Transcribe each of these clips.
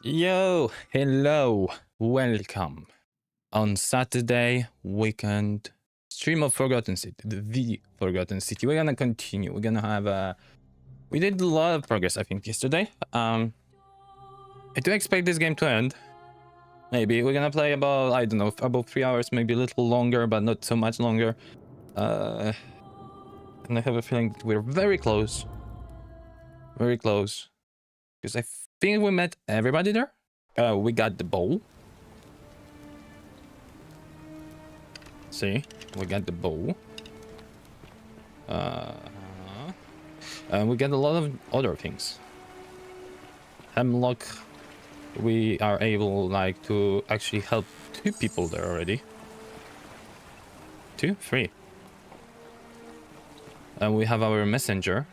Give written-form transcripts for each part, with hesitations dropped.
Yo, hello, welcome. On Saturday weekend stream of Forgotten City, the Forgotten City. We're gonna continue. We're gonna have we did a lot of progress, I think, yesterday. I do expect this game to end. Maybe we're gonna play about, I don't know, about 3 hours, maybe a little longer, but not so much longer. And I have a feeling that we're very close. Very close. Because I think we met everybody there. We got the bow. See, we got the bow. And we get a lot of other things. Hemlock, we are able like to actually help 2 people there already. 2, 3. And we have our messenger.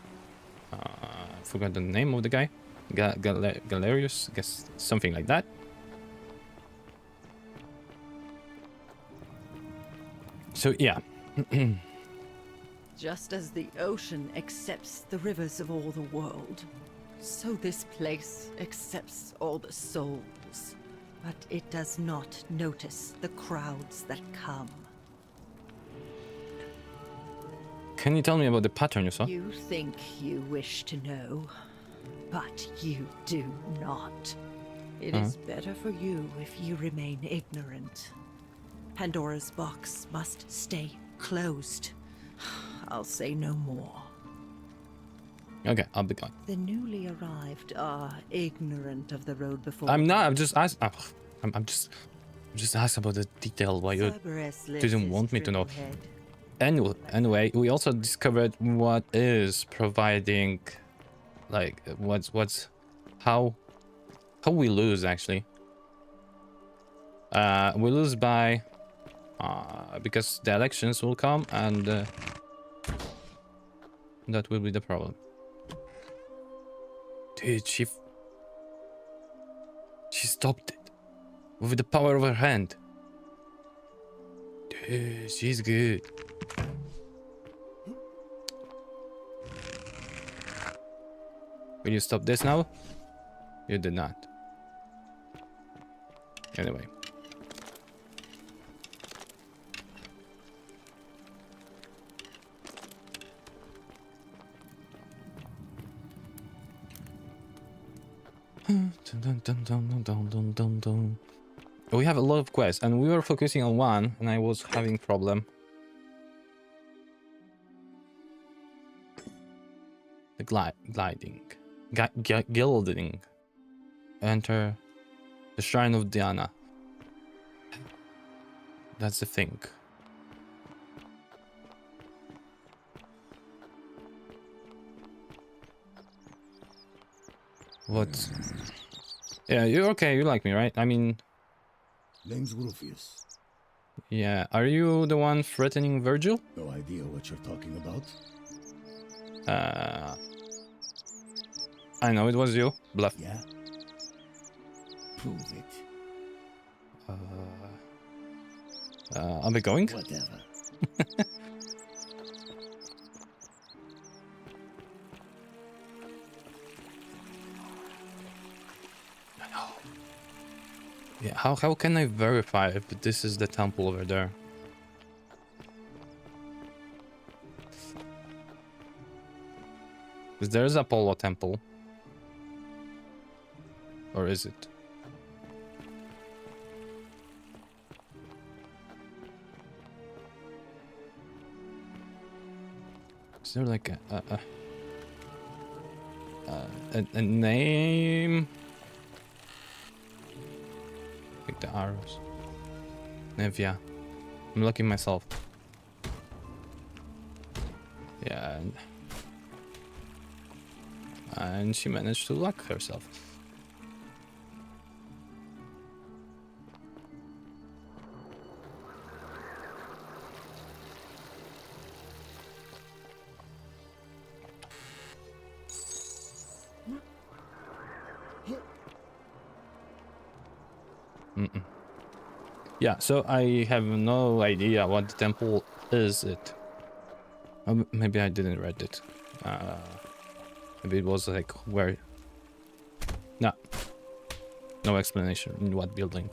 I forgot the name of the guy. Galerius, I guess something like that. So yeah. Just as the ocean accepts the rivers of all the world, so this place accepts all the souls. But it does not notice the crowds that come. Can you tell me about the pattern you saw? You think you wish to know, but you do not. It is better for you if you remain ignorant. Pandora's box must stay closed. I'll say no more. Okay, I'll be gone. The newly arrived are ignorant of the road before. I'm not. I'm just asking. I'm just asking about the detail why you didn't want me to know. Anyway, we also discovered what is providing, like, what's how we lose actually. We lose by because the elections will come and that will be the problem. Dude, she stopped it with the power of her hand. Dude, she's good. Will you stop this now? You did not. Anyway. We have a lot of quests and we were focusing on one and I was having problem. The gliding. Gilding. Enter the Shrine of Diana. That's the thing. What? Yeah, you're okay. You like me, right? I mean... Name's Rufius. Yeah, are you the one threatening Virgil? No idea what you're talking about. I know it was you. Bluff. Yeah? Prove it. I'll be going. Whatever. Yeah, how can I verify if this is the temple over there? Because there's Apollo temple. Or is it? Is there like a name? Like the arrows. Nevia. I'm looking myself. Yeah. And she managed to lock herself. Yeah, so I have no idea what the temple is. Maybe I didn't read it. Maybe it was like where... No. no explanation in what building.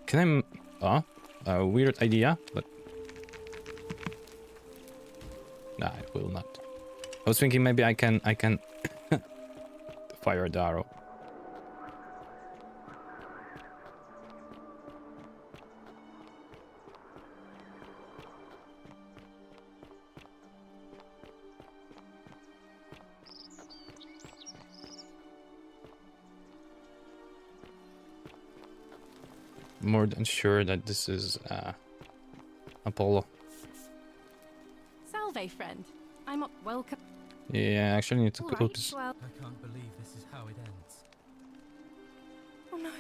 Can I... a weird idea, but... Nah, I will not. I was thinking maybe I can fire the arrow. More than sure that this is Apollo. Salve, friend. I'm welcome. Yeah, I actually need to All cook right, this. well. I can't believe this is how it ends. Oh no,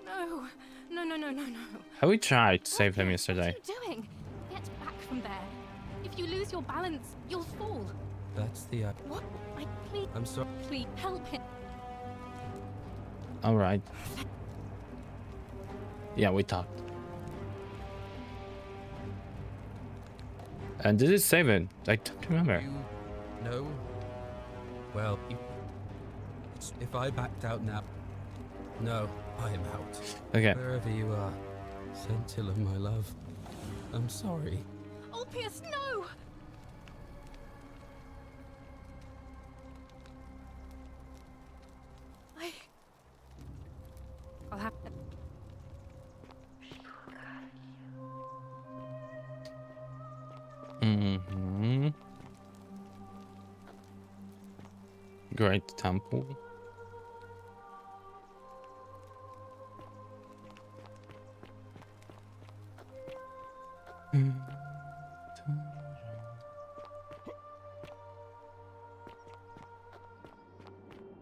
no, no, no, no, no, no. Have we tried to save him yesterday? What are you doing? Get back from there. If you lose your balance, you'll fall. That's the. What? Please, I'm sorry. please help him. All right. Yeah, we talked. And did it save it? I don't remember. You know. Well, if I backed out now. No, I am out. Okay. Wherever you are, Scintilla, my love. I'm sorry. Ulpius, no! I'll have to. Mm-hmm. Great temple.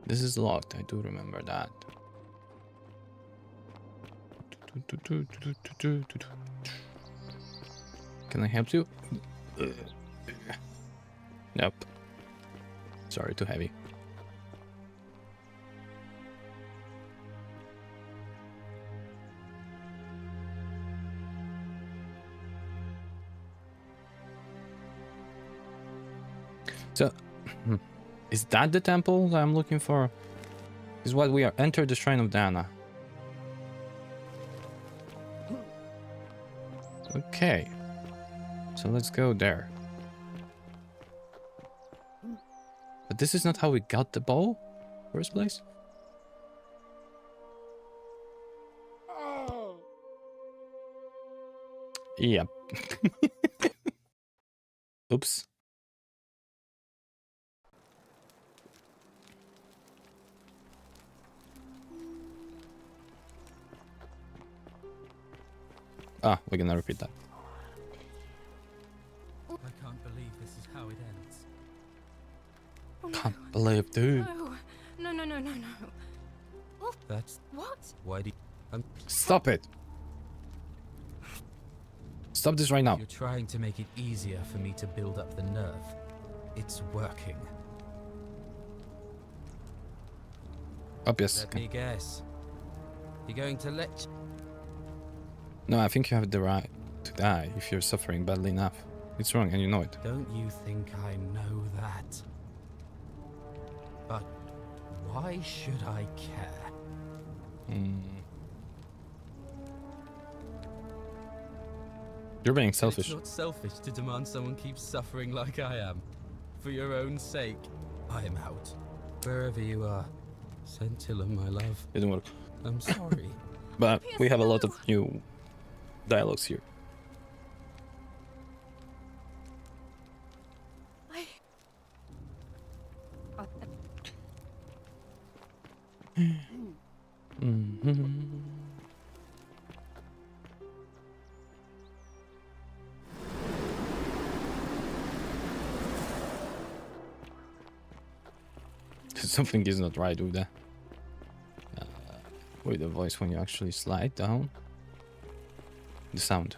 This is locked, I do remember that. Can I help you? Nope. Sorry, too heavy. So, is that the temple that I'm looking for? Is what we are. Enter the Shrine of Dana. Okay. So let's go there. But this is not how we got the bow, first place. Yep. Oops. Ah, we're gonna repeat that. I can't believe this is how it ends. Oh, no. Can't believe, dude. No, no, no, no, no, no. That's What? why do Stop it. Stop this right now. you're trying to make it easier for me to build up the nerve. It's working. Obvious. Let me guess. You're going to let. No, I think you have the right to die if you're suffering badly enough. It's wrong and you know it. Don't you think I know that? But why should I care? You're being It's selfish. not selfish to demand someone keeps suffering like I am. For your own sake, I am out. Wherever you are, Scintilla, my love. Didn't work. I'm sorry. But we have a lot of new dialogues here. Something is not right with the voice when you actually slide down. The sound.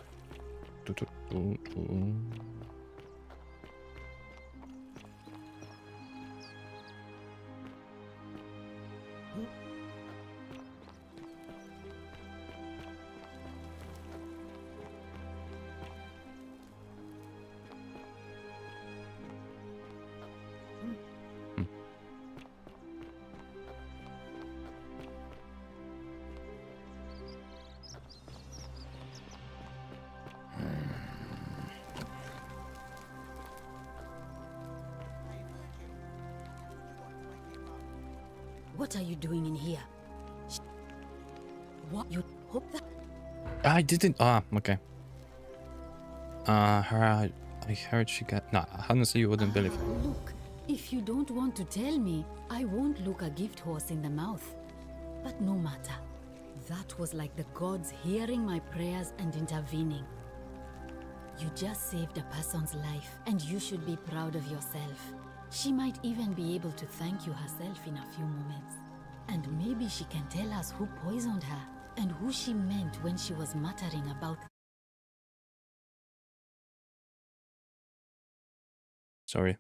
What are you doing in here? What you hope that I didn't. Ah, okay. I heard she got. No, honestly, you wouldn't believe it. Look, if you don't want to tell me, I won't look a gift horse in the mouth. But no matter. That was like the gods hearing my prayers and intervening. You just saved a person's life, and you should be proud of yourself. She might even be able to thank you herself in a few moments. And maybe she can tell us who poisoned her, and who she meant when she was muttering about. Sorry.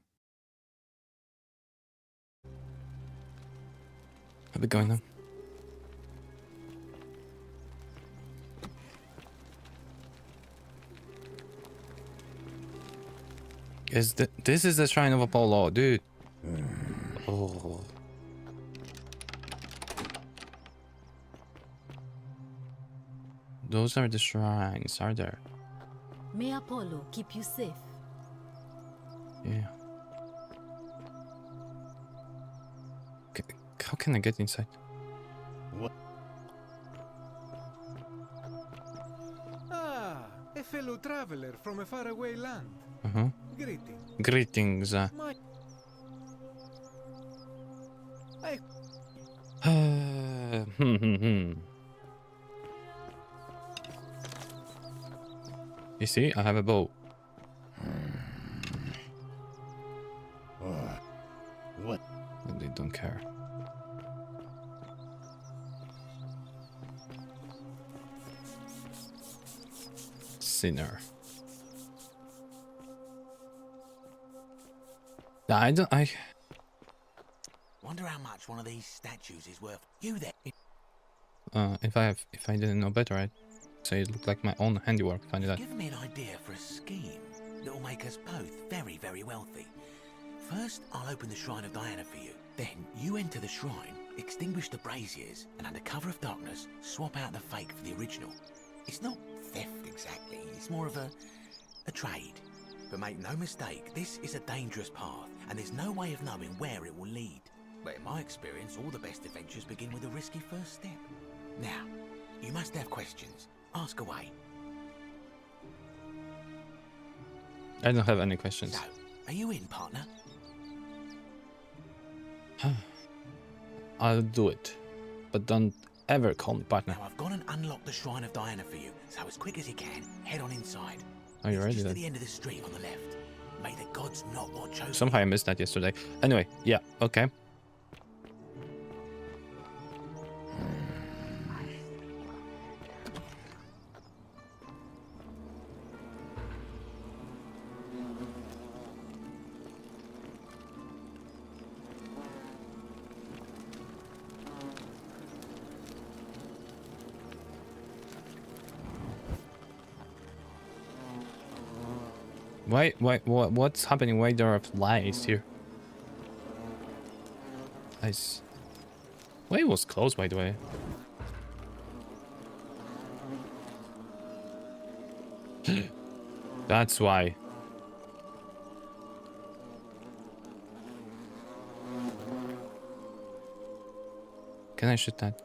How's it going now? This is the Shrine of Apollo, dude. Oh. Those are the shrines, are there? May Apollo keep you safe. Yeah. How can I get inside? What? Ah, a fellow traveler from a faraway land. Uh-huh. Greetings. Greetings. My... You see, I have a bow. What? And they don't care. Sinner. I Wonder how much one of these statues is worth. You there? if I didn't know better, I'd say it looked like my own handiwork. Funny that. Give me an idea for a scheme that will make us both very, very wealthy. First, I'll open the Shrine of Diana for you. Then, you enter the shrine, extinguish the braziers, and under cover of darkness, swap out the fake for the original. It's not theft exactly, it's more of a trade. But make no mistake, this is a dangerous path, and there's no way of knowing where it will lead. But in my experience, all the best adventures begin with a risky first step. Now, you must have questions. Ask away. I don't have any questions. So, are you in, partner? I'll do it, but don't ever call me partner. Now, I've gone and unlocked the Shrine of Diana for you, so as quick as you can, head on inside. Are you It's ready just then? at the end of the street on the left. May the gods not watch over Somehow I missed that yesterday. Anyway, yeah, okay. What's happening? Why there are flies here? Nice. Why it was closed, by the way? That's why. Can I shoot that?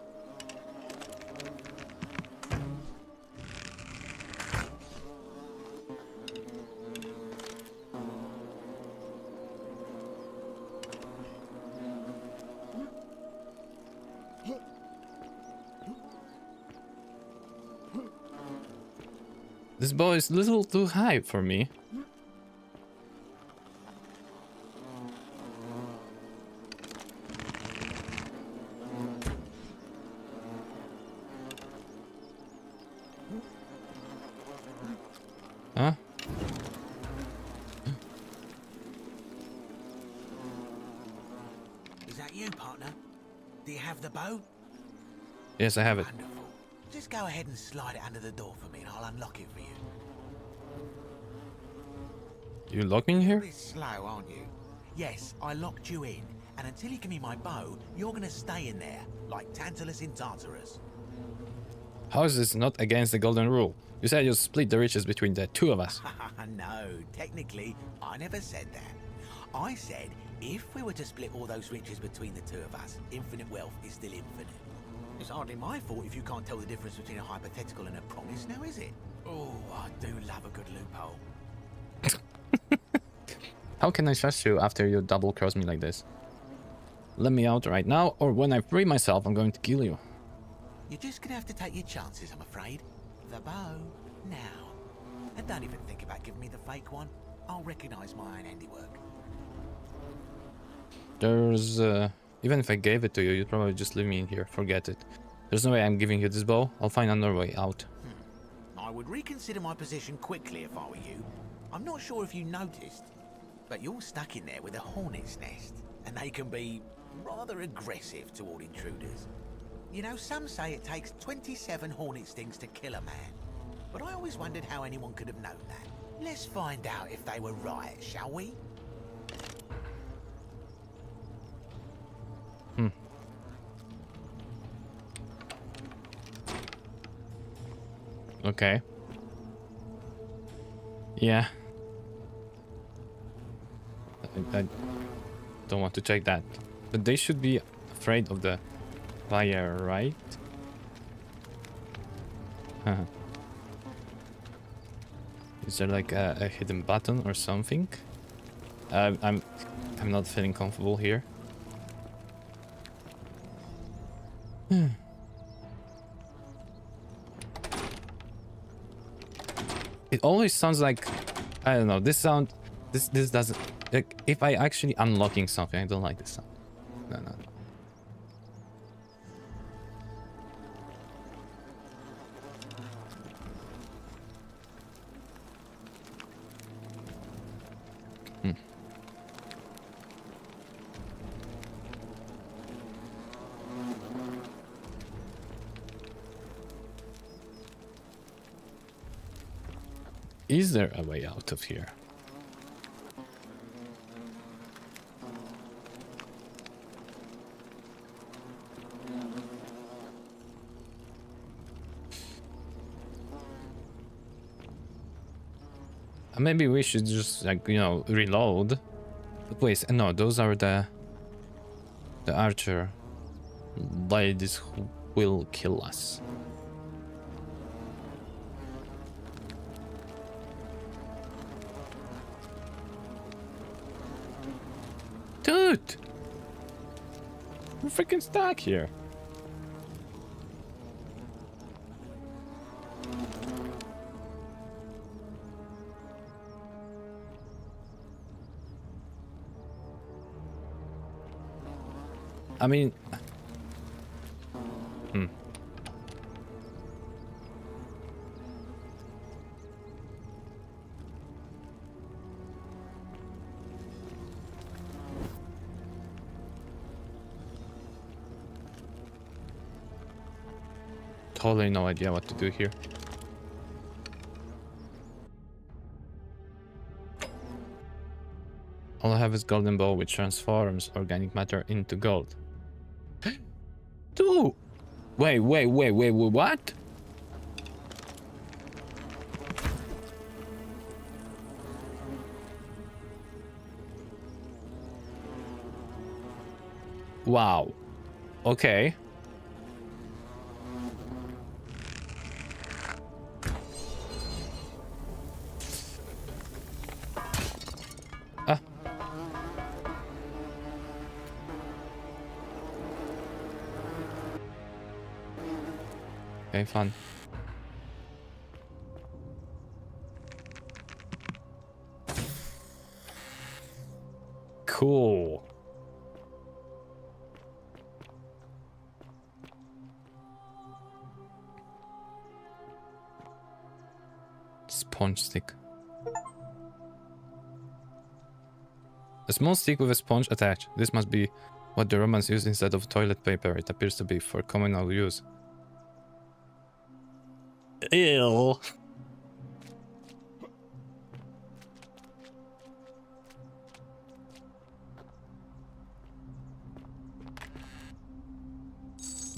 This bow is a little too high for me. Huh? Is that you, partner? Do you have the bow? Yes, I have it. Wonderful. Just go ahead and slide it under the door for me and I'll unlock it for you. You lock me in You're a here? bit slow, aren't you? Yes, I locked you in, and until you give me my bow, you're gonna stay in there, like Tantalus in Tartarus. How is this not against the golden rule? You said you'd split the riches between the two of us. No, technically, I never said that. I said If we were to split all those riches between the two of us, infinite wealth is still infinite. It's hardly my fault if you can't tell the difference between a hypothetical and a promise, now is it? Oh, I do love a good loophole. How can I trust you after you double cross me like this? Let me out right now, or when I free myself, I'm going to kill you. You're just gonna have to take your chances, I'm afraid. The bow, now. And don't even think about giving me the fake one. I'll recognize my own handiwork. There's, even if I gave it to you, you'd probably just leave me in here. Forget it. There's no way I'm giving you this bow. I'll find another way out. I would reconsider my position quickly if I were you. I'm not sure if you noticed, but you're stuck in there with a hornet's nest, and they can be rather aggressive toward intruders. You know, some say it takes 27 hornet stings to kill a man, but I always wondered how anyone could have known that. Let's find out if they were right, shall we? Okay. Yeah. I don't want to check that. But they should be afraid of the fire, right? Is there like a hidden button or something? I'm not feeling comfortable here. It always sounds like, I don't know, this doesn't, like, if I actually unlocking something, I don't like this sound. No. Is there a way out of here? Maybe we should just, like, you know, reload. But wait, no, those are the archer ladies who will kill us. Dude! We're freaking stuck here. I mean... Totally no idea what to do here. All I have is golden bow, which transforms organic matter into gold. Dude! Wait, what? Wow. Okay. Okay, fun. Cool. Sponge stick. A small stick with a sponge attached. This must be what the Romans used instead of toilet paper. It appears to be for communal use. Ew.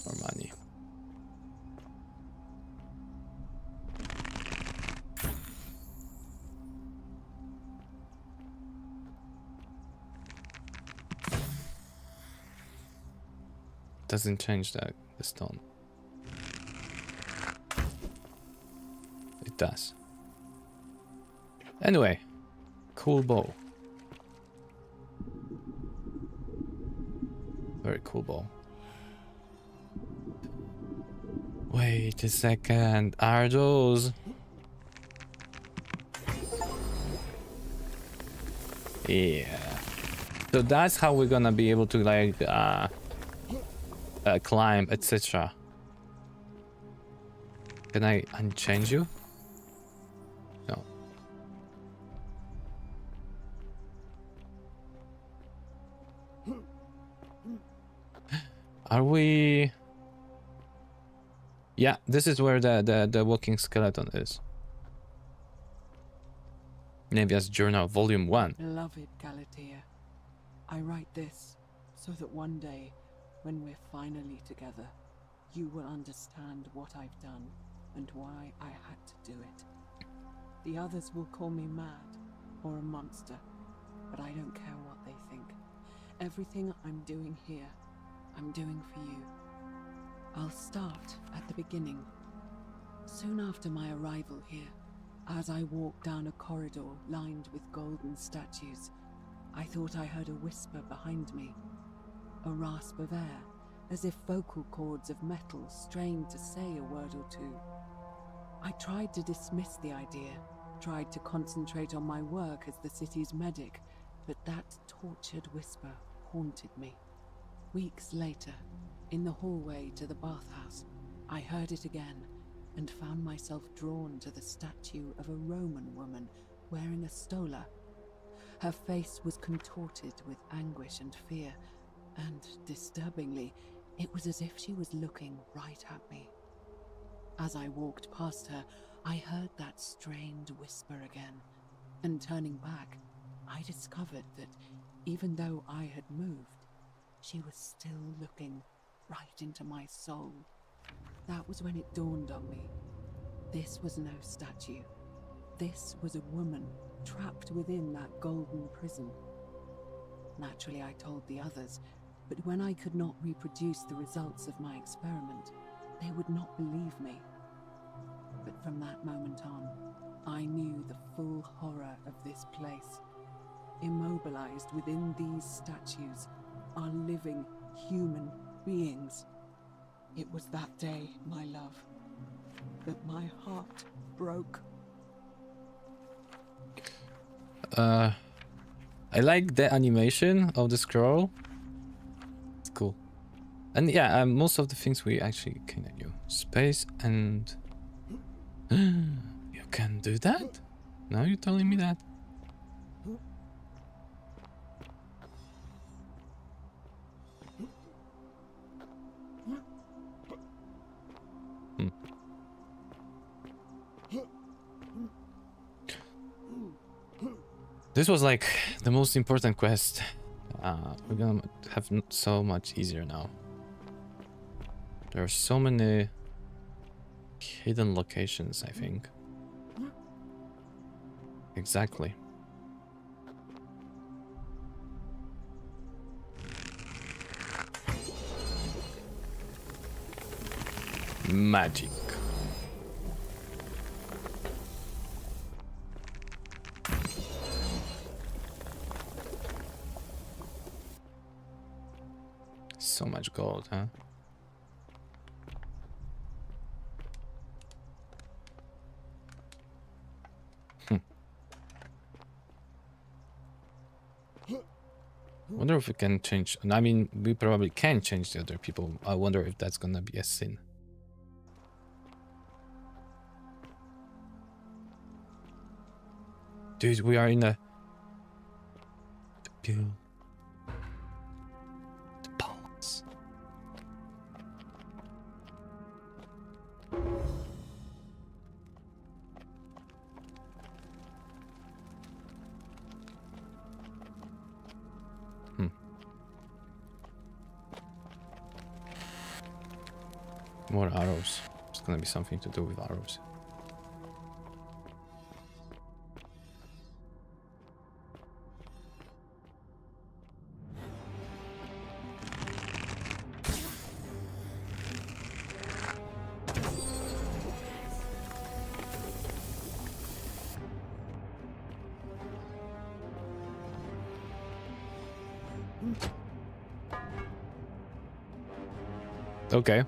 More money. doesn't change the stone. It does. Anyway, cool bow. Very cool bow. Wait a second. Are those? Yeah. So that's how we're gonna be able to like climb, etc. Can I unchange you? No. Are we? Yeah, this is where the walking skeleton is. Nevia's Journal, Volume 1. Beloved Galatea, I write this so that one day, when we're finally together, you will understand what I've done and why I had to do it. The others will call me mad or a monster, but I don't care what they think. Everything I'm doing here, I'm doing for you. I'll start at the beginning. Soon after my arrival here, as I walked down a corridor lined with golden statues, I thought I heard a whisper behind me. A rasp of air, as if vocal cords of metal strained to say a word or two. I tried to dismiss the idea, tried to concentrate on my work as the city's medic, but that tortured whisper haunted me. Weeks later, in the hallway to the bathhouse, I heard it again and found myself drawn to the statue of a Roman woman wearing a stola. Her face was contorted with anguish and fear, and disturbingly, it was as if she was looking right at me. As I walked past her, I heard that strained whisper again, and turning back, I discovered that even though I had moved, she was still looking right into my soul. That was when it dawned on me. This was no statue. This was a woman trapped within that golden prison. Naturally, I told the others, but when I could not reproduce the results of my experiment, they would not believe me. But from that moment on, I knew the full horror of this place. Immobilized within these statues are living human beings. It was that day, my love, that my heart broke. I like the animation of the scroll. It's cool. And yeah, most of the things we actually kind of knew. Space and... You can do that? Now you're telling me that? This was like the most important quest. We're gonna have so much easier now. There are so many hidden locations, I think. Exactly. Magic. So much gold, huh? Wonder if we can change. I mean, we probably can change the other people. I wonder if that's gonna be a sin. Dude, we are in the palace. More arrows. It's gonna be something to do with arrows. Okay.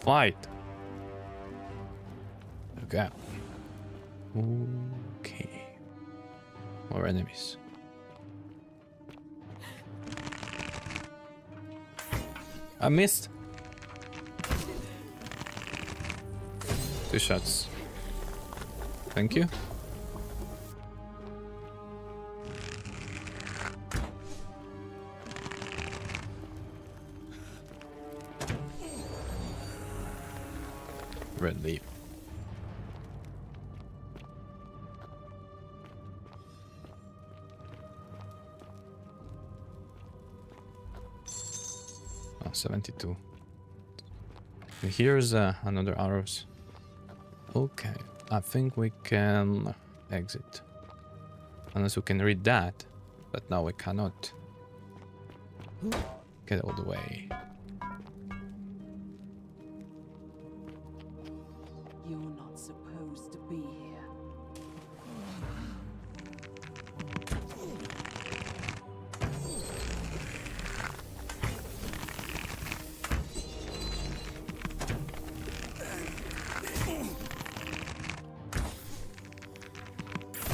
Fight. Okay. Okay. More enemies. I missed. 2 shots. Thank you. Red leaf. Oh, 72. And here's another arrows. Okay, I think we can exit. Unless we can read that. But now we cannot get all the way. You're not supposed to be here.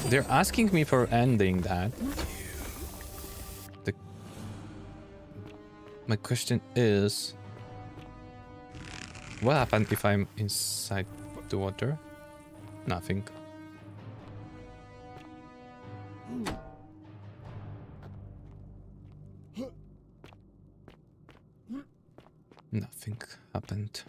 They're asking me for ending that. My question is, what happens if I'm inside the water? Nothing. Nothing happened.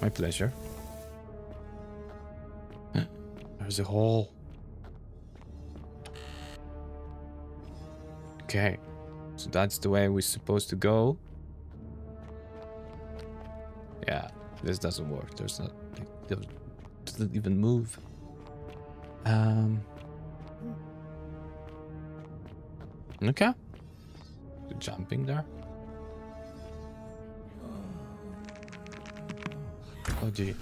My pleasure. There's a hole. Okay, so that's the way we're supposed to go. Yeah, this doesn't work. There's not. It doesn't even move. Okay. Jumping there. Oh gee.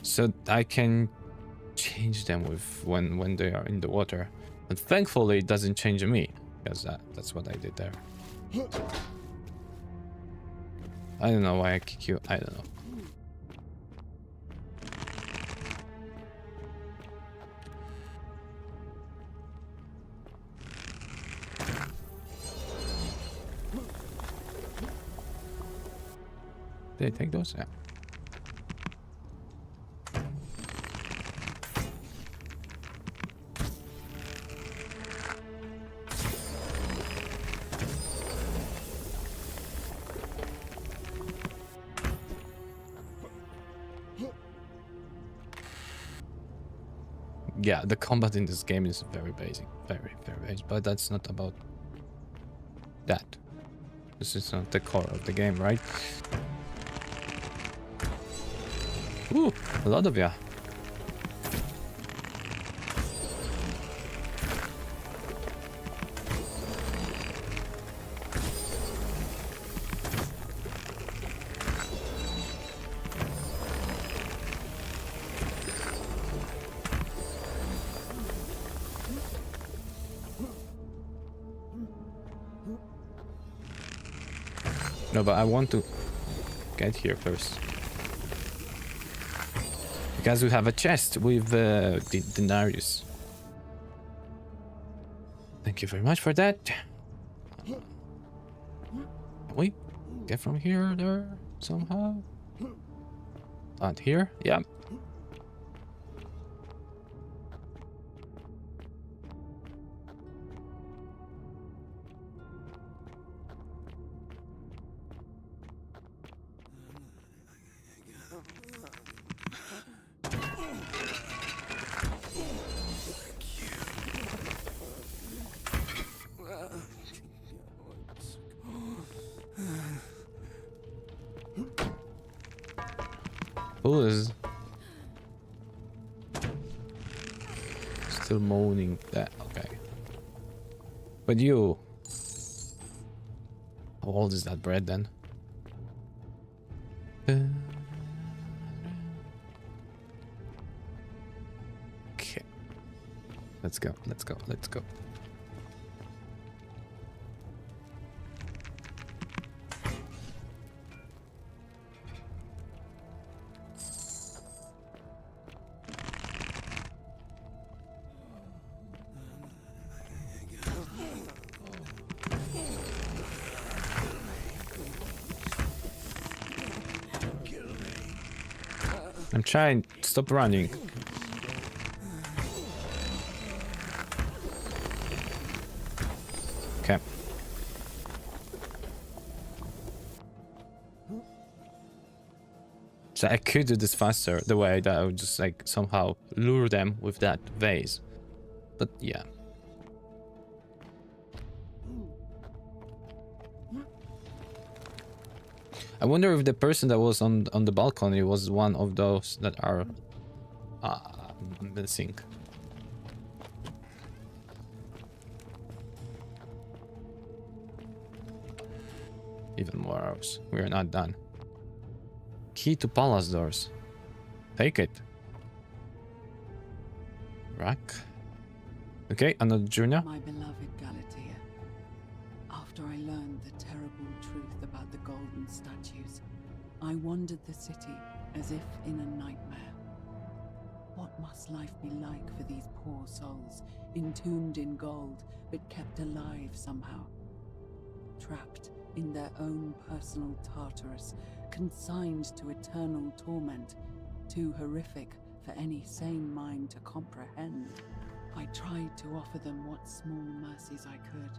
So I can change them with when they are in the water, but thankfully it doesn't change me, because that's what I did there. I don't know why I kick you. I don't know. Did I take those? Yeah. Yeah, the combat in this game is very basic. Very, very basic. But that's not about that. This is not the core of the game, right? Ooh, a lot of ya. No, but I want to get here first. Because we have a chest with the denarius. Thank you very much for that. Can we get from here there somehow? Not here? Yeah. Who is still moaning that? Okay. But you... How old is that bread then? Okay. Let's go, let's go, let's go. I'm trying. Stop running. Okay. So I could do this faster, the way that I would just like somehow lure them with that vase. But yeah. I wonder if the person that was on the balcony was one of those that are missing. Even more arrows. We are not done. Key to palace doors. Take it. Rack. Okay, another junior. My beloved Galatea, after I learned the terrible truth about the golden statues, I wandered the city as if in a nightmare. What must life be like for these poor souls, entombed in gold, but kept alive somehow? Trapped in their own personal Tartarus, consigned to eternal torment, too horrific for any sane mind to comprehend. I tried to offer them what small mercies I could.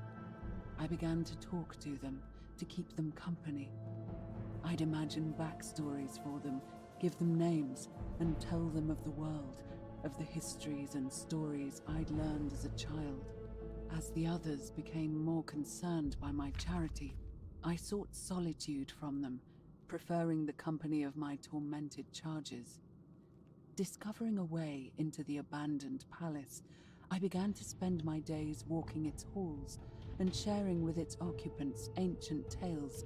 I began to talk to them, to keep them company. I'd imagine backstories for them, give them names, and tell them of the world, of the histories and stories I'd learned as a child. As the others became more concerned by my charity, I sought solitude from them, preferring the company of my tormented charges. Discovering a way into the abandoned palace, I began to spend my days walking its halls and sharing with its occupants ancient tales,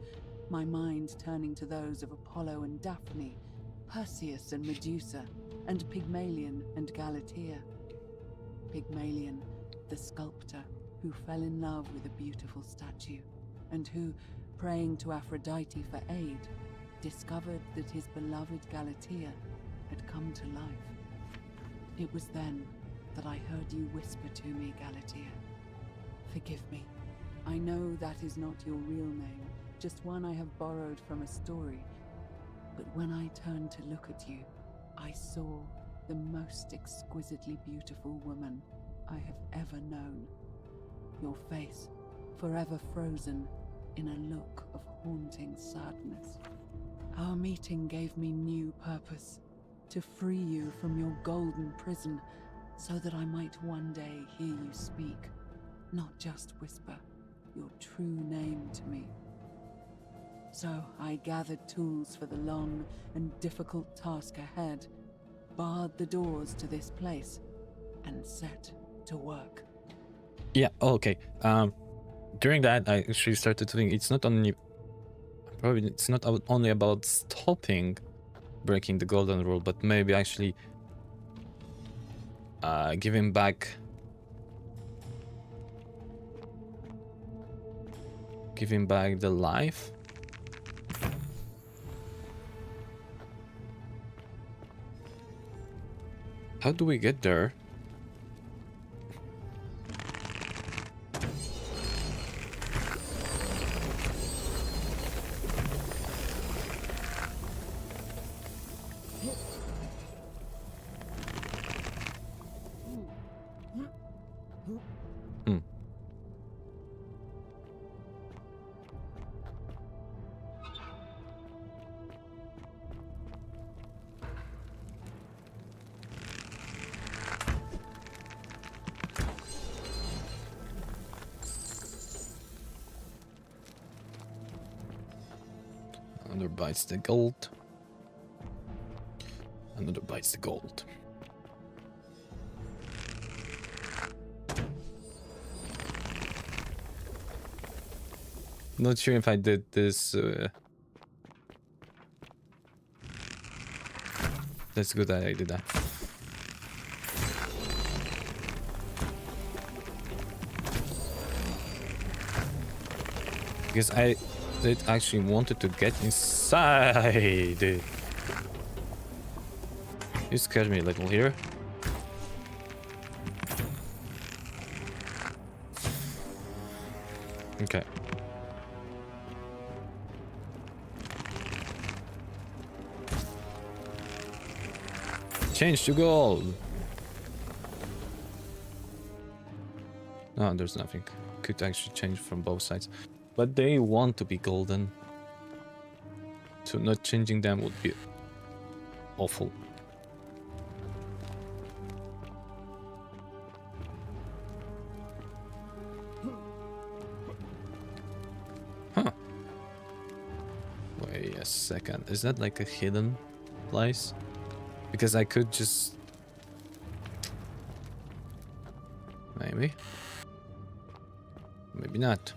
my mind turning to those of Apollo and Daphne, Perseus and Medusa, and Pygmalion and Galatea. Pygmalion, the sculptor who fell in love with a beautiful statue, and who, praying to Aphrodite for aid, discovered that his beloved Galatea had come to life. It was then that I heard you whisper to me, Galatea. Forgive me. I know that is not your real name, just one I have borrowed from a story. But when I turned to look at you, I saw the most exquisitely beautiful woman I have ever known. Your face, forever frozen in a look of haunting sadness. Our meeting gave me new purpose, to free you from your golden prison, so that I might one day hear you speak, not just whisper your true name to me. So I gathered tools for the long and difficult task ahead, barred the doors to this place, and set to work. Yeah, okay. During that, I actually started to think it's not only about stopping breaking the golden rule, but maybe actually giving back the life. How do we get there? Another bites the gold. Another bites the gold. Not sure if I did this. That's good that I did that. Because I did actually wanted to get inside. You scared me a little here. Okay. Change to gold. No, there's nothing. Could actually change from both sides. But they want to be golden. So not changing them would be awful. Huh. Wait a second. Is that like a hidden place? Because I could just... Maybe. Maybe not.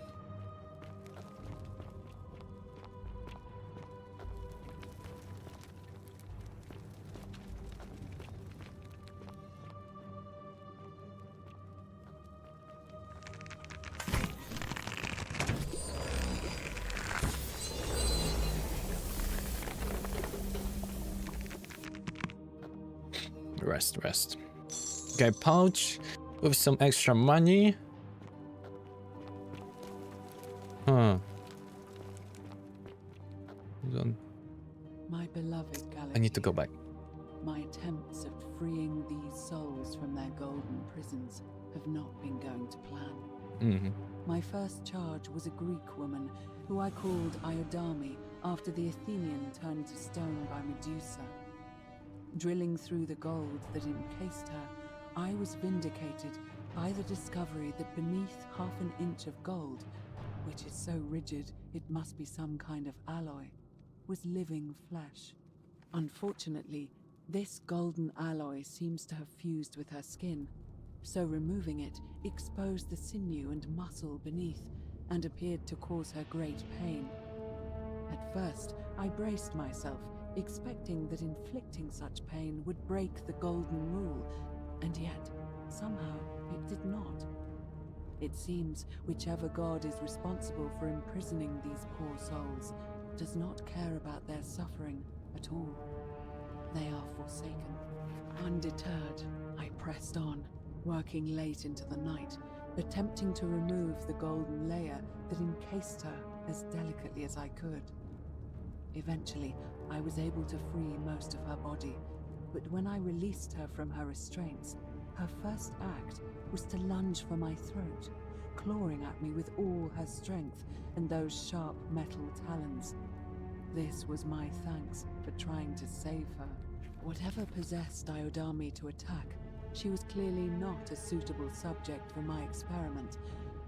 Rest. Okay, pouch with some extra money. Huh. My beloved Galatea, I need to go back. my attempts at freeing these souls from their golden prisons have not been going to plan. My first charge was a Greek woman who I called Iodame after the Athenian turned to stone by Medusa. Drilling through the gold that encased her, I was vindicated by the discovery that beneath half an inch of gold, which is so rigid it must be some kind of alloy, was living flesh. Unfortunately, this golden alloy seems to have fused with her skin, so removing it exposed the sinew and muscle beneath and appeared to cause her great pain. At first, I braced myself, expecting that inflicting such pain would break the golden rule, and yet, somehow, it did not. It seems whichever god is responsible for imprisoning these poor souls does not care about their suffering at all. They are forsaken. Undeterred, I pressed on, working late into the night, attempting to remove the golden layer that encased her as delicately as I could. Eventually, I was able to free most of her body, but when I released her from her restraints, her first act was to lunge for my throat, clawing at me with all her strength and those sharp metal talons. This was my thanks for trying to save her. Whatever possessed Iodame to attack, she was clearly not a suitable subject for my experiment,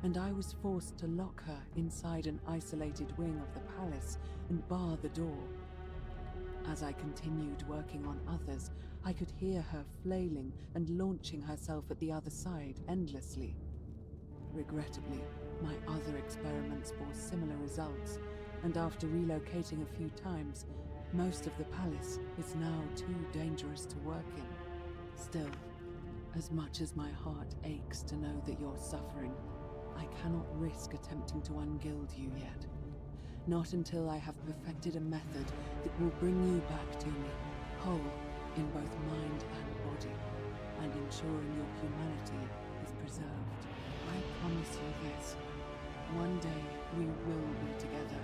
and I was forced to lock her inside an isolated wing of the palace and bar the door. As I continued working on others, I could hear her flailing and launching herself at the other side endlessly. Regrettably, my other experiments bore similar results, and after relocating a few times, most of the palace is now too dangerous to work in. Still, as much as my heart aches to know that you're suffering, I cannot risk attempting to ungild you yet. Not until I have perfected a method that will bring you back to me, whole in both mind and body, and ensuring your humanity is preserved. I promise you this. One day we will be together,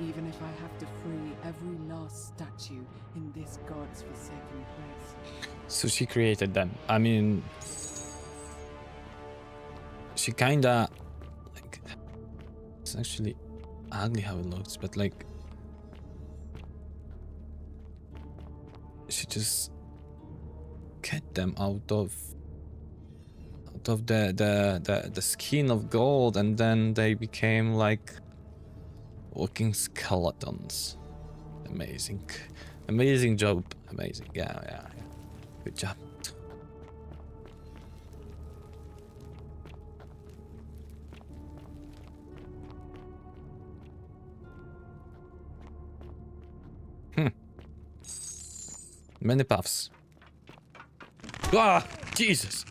even if I have to free every last statue in this god's forsaken place. So she created them. I mean, she kinda like, it's actually ugly how it looks, but like she just get them out of the skin of gold, and then they became like walking skeletons. Amazing job. Amazing. Yeah. Good job. Many paths. Ah, Jesus.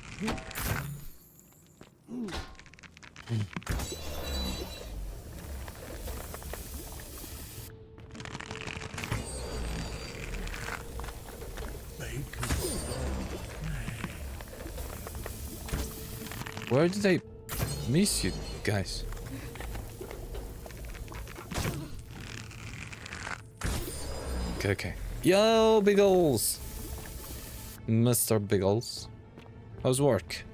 Where did I miss you guys? Okay, okay. Yo, Biggles! Mr. Biggles. How's work?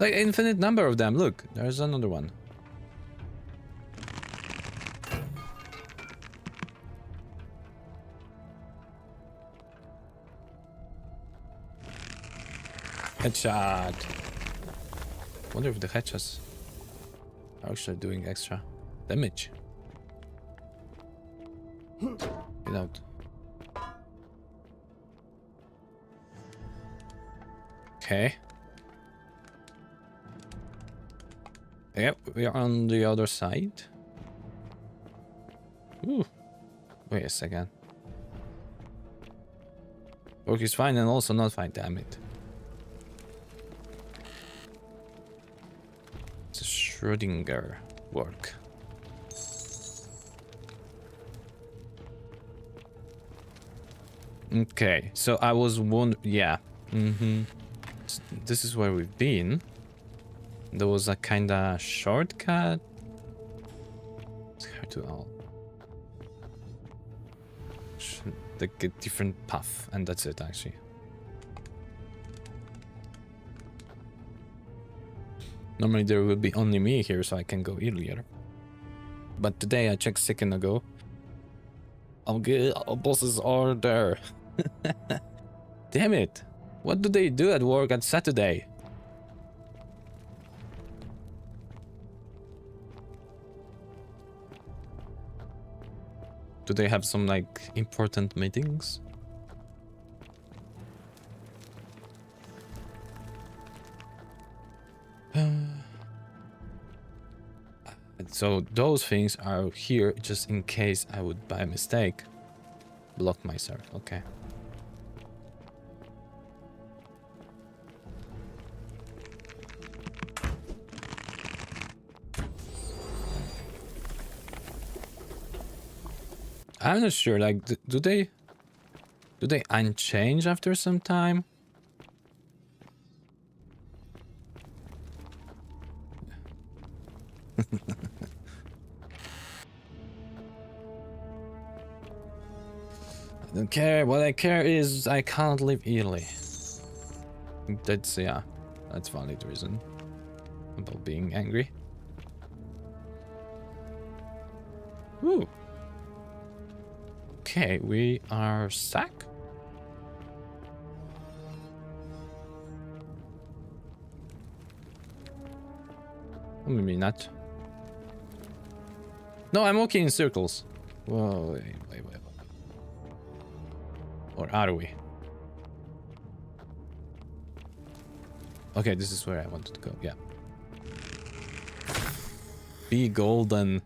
Like, infinite number of them. Look, there's another one. Headshot. Wonder if the headshots are actually doing extra damage. Get out. Okay. Yep, we are on the other side. Ooh. Wait a second. Work is fine and also not fine, damn it. It's a Schrödinger work. Okay, so I was yeah. This is where we've been. There was a kinda shortcut. It's hard to all. Like a different path, and that's it actually. Normally there will be only me here, so I can go earlier. But today I checked a second ago. Okay, our bosses are there. Damn it! What do they do at work on Saturday? Do they have some like important meetings? So those things are here just in case I would by mistake block myself. Okay. I'm not sure, like, do they unchange after some time? I don't care. What I care is I can't leave early. That's, yeah, that's valid reason about being angry. Ooh. Okay, we are stuck. Or maybe not. No, I'm walking in circles. Whoa, wait. Or are we? Okay, this is where I wanted to go, yeah. Be golden.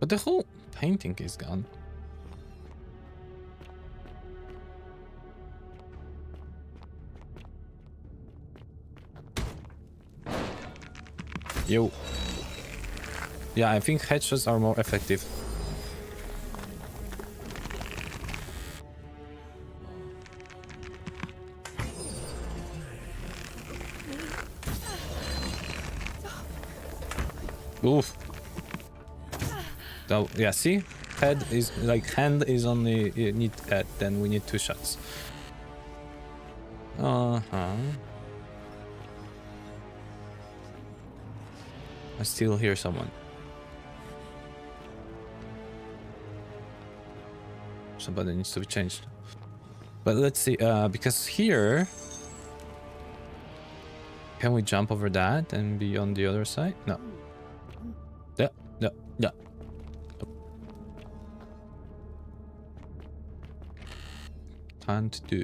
But the whole painting is gone. Yo. Yeah, I think headshots are more effective. Oof. So, yeah, see? Head is like hand is only you need head, then we need 2 shots. I still hear someone. Somebody needs to be changed. But let's see, because here... Can we jump over that and be on the other side? No. Yeah. can't do.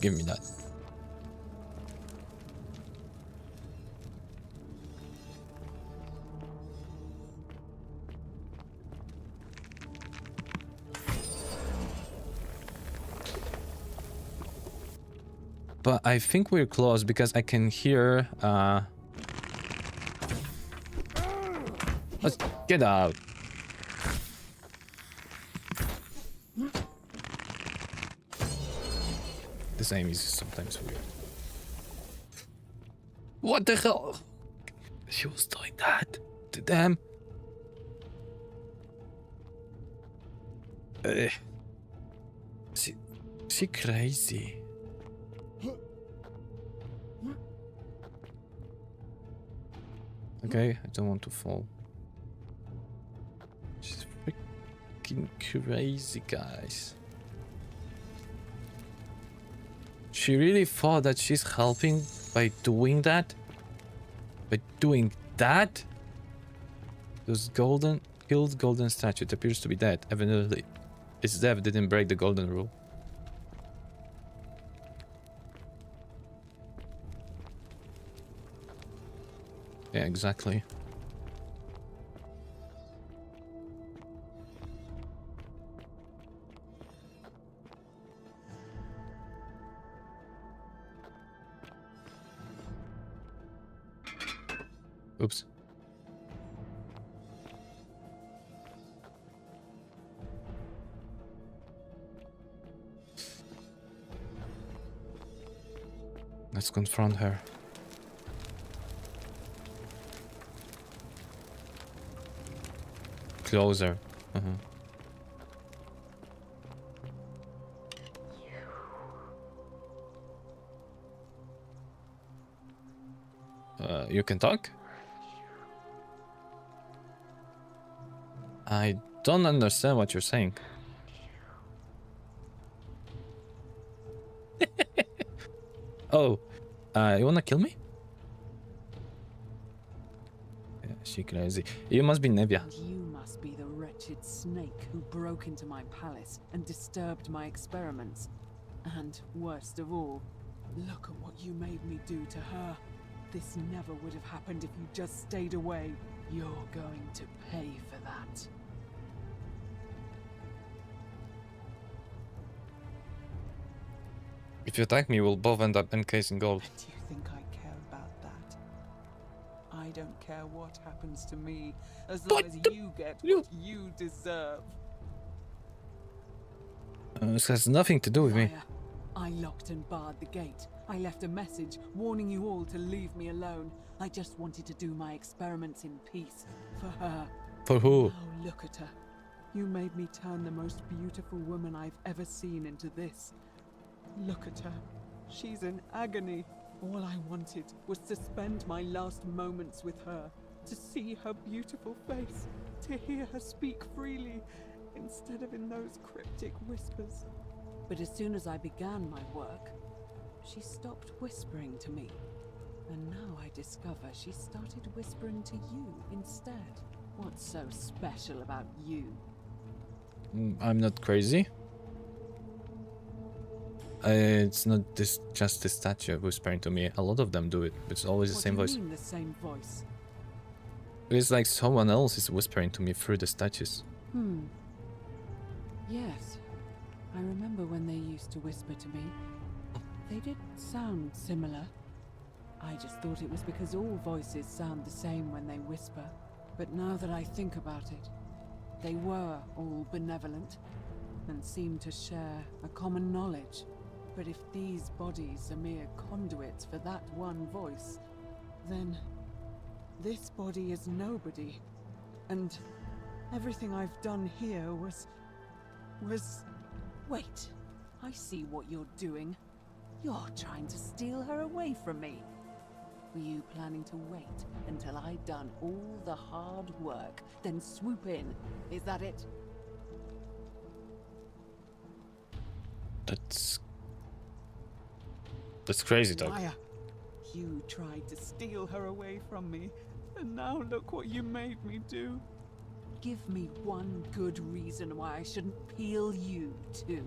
Give me that. But I think we're close because I can hear let's get out. This aim is sometimes weird. What the hell? She was doing that to them. She crazy. Okay, I don't want to fall. She's freaking crazy, guys. She really thought that she's helping by doing that? By doing that? Those killed golden statue. It appears to be dead. Evidently, its death didn't break the golden rule. Yeah, exactly. Oops. Let's confront her. Closer. You can talk? I don't understand what you're saying. Oh, you wanna kill me? Yeah, she crazy. You must be Nevia. And you must be the wretched snake who broke into my palace and disturbed my experiments. And worst of all, look at what you made me do to her. This never would have happened if you just stayed away. You're going to pay for that. If you attack me, we'll both end up encased in gold. And you think I care about that? I don't care what happens to me, as long as you get what you deserve. This has nothing to do with me. Liar. I locked and barred the gate. I left a message warning you all to leave me alone. I just wanted to do my experiments in peace. For her. For who? Oh, look at her. You made me turn the most beautiful woman I've ever seen into this. Look at her. She's in agony. All I wanted was to spend my last moments with her, to see her beautiful face, to hear her speak freely, instead of in those cryptic whispers. But as soon as I began my work, she stopped whispering to me. And now I discover she started whispering to you instead. What's so special about you? I'm not crazy. It's not just the statue whispering to me. A lot of them do it. It's always the same voice. What do you mean the same voice? It's like someone else is whispering to me through the statues. Yes. I remember when they used to whisper to me. They did sound similar. I just thought it was because all voices sound the same when they whisper. But now that I think about it, they were all benevolent and seemed to share a common knowledge. But if these bodies are mere conduits for that one voice, then this body is nobody. And everything I've done here was... Wait, I see what you're doing. You're trying to steal her away from me. Were you planning to wait until I'd done all the hard work, then swoop in? Is that it? That's crazy talk. Liar. You tried to steal her away from me, and now look what you made me do. give me one good reason why I shouldn't peel you too.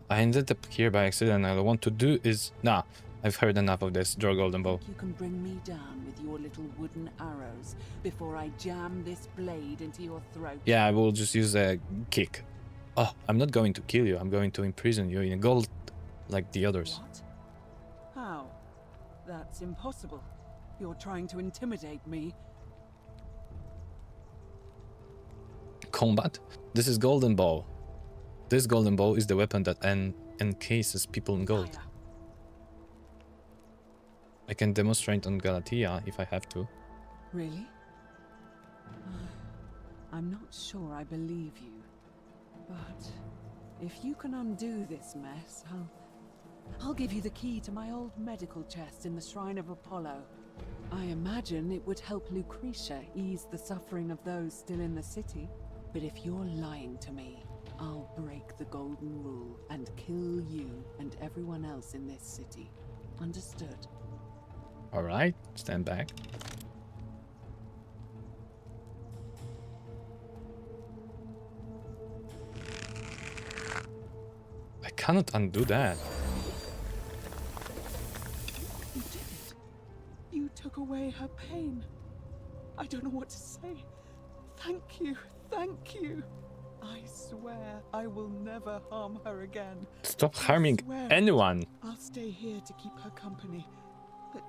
I ended up here by accident. All I want to do is... Nah, I've heard enough of this. Draw golden bow. You can bring me down with your little wooden arrows before I jam this blade into your throat. Yeah, I will just use a kick. Oh, I'm not going to kill you. I'm going to imprison you in a gold like the others. What? How? That's impossible. You're trying to intimidate me. Combat? This is golden bow. This golden bow is the weapon that encases people in gold. Fire. I can demonstrate on Galatea if I have to. Really? I'm not sure I believe you. But if you can undo this mess, I'll give you the key to my old medical chest in the Shrine of Apollo. I imagine it would help Lucretia ease the suffering of those still in the city. But if you're lying to me, I'll break the golden rule and kill you and everyone else in this city. Understood? Alright, stand back. I cannot undo that. You did it. You took away her pain. I don't know what to say. Thank you. Thank you. I swear I will never harm her again. Stop harming anyone. I'll stay here to keep her company. But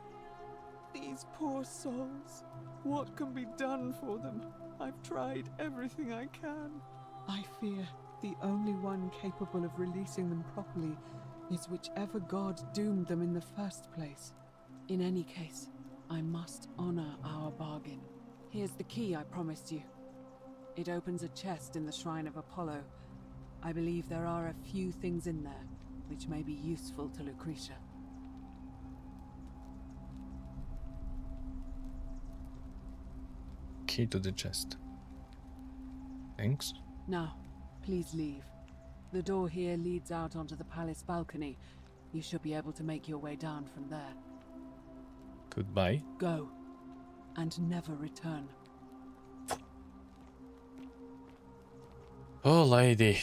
these poor souls, what can be done for them? I've tried everything I can. I fear the only one capable of releasing them properly is whichever god doomed them in the first place. In any case, I must honor our bargain. Here's the key I promised you. It opens a chest in the Shrine of Apollo. I believe there are a few things in there which may be useful to Lucretia. Key to the chest. Thanks. Now, please leave. The door here leads out onto the palace balcony. You should be able to make your way down from there. Goodbye. Go, and never return. Oh lady.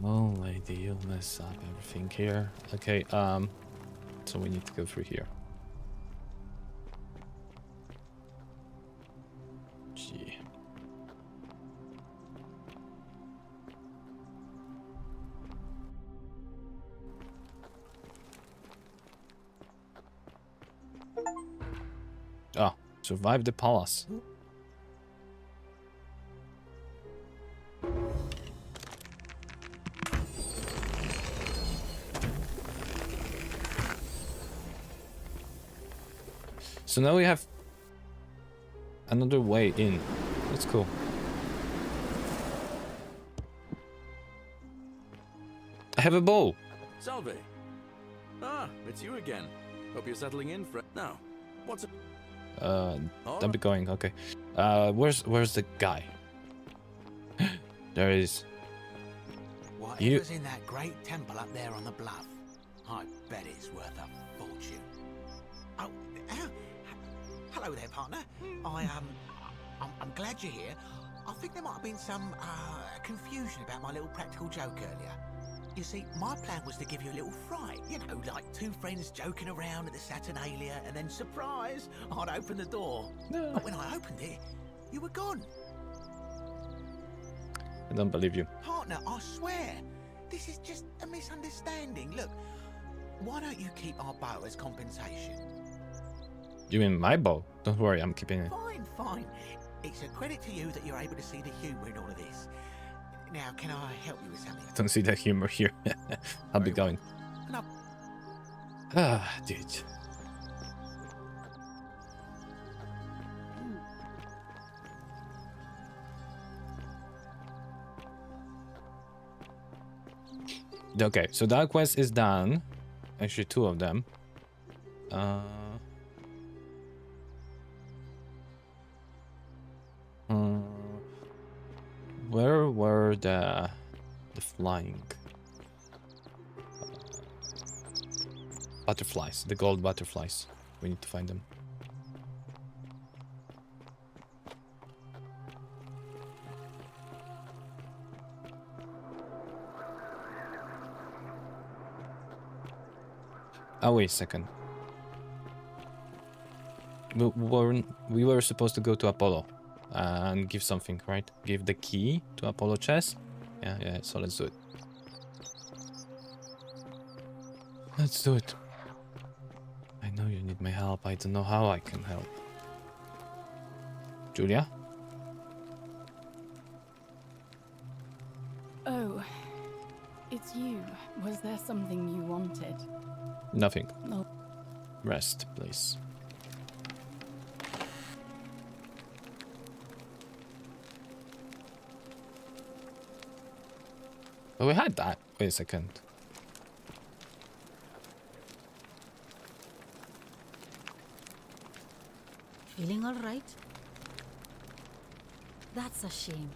Oh lady, you'll mess up everything here. Okay, so we need to go through here. Gee. Ah, survive the palace. So now we have another way in. That's cool. I have a bow. Salve. Ah, it's you again. Hope you're settling in, friend. Now, what's it? Don't be going. Okay. Where's the guy? There is. Whatever's in that great temple up there on the bluff, I bet it's worth a fortune. Oh, hello there, partner. I'm glad you're here. I think there might have been some confusion about my little practical joke earlier. You see, my plan was to give you a little fright. You know, like two friends joking around at the Saturnalia, and then, surprise, I'd open the door. No. But when I opened it, you were gone. I don't believe you. Partner, I swear, this is just a misunderstanding. Look, why don't you keep our bow as compensation? You mean my bow? Don't worry, I'm keeping it. Fine, fine. It's a credit to you that you're able to see the humour in all of this. Now, can I help you with something? I don't see the humor here. I'll be going. No. Ah, dude. Okay, so that quest is done. Actually, two of them. Where were the flying butterflies? The gold butterflies. We need to find them. Oh, wait a second. We were supposed to go to Apollo and give something, right? Give the key to Apollo chest. Yeah, so let's do it. Let's do it. I know you need my help. I don't know how I can help. Julia? Oh, it's you. Was there something you wanted? Nothing. No. Rest, please. Oh, we had that. Wait a second. Feeling all right? That's a shame.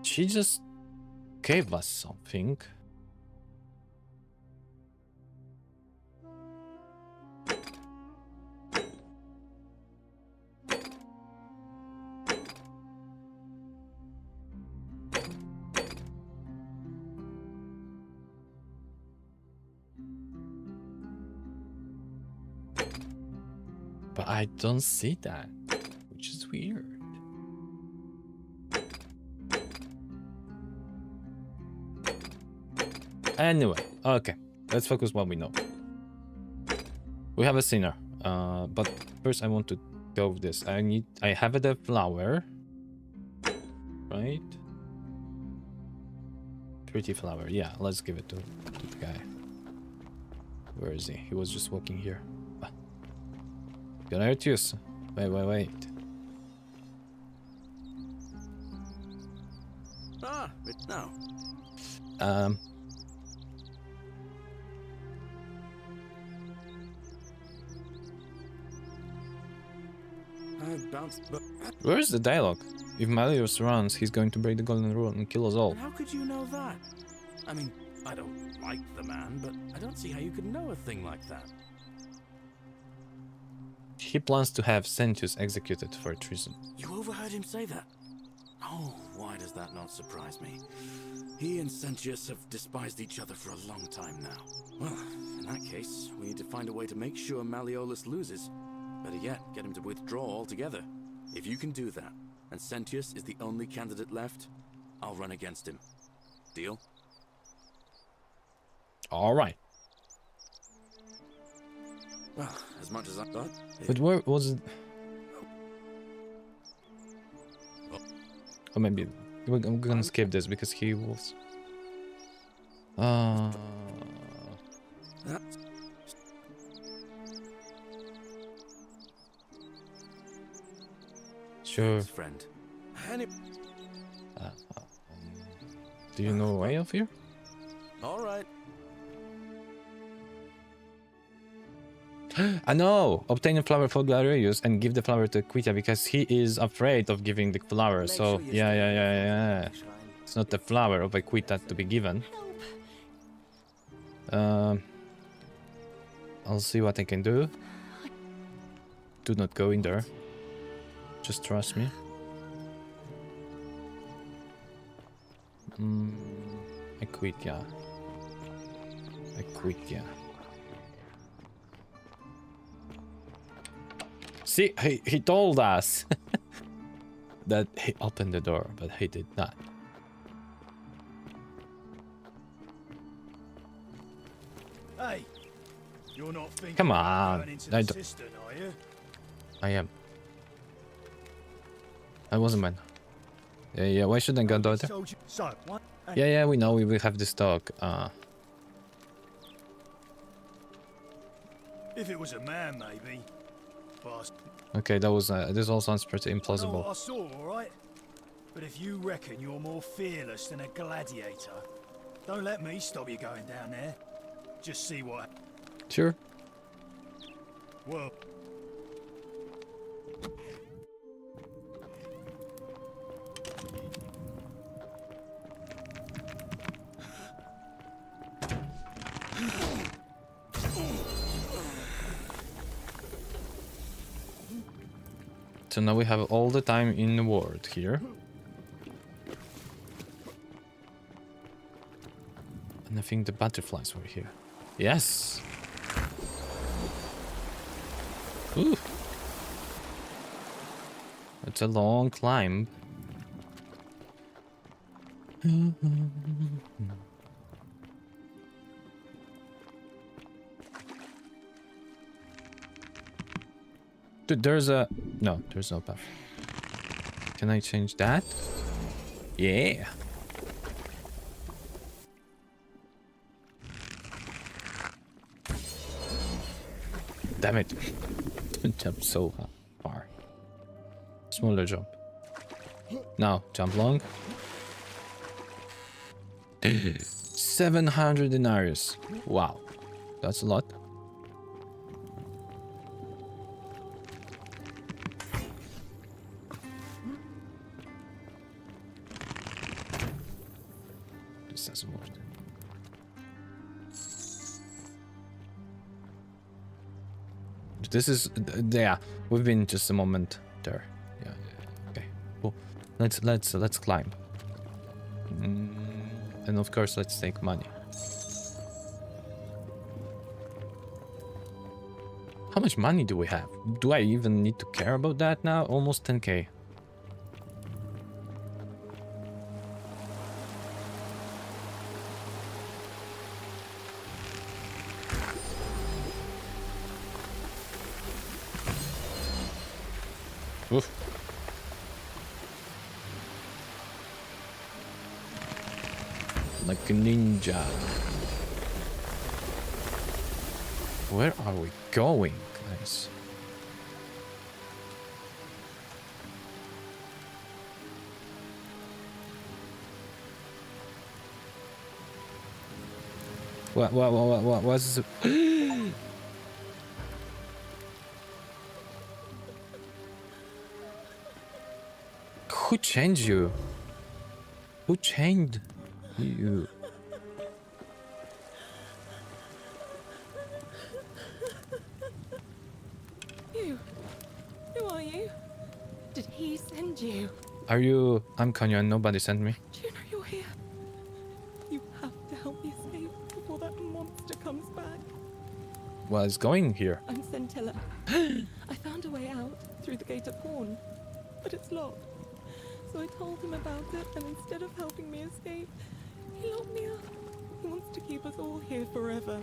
She just gave us something. But I don't see that, which is weird. Anyway, okay, let's focus what we know. We have a sinner, but first I want to go with this. I have the flower, right? Pretty flower, yeah, let's give it to the guy. Where is he? He was just walking here. Gonna hurt you. Wait. Ah, no. I bounced, but Where is the dialogue? If Malleus runs, he's going to break the golden rule and kill us all. and how could you know that? I mean, I don't like the man, but I don't see how you could know a thing like that. He plans to have Sentius executed for treason. You overheard him say that? Oh, why does that not surprise me? He and Sentius have despised each other for a long time now. Well, in that case, we need to find a way to make sure Malleolus loses. Better yet, get him to withdraw altogether. If you can do that, and Sentius is the only candidate left, I'll run against him. Deal? All right. Well, as much as I thought. But where was it? Or maybe I'm gonna skip this because he was. Sure. Friend. Do you know a way of here? All right. I know! Obtain a flower for Glarius and give the flower to Quita because he is afraid of giving the flower. So, yeah. It's not the flower of Quita to be given. I'll see what I can do. Do not go in there. Just trust me. I quit, yeah. See, he told us that he opened the door, but he did not. Hey, you're not thinking Come about on, going into I the don't- cistern, are you? I am. I wasn't mine. Yeah, why shouldn't I go there? Told you. So, what? Yeah, we know we will have this talk. If it was a man, maybe. But Okay, that was this all sounds pretty I know what I implausible. saw, all right. But if you reckon you're more fearless than a gladiator, Don't let me stop you going down there. Just see what... Sure. Well... So now we have all the time in the world here. And I think the butterflies were here. Yes! Ooh! It's a long climb. Dude, there's a... No, there's no path. Can I change that? Yeah! Damn it. Don't jump so far. Smaller jump. Now, jump long. 700 denarius. Wow. That's a lot. This doesn't work. This is... yeah, we've been just a moment there. Yeah, okay. Cool. Let's climb. And of course, let's take money. How much money do we have? Do I even need to care about that now? Almost 10k. Oof. Like a ninja. Where are we going, guys? What's this? Who changed you? Who changed you? Who are you? Did he send you? Are you... I'm Kohnyu and nobody sent me. Do you know you're here? You have to help me escape before that monster comes back. Well, it's going here. I'm Scintilla. I found a way out through the gate of Horn, but it's locked. So I told him about it, and instead of helping me escape, he locked me up. He wants to keep us all here forever,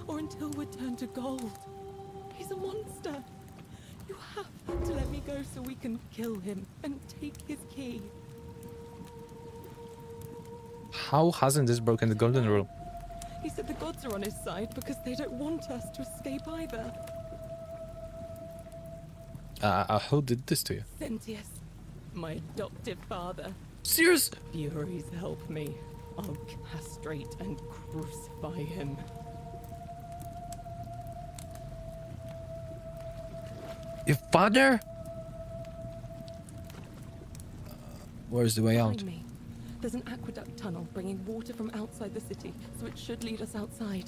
or until we're turned to gold. He's a monster. You have to let me go so we can kill him and take his key. How hasn't this broken the golden rule? He said the gods are on his side because they don't want us to escape either. Who did this to you? Sentius, my adoptive father. Serious? Furies help me. I'll castrate and crucify him. Your father? Where's the way out? Behind me, there's an aqueduct tunnel bringing water from outside the city, so it should lead us outside.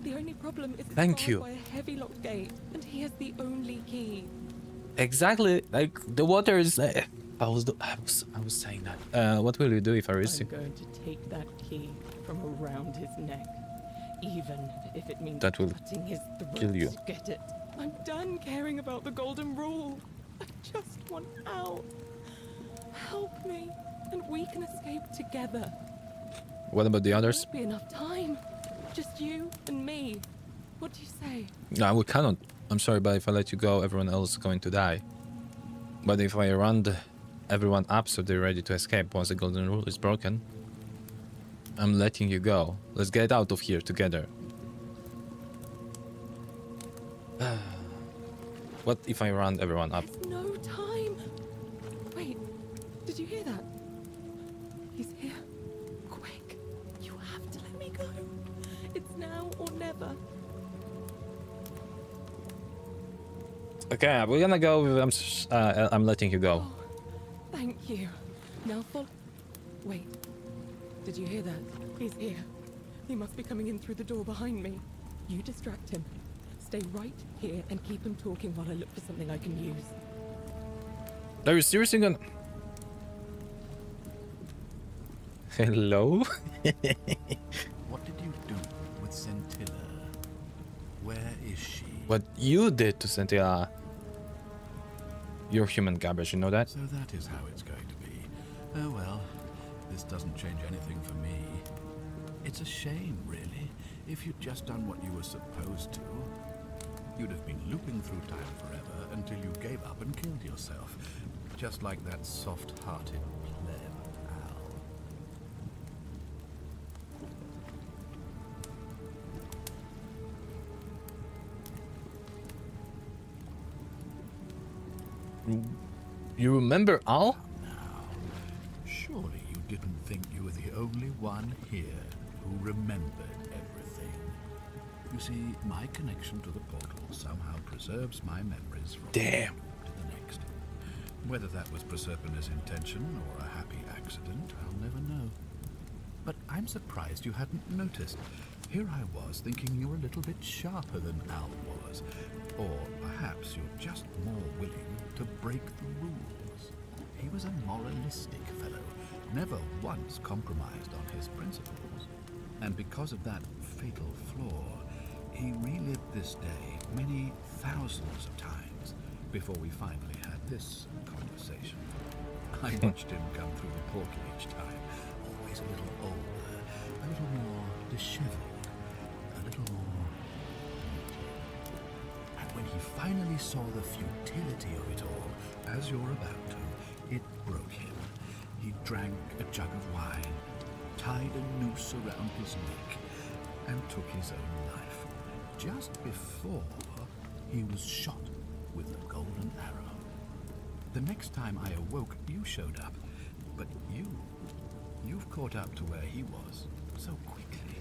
The only problem is it's Thank barred you. by a heavy locked gate, and he has the only key. Exactly. Like the water is. I was saying that. What will you do if I risk I'm you? going to take that key from around his neck, even if it means That will cutting his throat kill you. to get it. I'm done caring about the golden rule. I just want out. Help me, and we can escape together. What about the others? Won't be enough time. Just you and me. What do you say? No, we cannot. I'm sorry, but if I let you go, everyone else is going to die. But if I round everyone up so they're ready to escape once the golden rule is broken, I'm letting you go. Let's get out of here together. What if I round everyone up? There's no time. Wait, did you hear that? He's here. Quick, you have Okay, we're gonna go. I'm letting you go. Oh, thank you. Now follow. Wait. Did you hear that? He's here. He must be coming in through the door behind me. You distract him. Stay right here and keep him talking while I look for something I can use. Are you seriously gonna... Hello? What did you do with Scintilla? Where is she? What you did to Cynthia? You're human garbage, you know that? So that is how it's going to be. Oh well, this doesn't change anything for me. It's a shame, really. If you'd just done what you were supposed to, you'd have been looping through time forever until you gave up and killed yourself. Just like that soft-hearted pleb, Al. You remember Al? Now, surely you didn't think you were the only one here who remembered everything. You see, my connection to the portal somehow preserves my memories from Damn. to the next. Whether that was Proserpina's intention or a happy accident, I'll never know. But I'm surprised you hadn't noticed. Here I was thinking you were a little bit sharper than Al was. Or perhaps you're just more willing to break the rules. He was a moralistic fellow, never once compromised on his principles. And because of that fatal flaw, he relived this day many thousands of times before we finally had this conversation. I watched him come through the portal each time, always a little older, a little more disheveled, a little more muted. And when he finally saw the futility of it all, as you're about to, it broke him. He drank a jug of wine, tied a noose around his neck, and took his own life, just before he was shot with a golden arrow. The next time I awoke, you showed up, but you've caught up to where he was so quickly.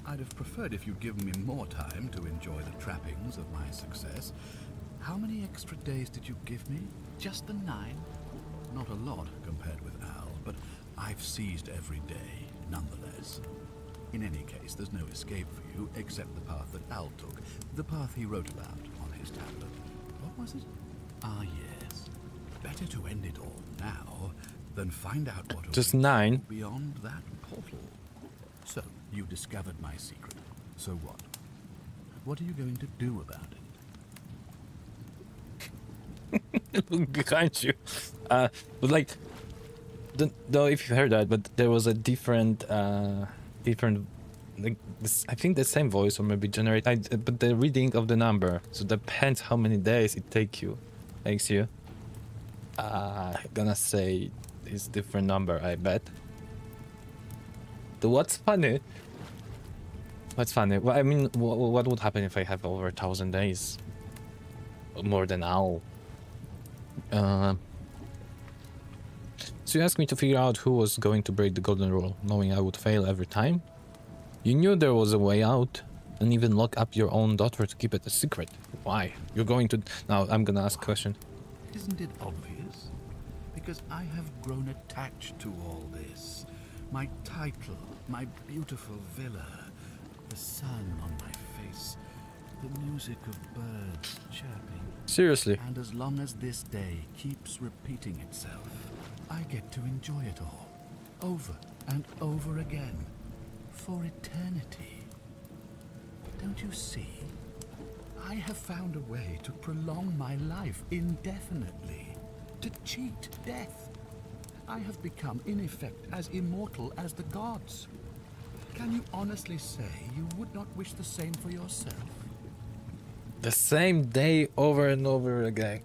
I'd have preferred if you'd given me more time to enjoy the trappings of my success. How many extra days did you give me? Just the 9? Not a lot compared with Al, but I've seized every day, nonetheless. In any case, there's no escape for you except the path that Al took, the path he wrote about on his tablet. What was it? Ah, yes. Better to end it all now than find out what Just awaits 9. beyond that portal. So, you discovered my secret. So what? What are you going to do about it? Look behind you. But like, don't know if you heard that, but there was a different, like this, I think the same voice or maybe but the reading of the number. So depends how many days it takes you. Gonna say it's different number, I bet. What's funny? Well, I mean, what would happen if I have over 1,000 days? More than Owl. So you asked me to figure out who was going to break the golden rule, knowing I would fail every time? You knew there was a way out, and even lock up your own daughter to keep it a secret. Why? You're going to... Now, I'm gonna ask a question. Isn't it obvious? Because I have grown attached to all this. My title, my beautiful villa, the sun on my face, the music of birds chirping. Seriously? And as long as this day keeps repeating itself, I get to enjoy it all, over and over again, for eternity. Don't you see? I have found a way to prolong my life indefinitely, to cheat death. I have become, in effect, as immortal as the gods. Can you honestly say you would not wish the same for yourself? The same day over and over again.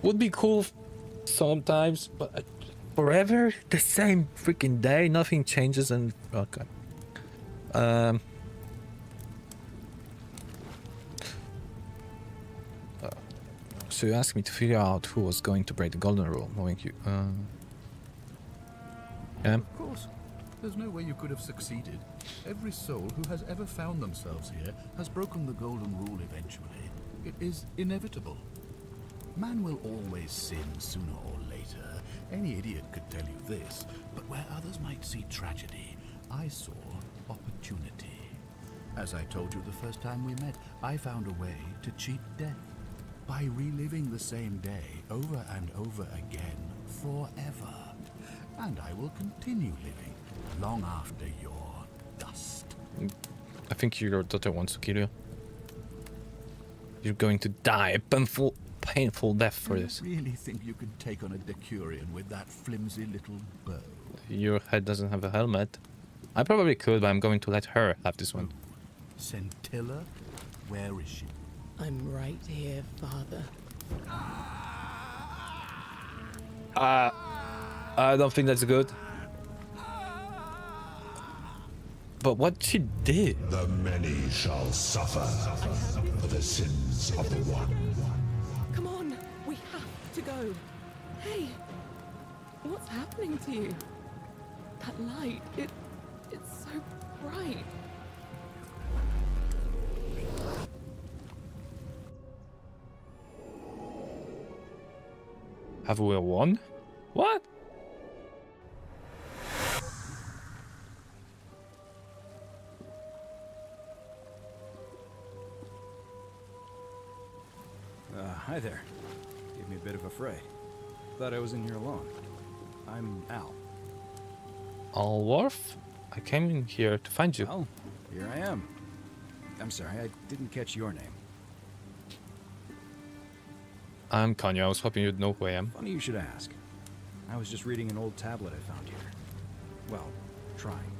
Would be cool sometimes, but forever? The same freaking day? Nothing changes and... Okay. So you asked me to figure out who was going to break the golden rule, knowing you... Yeah? Of course. There's no way you could have succeeded. Every soul who has ever found themselves here has broken the golden rule eventually. It is inevitable. Man will always sin sooner or later. Any idiot could tell you this, but where others might see tragedy, I saw opportunity. As I told you the first time we met, I found a way to cheat death by reliving the same day over and over again forever. And I will continue living long after your dust. I think your daughter wants to kill you. You're going to die a painful death for this. I really think you could take on a Decurion with that flimsy little bow? Your head doesn't have a helmet. I probably could, but I'm going to let her have this one. Scintilla? Where is she? I'm right here, Father. I don't think that's good. But what she did. The many shall suffer for the sins of the one. Come on, we have to go. Hey, what's happening to you? That light, it's so bright. Have we won? What? Hi there. Gave me a bit of a fray. Thought I was in here alone. I'm Al. Alworth? I came in here to find you. Oh, here I am. I'm sorry, I didn't catch your name. I'm Kohnyu. I was hoping you'd know who I am. Funny you should ask. I was just reading an old tablet I found here. Well, trying.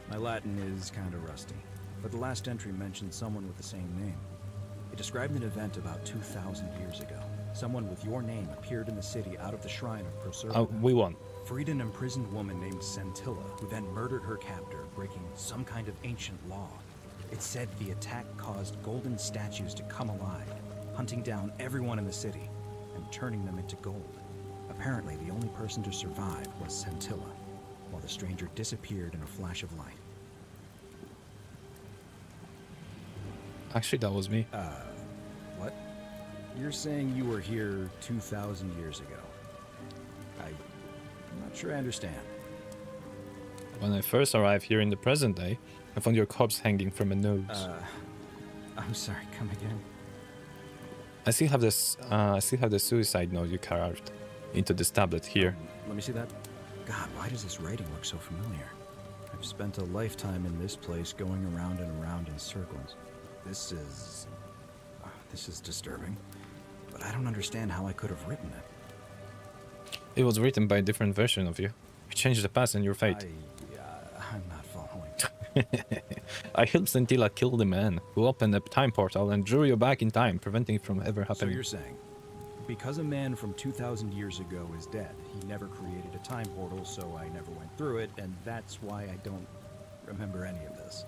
My Latin is kind of rusty, but the last entry mentioned someone with the same name. It described an event about 2,000 years ago. Someone with your name appeared in the city out of the shrine of Proserpina. We won. Freed an imprisoned woman named Scintilla, who then murdered her captor, breaking some kind of ancient law. It said the attack caused golden statues to come alive, hunting down everyone in the city and turning them into gold. Apparently, the only person to survive was Scintilla, while the stranger disappeared in a flash of light. Actually, that was me. What? You're saying you were here 2,000 years ago? I'm not sure I understand. When I first arrived here in the present day, I found your corpse hanging from a nose. I'm sorry, come again? I still have this. I still have the suicide note you carved into this tablet here. Let me see that. God, why does this writing look so familiar? I've spent a lifetime in this place, going around and around in circles. This is disturbing, but I don't understand how I could have written it. It was written by a different version of you. You changed the past and your fate. I'm not following. I helped Scintilla kill the man who opened a time portal and drew you back in time, preventing it from ever So happening. you're saying, because a man from 2,000 years ago is dead, he never created a time portal, so I never went through it, and that's why I don't remember any of this.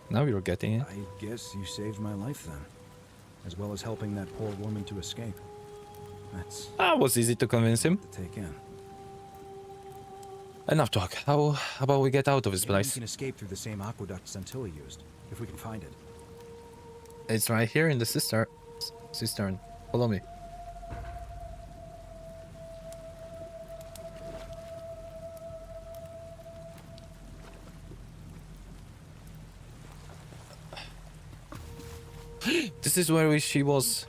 Now you're getting it. I guess you saved my life then, as well as helping that poor woman to escape. That's That was easy to convince him. to take in. Enough talk. How about we get out of this Maybe we place? can escape through the same aqueduct Scintilla used, if we can find it. It's right here in the cistern. Follow me. This is where she was.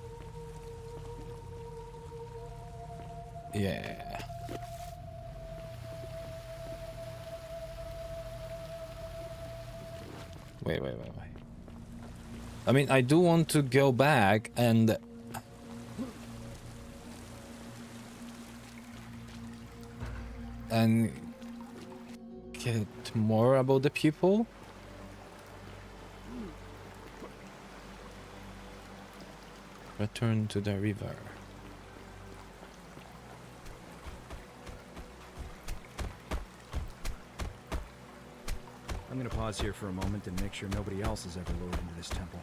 Yeah. Wait. I mean, I do want to go back and get more about the people. Return to the river. I'm gonna pause here for a moment and make sure nobody else has ever lured into this temple.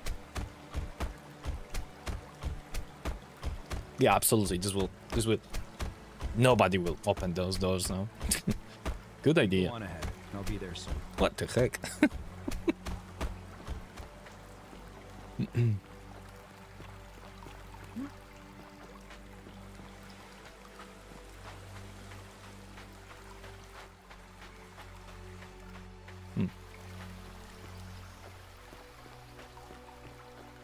Yeah, absolutely. This will. Nobody will open those doors now. Good idea. Go on ahead. I'll be there soon. What the heck?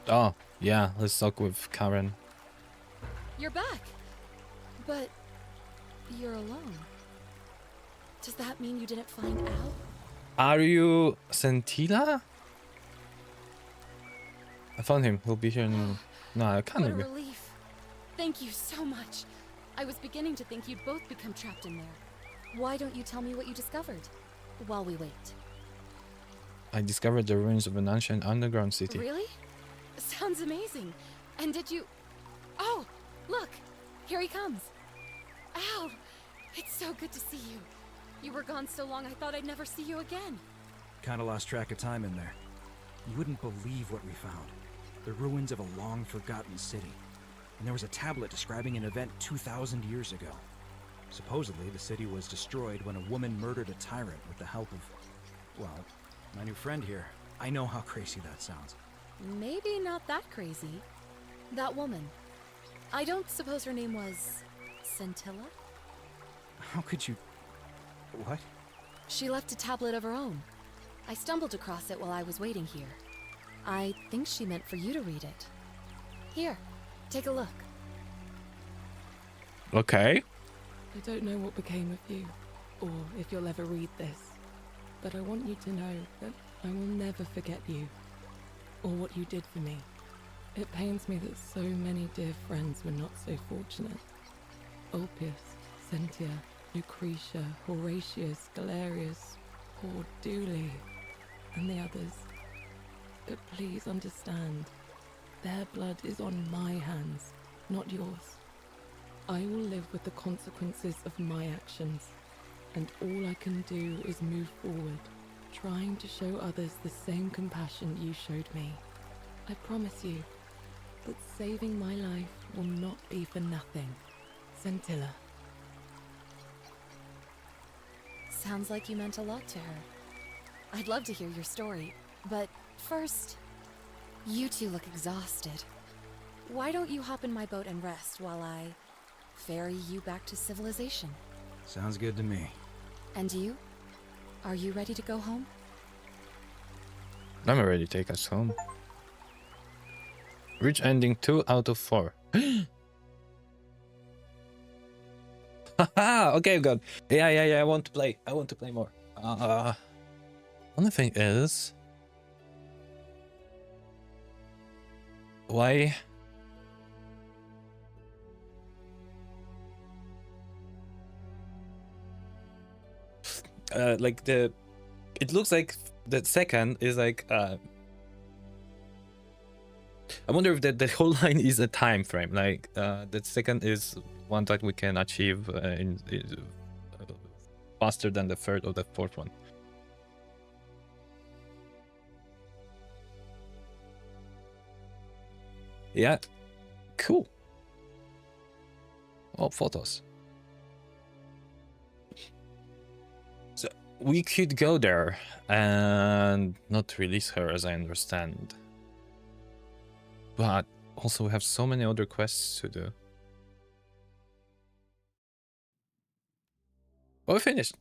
Oh, yeah, let's talk with Karen. You're back. But you're alone. Does that mean you didn't find Al? Are you Sentila? I found him. He'll be here in a minute. No, I can't What a be. relief. Thank you so much. I was beginning to think you'd both become trapped in there. Why don't you tell me what you discovered while we wait? I discovered the ruins of an ancient underground city. Really? Sounds amazing. And did you... Oh, look. Here he comes. Ow. It's so good to see you. You were gone so long I thought I'd never see you again. Kinda lost track of time in there. You wouldn't believe what we found. The ruins of a long-forgotten city. And there was a tablet describing an event 2,000 years ago. Supposedly, the city was destroyed when a woman murdered a tyrant with the help of... well, my new friend here. I know how crazy that sounds. Maybe not that crazy. That woman. I don't suppose her name was... Scintilla? How could you... what? She left a tablet of her own. I stumbled across it while I was waiting here. I think she meant for you to read it. Here, take a look. Okay. I don't know what became of you, or if you'll ever read this, but I want you to know that I will never forget you, or what you did for me. It pains me that so many dear friends were not so fortunate. Ulpius, Cynthia, Lucretia, Horatius, Galerius, poor Dooley, and the others. But please understand, their blood is on my hands, not yours. I will live with the consequences of my actions, and all I can do is move forward, trying to show others the same compassion you showed me. I promise you that saving my life will not be for nothing. Scintilla. Sounds like you meant a lot to her. I'd love to hear your story, but first, you two look exhausted. Why don't you hop in my boat and rest while I ferry you back to civilization? Sounds good to me. And you? Are you ready to go home? I'm ready to take us home. Reach ending 2 out of 4. Haha, okay, good. Yeah, I want to play. I want to play more. Only thing is... why... like the... it looks like the second is like... I wonder if the whole line is a time frame. Like, the second is one that we can achieve faster than the third or the fourth one. Yeah, cool. Oh, photos. So we could go there and not release her, as I understand. But also we have so many other quests to do. Well, we finished.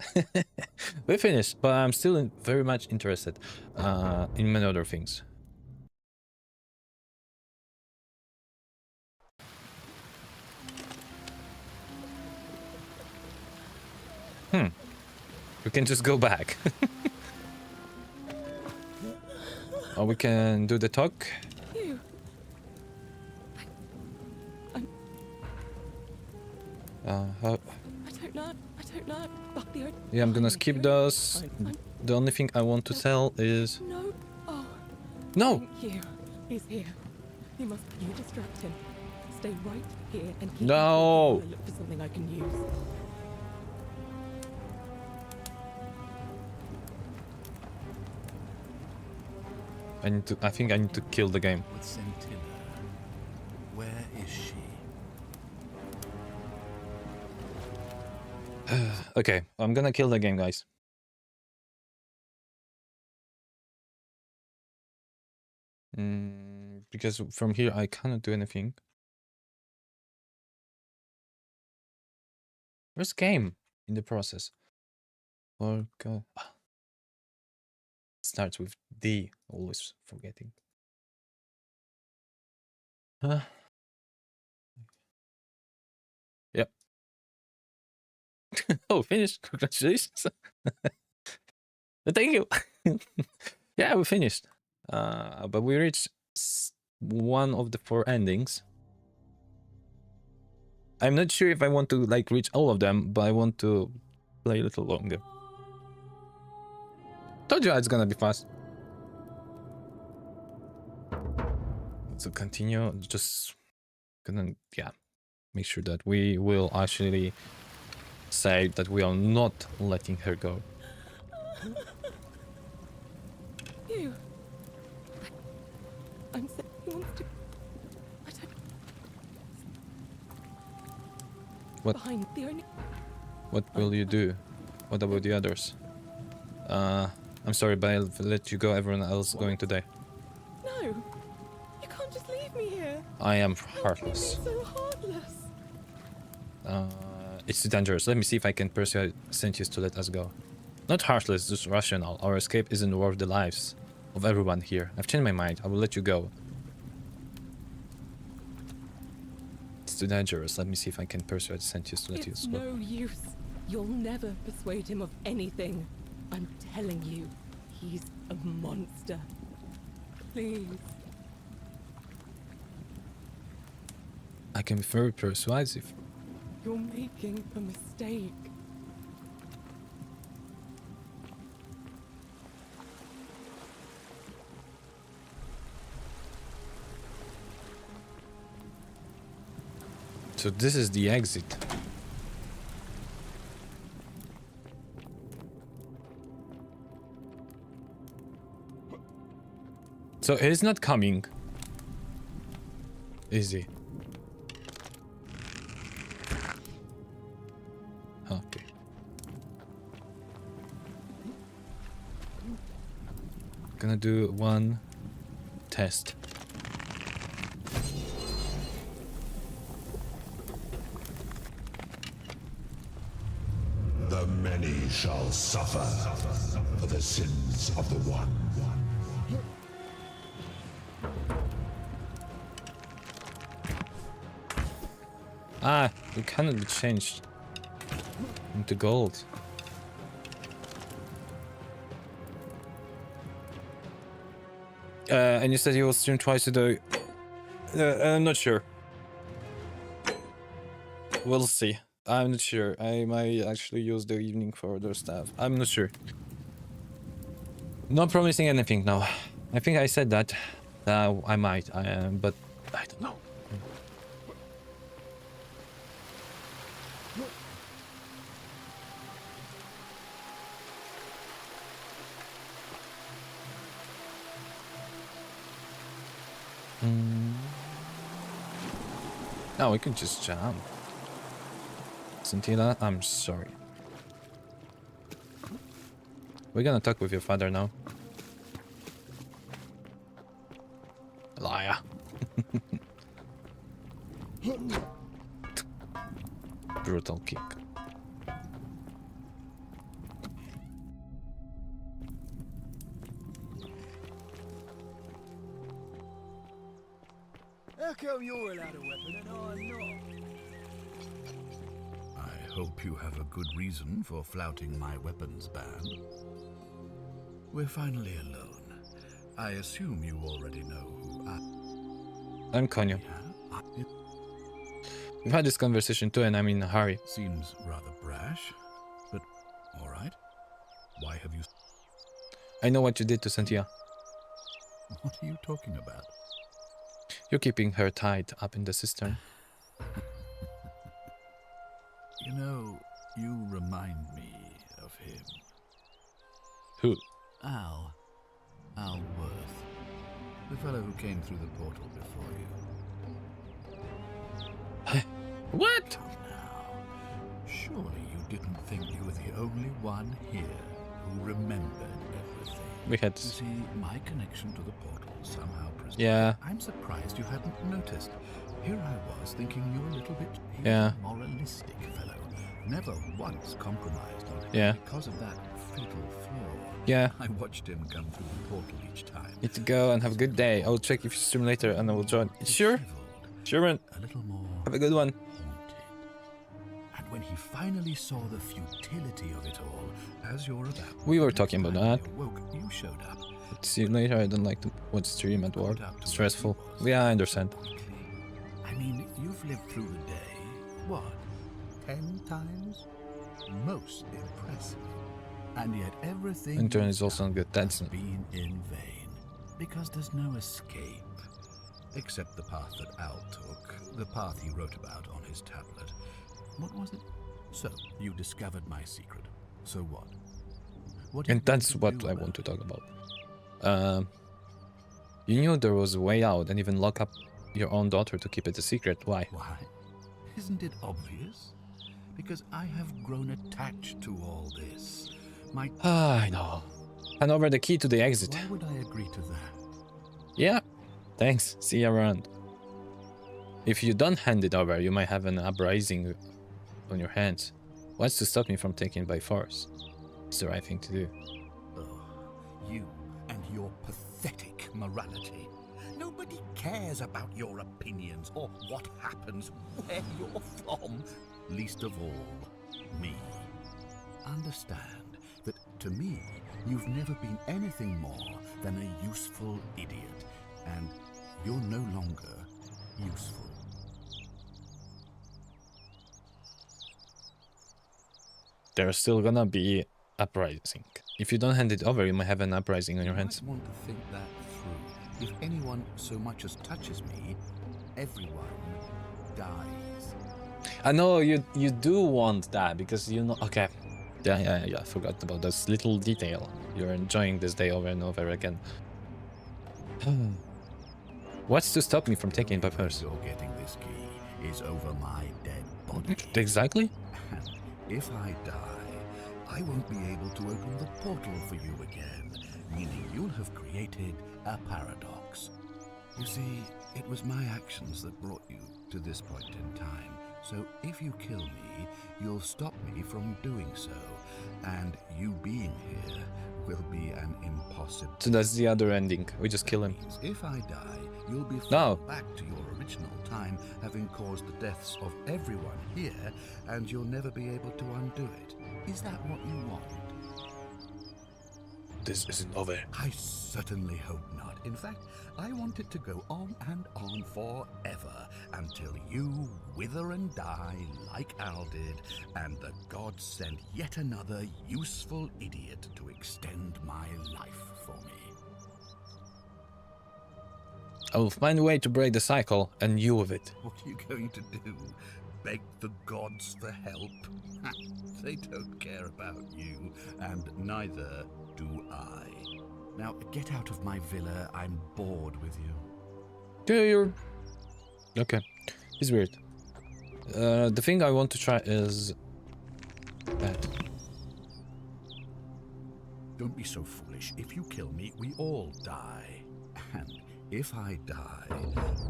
We finished, but I'm still very much interested in many other things. We can just go back. Or we can do the talk. You. How... I don't know. But yeah, I'm gonna skip those. The only thing I want to tell is... No. Oh. No! Thank you. He's here. You must distract him. Stay right here and keep no! look for something I can use. I think I need to kill the game. With Scintilla. Where is she? Okay, I'm gonna kill the game, guys. Because from here I cannot do anything. Where's game in the process? Or go. Starts with D, always forgetting. Yep. Oh, finished. Congratulations. Thank you. Yeah, we finished. But we reached one of the 4 endings. I'm not sure if I want to like reach all of them, but I want to play a little longer. Told you it's gonna be fast. So continue. Just gonna make sure that we will actually say that we are not letting her go. You. I'm saying he wants to. I don't. What? Behind the only. What will you do? What about the others? I'm sorry, but I'll let you go. Everyone else going today. No, you can't just leave me here. I am How heartless. can you be so heartless? It's too dangerous. Let me see if I can persuade Sentius to let us go. Not heartless, just rational. Our escape isn't worth the lives of everyone here. I've changed my mind. I will let you go. It's too dangerous. Let me see if I can persuade Sentius to let It's us go. no use. You'll never persuade him of anything. I'm telling you, he's a monster. Please. I can be very persuasive. You're making a mistake. So this is the exit. So he's not coming. Is he? Okay. Gonna do one test. The many shall suffer for the sins of the one. Ah, it cannot be changed into gold. And you said you will stream twice a day. I'm not sure. We'll see. I'm not sure. I might actually use the evening for other stuff. I'm not sure. Not promising anything now. I think I said that. I might. But I don't know. No, we can just jump. Scintilla, I'm sorry. We're gonna talk with your father now. Liar. Brutal kick. How come you're allowed a weapon and I'm not? I hope you have a good reason for flouting my weapons ban. We're finally alone. I assume you already know who I... I'm Kohnyu. We've had this conversation too, and I'm in a hurry. Seems rather brash, but all right. Why have you... I know what you did to Cynthia. What are you talking about? You're keeping her tied up in the cistern. You know, you remind me of him. Who? Al Worth. The fellow who came through the portal before you. What? Come now. Surely you didn't think you were the only one here who remembered everything. We had... You see, my connection to the portal somehow preserved. Yeah. I'm surprised you hadn't noticed. Here I was thinking you were a little bit moralistic fellow. Never once compromised on it because of that fatal flaw. Yeah. I watched him come through the portal each time. Need to go and have a good day. I'll check if you stream later and I will join. Sure? Sherman, a little more have a good one. haunted. And when he finally saw the futility of it all, as you're about, We were next talking about time that. I awoke, you showed up. See you later. I don't like to watch stream at work. Stressful. Yeah, I understand. I mean, you've lived through the day, what, 10 times? Most impressive. And yet everything Internet you've is also not good. That's has been in vain. Because there's no escape. Except the path that Al took, the path he wrote about on his tablet. What was it? So, you discovered my secret. So what? What and that's what I want to talk about. You knew there was a way out and even lock up your own daughter to keep it a secret. Why? Why? Isn't it obvious? Because I have grown attached to all this. My... I know. Hand over the key to the exit. Why would I agree to that? Yeah. Thanks. See you around. If you don't hand it over, you might have an uprising on your hands. What's to stop me from taking it by force? It's the right thing to do. Oh, you and your pathetic morality. Nobody cares about your opinions or what happens, where you're from. Least of all, me. Understand that to me, you've never been anything more than a useful idiot, and you're no longer useful. There's still gonna be uprising. If you don't hand it over, you might have an uprising on your hands. I want to think that through. If anyone so much as touches me, everyone dies. I know you do want that because you know. Okay, yeah. I forgot about this little detail. You're enjoying this day over and over again. What's to stop me from taking it by force? You're getting this key is over my dead body. Exactly. And if I die, I won't be able to open the portal for you again, meaning you'll have created a paradox. You see, it was my actions that brought you to this point in time. So if you kill me, you'll stop me from doing so, and you being here will be an impossibility. So that's the other ending. We just kill him. If I die, you'll be No. back to your original time, having caused the deaths of everyone here, and you'll never be able to undo it. Is that what you want? This isn't over. I certainly hope not. In fact, I want it to go on and on forever, until you wither and die like Al did, and the gods send yet another useful idiot to extend my life for me. I will find a way to break the cycle, and you with it. What are you going to do? Beg the gods for help? They don't care about you, and neither do I. Now, get out of my villa. I'm bored with you. Yeah, you're... Okay. It's weird. The thing I want to try is... that. Don't be so foolish. If you kill me, we all die. And if I die,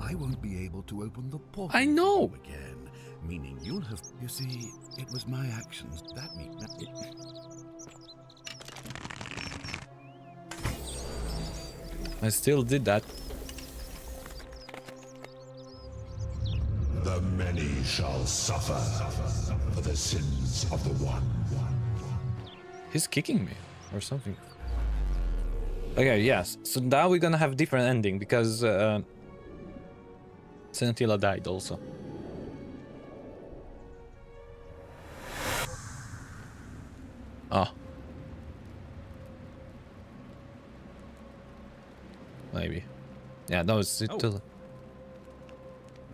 I won't be able to open the portal I know! for you again, meaning you'll have... You see, it was my actions that mean... I still did that. The many shall suffer for the sins of the one. He's kicking me or something. Okay, yes. So now we're gonna have different ending because Scintilla died also. Oh. Maybe. Yeah, no, it's Scintilla.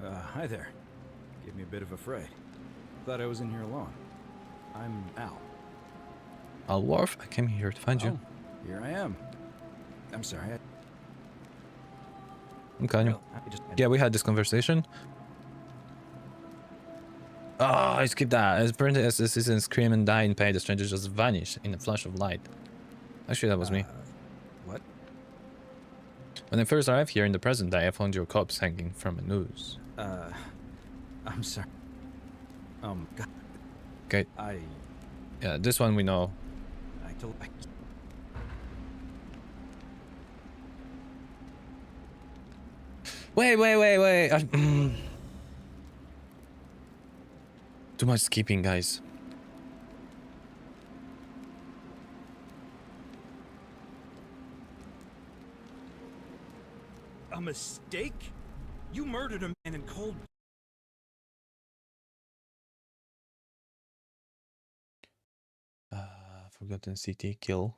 Hi there. Gave me a bit of a fright. Thought I was in here alone. I'm Al. Alwarf, I came here to find you. Here I am. I'm sorry. I'm Kohnyu. Yeah, we had this conversation. Oh, I skipped that. As apparently as the citizens scream and die in pain, the strangers just vanish in a flash of light. Actually, that was me. What? When I first arrived here in the present day, I found your corpse hanging from a noose. I'm sorry. God. Okay. Yeah, this one we know. Wait. Too much skipping, guys. A mistake? You murdered a man in cold... Forgotten City, kill.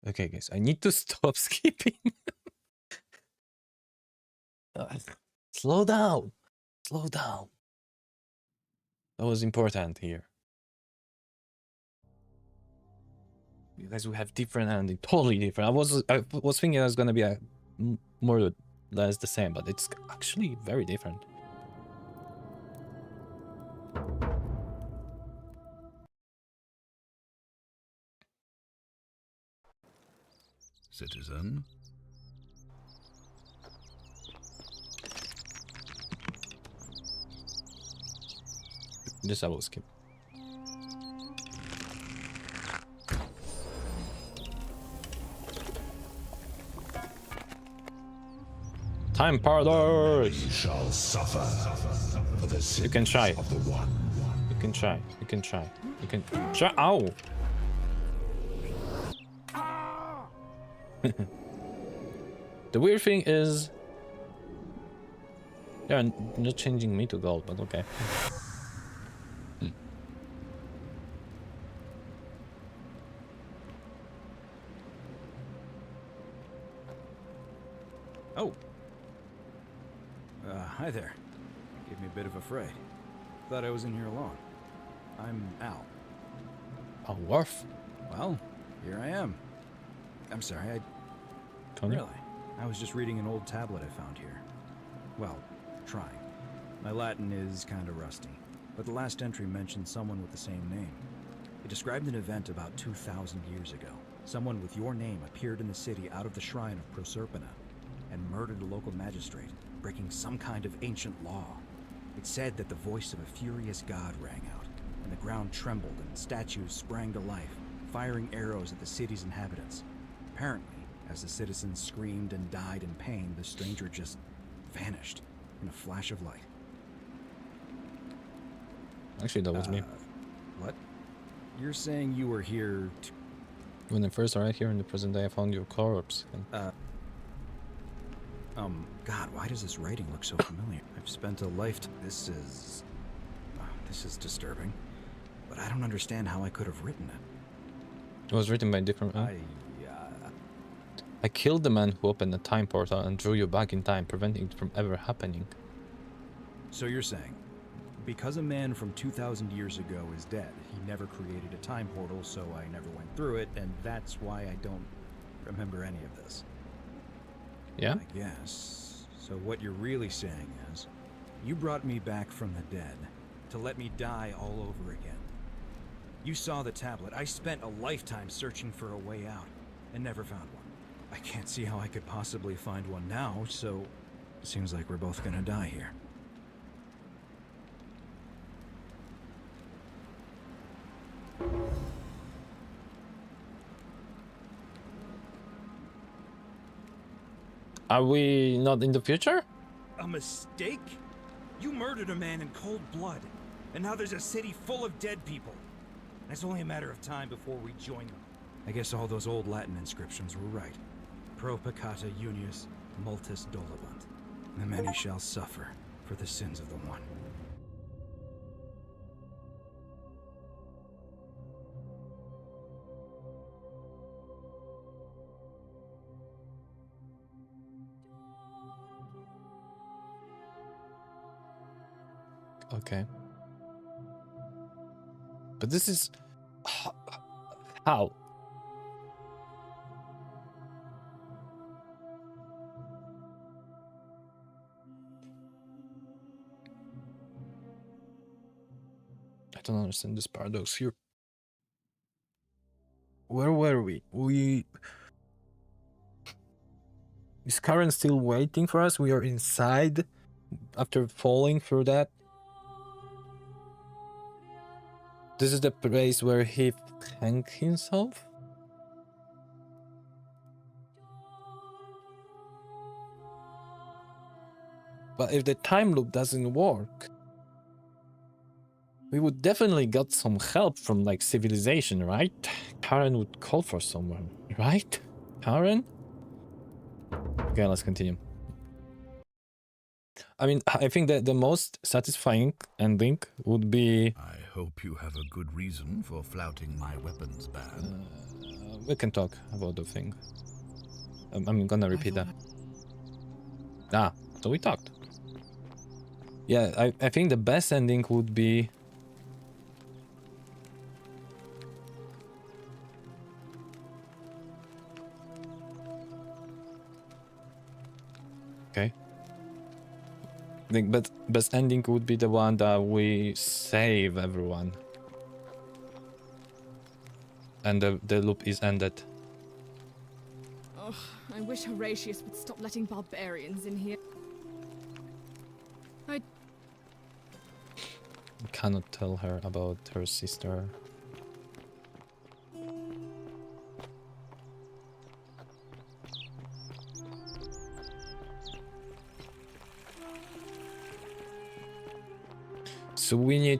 Okay, guys, I need to stop skipping. Slow down. Slow down. That was important here. You guys, we have different ending, totally different. I was thinking it was gonna be a more or less the same, but it's actually very different. Citizen. This I will skip. Time paradox. You shall suffer for the sins You can try. of the one. You can try. You can try. You can try. Ow! The weird thing is, they're not changing me to gold, but okay. Oh. Hi there. Gave me a bit of a fright. Thought I was in here alone. I'm Al. A Worf? Well, here I am. I'm sorry, Kohnyu? Really? I was just reading an old tablet I found here. Well, trying. My Latin is kinda rusty, but the last entry mentioned someone with the same name. It described an event about 2,000 years ago. Someone with your name appeared in the city out of the shrine of Proserpina and murdered a local magistrate, breaking some kind of ancient law. It said that the voice of a furious god rang out, and the ground trembled and statues sprang to life, firing arrows at the city's inhabitants. Apparently, as the citizens screamed and died in pain, the stranger just vanished in a flash of light. Actually, that was me. What? You're saying you were here to... When I first arrived here in the present day, I found your corpse. And... God, why does this writing look so familiar? I've spent a lifetime... This is disturbing. But I don't understand how I could have written it. It was written by a different man. I killed the man who opened the time portal and drew you back in time, preventing it from ever happening. So you're saying, because a man from 2,000 years ago is dead, he never created a time portal, so I never went through it, and that's why I don't remember any of this. Yeah? I guess. So what you're really saying is, you brought me back from the dead to let me die all over again. You saw the tablet. I spent a lifetime searching for a way out and never found one. I can't see how I could possibly find one now, so it seems like we're both gonna die here. Are we not in the future? A mistake? You murdered a man in cold blood, and now there's a city full of dead people. It's only a matter of time before we join them. I guess all those old Latin inscriptions were right. Pro peccata unius, multis dolabant. The many shall suffer for the sins of the one. Okay. But this is... How? I don't understand this paradox here. Where were we? Is Karen still waiting for us? We are inside after falling through that. This is the place where he hanged himself? But if the time loop doesn't work, We would definitely got some help from like civilization, right? Karen would call for someone, right? Karen? Okay, let's continue. I mean, I think that the most satisfying ending would be... I hope you have a good reason for flouting my weapons ban. we can talk about the thing. I'm gonna repeat that. Ah, so we talked. Yeah, I think the best ending would be... Okay. I think best ending would be the one that we save everyone. And the loop is ended. Oh, I wish Horatius would stop letting barbarians in here. I cannot tell her about her sister. So we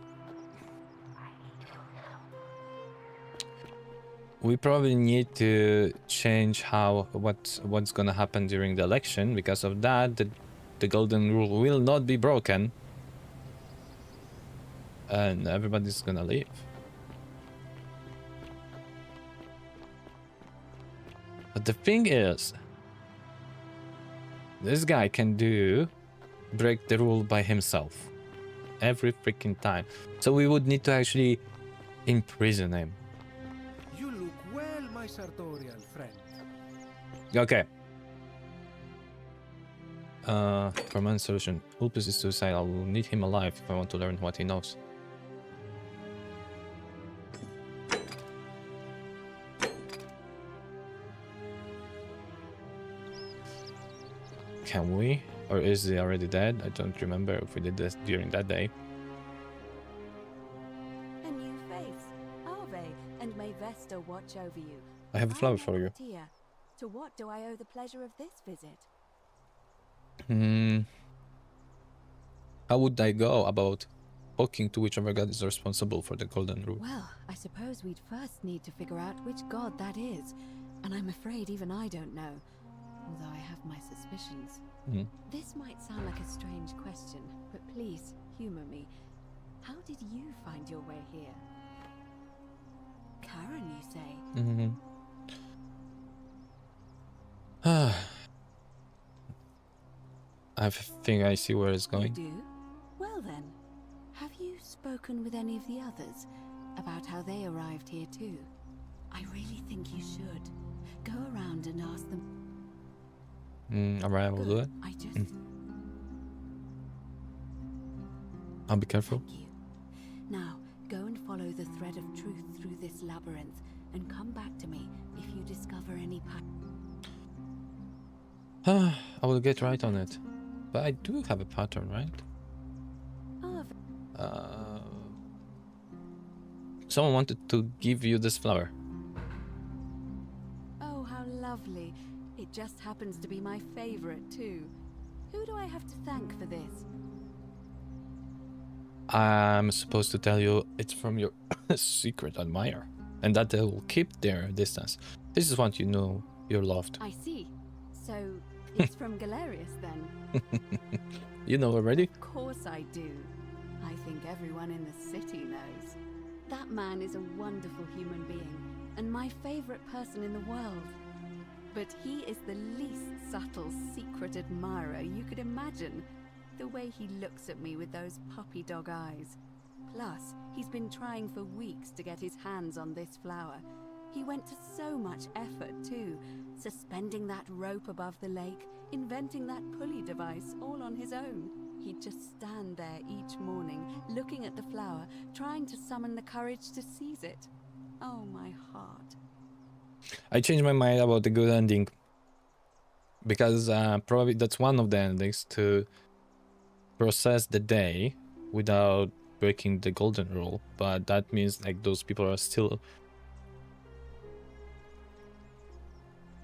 probably need to change what's gonna happen during the election. Because of that, the golden rule will not be broken, and everybody's gonna leave. But the thing is, this guy can break the rule by himself every freaking time. So we would need to actually imprison him. You look well, my sartorial friend. Okay. Command solution. Ulpus is suicidal. I will need him alive if I want to learn what he knows. Can we? Or is he already dead? I don't remember if we did this during that day. A new face, Ave, and may Vesta watch over you. I have a flower for you. Here. To what do I owe the pleasure of this visit? How would I go about talking to whichever god is responsible for the golden rule? Well, I suppose we'd first need to figure out which god that is. And I'm afraid even I don't know. Although I have my suspicions. This might sound like a strange question, but please, humor me. How did you find your way here? Karen, you say? I think I see where it's going. You do? Well then, have you spoken with any of the others about how they arrived here too? I really think you should. Go around and ask them. Alright, we'll do it. I just... I'll be careful. Thank you. Now, go and follow the thread of truth through this labyrinth and come back to me if you discover any I will get right on it. But I do have a pattern, right? Someone wanted to give you this flower. Oh, how lovely. It just happens to be my favorite too. Who do I have to thank for this? I'm supposed to tell you it's from your secret admirer, and that they will keep their distance. This is what you know you're loved. I see. So, it's from Galerius then? You know already? Of course I do. I think everyone in the city knows. That man is a wonderful human being, and my favorite person in the world. But he is the least subtle secret admirer you could imagine. The way he looks at me with those puppy dog eyes. Plus, he's been trying for weeks to get his hands on this flower. He went to so much effort too, suspending that rope above the lake, inventing that pulley device all on his own. He'd just stand there each morning, looking at the flower, trying to summon the courage to seize it. Oh, my heart. I changed my mind about the good ending. Because probably that's one of the endings, to process the day without breaking the golden rule. But that means like those people are still...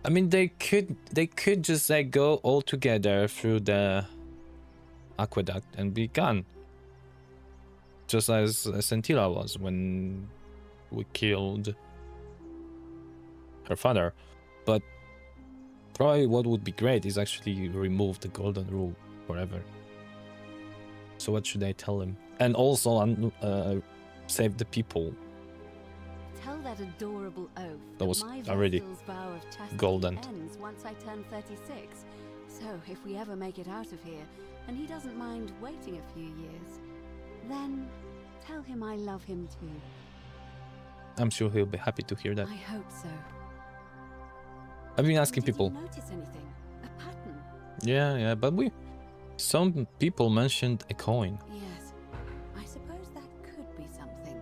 I mean, they could just like go all together through the aqueduct and be gone. just as Sentilla was when we killed her father. But probably what would be great is actually remove the golden rule forever. So what should I tell him? And also save the people. Tell that adorable oaf That was my already vessel's vow of chastity golden. ends once I turn 36. So if we ever make it out of here, and he doesn't mind waiting a few years, then tell him I love him too. I'm sure he'll be happy to hear that. I hope so. I've been asking people. Did you notice anything? A pattern? Yeah, but some people mentioned a coin. Yes, I suppose that could be something.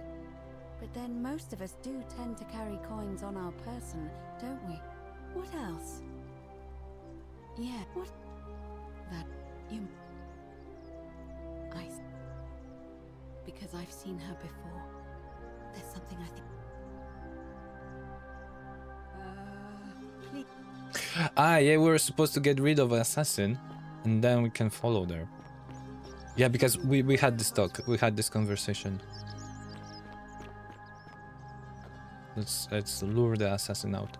But then most of us do tend to carry coins on our person, don't we? What else? Yeah, what? That you... Because I've seen her before. There's something I think... please... Ah, yeah, we were supposed to get rid of an assassin, and then we can follow there. Yeah, because we had this talk, we had this conversation. Let's lure the assassin out.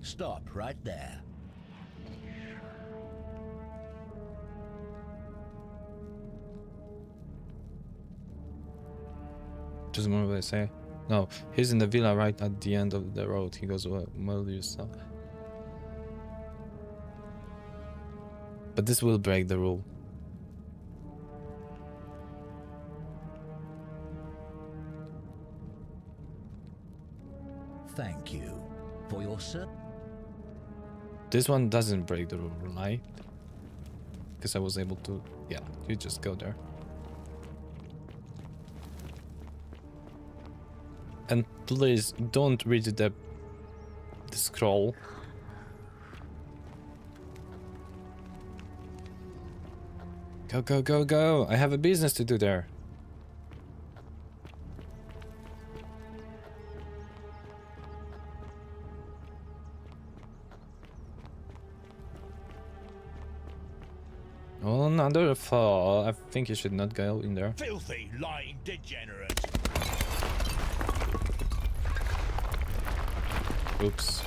Stop right there. Just remember what I say. No, he's in the villa right at the end of the road. He goes, well, you saw. But this will break the rule. Thank you for your service. This one doesn't break the rule, right? Because I was able to... Yeah, you just go there. And please don't read the scroll. Go, go, go, go! I have a business to do there. Oh, another fall. I think you should not go in there. Filthy, lying degenerate. Oops.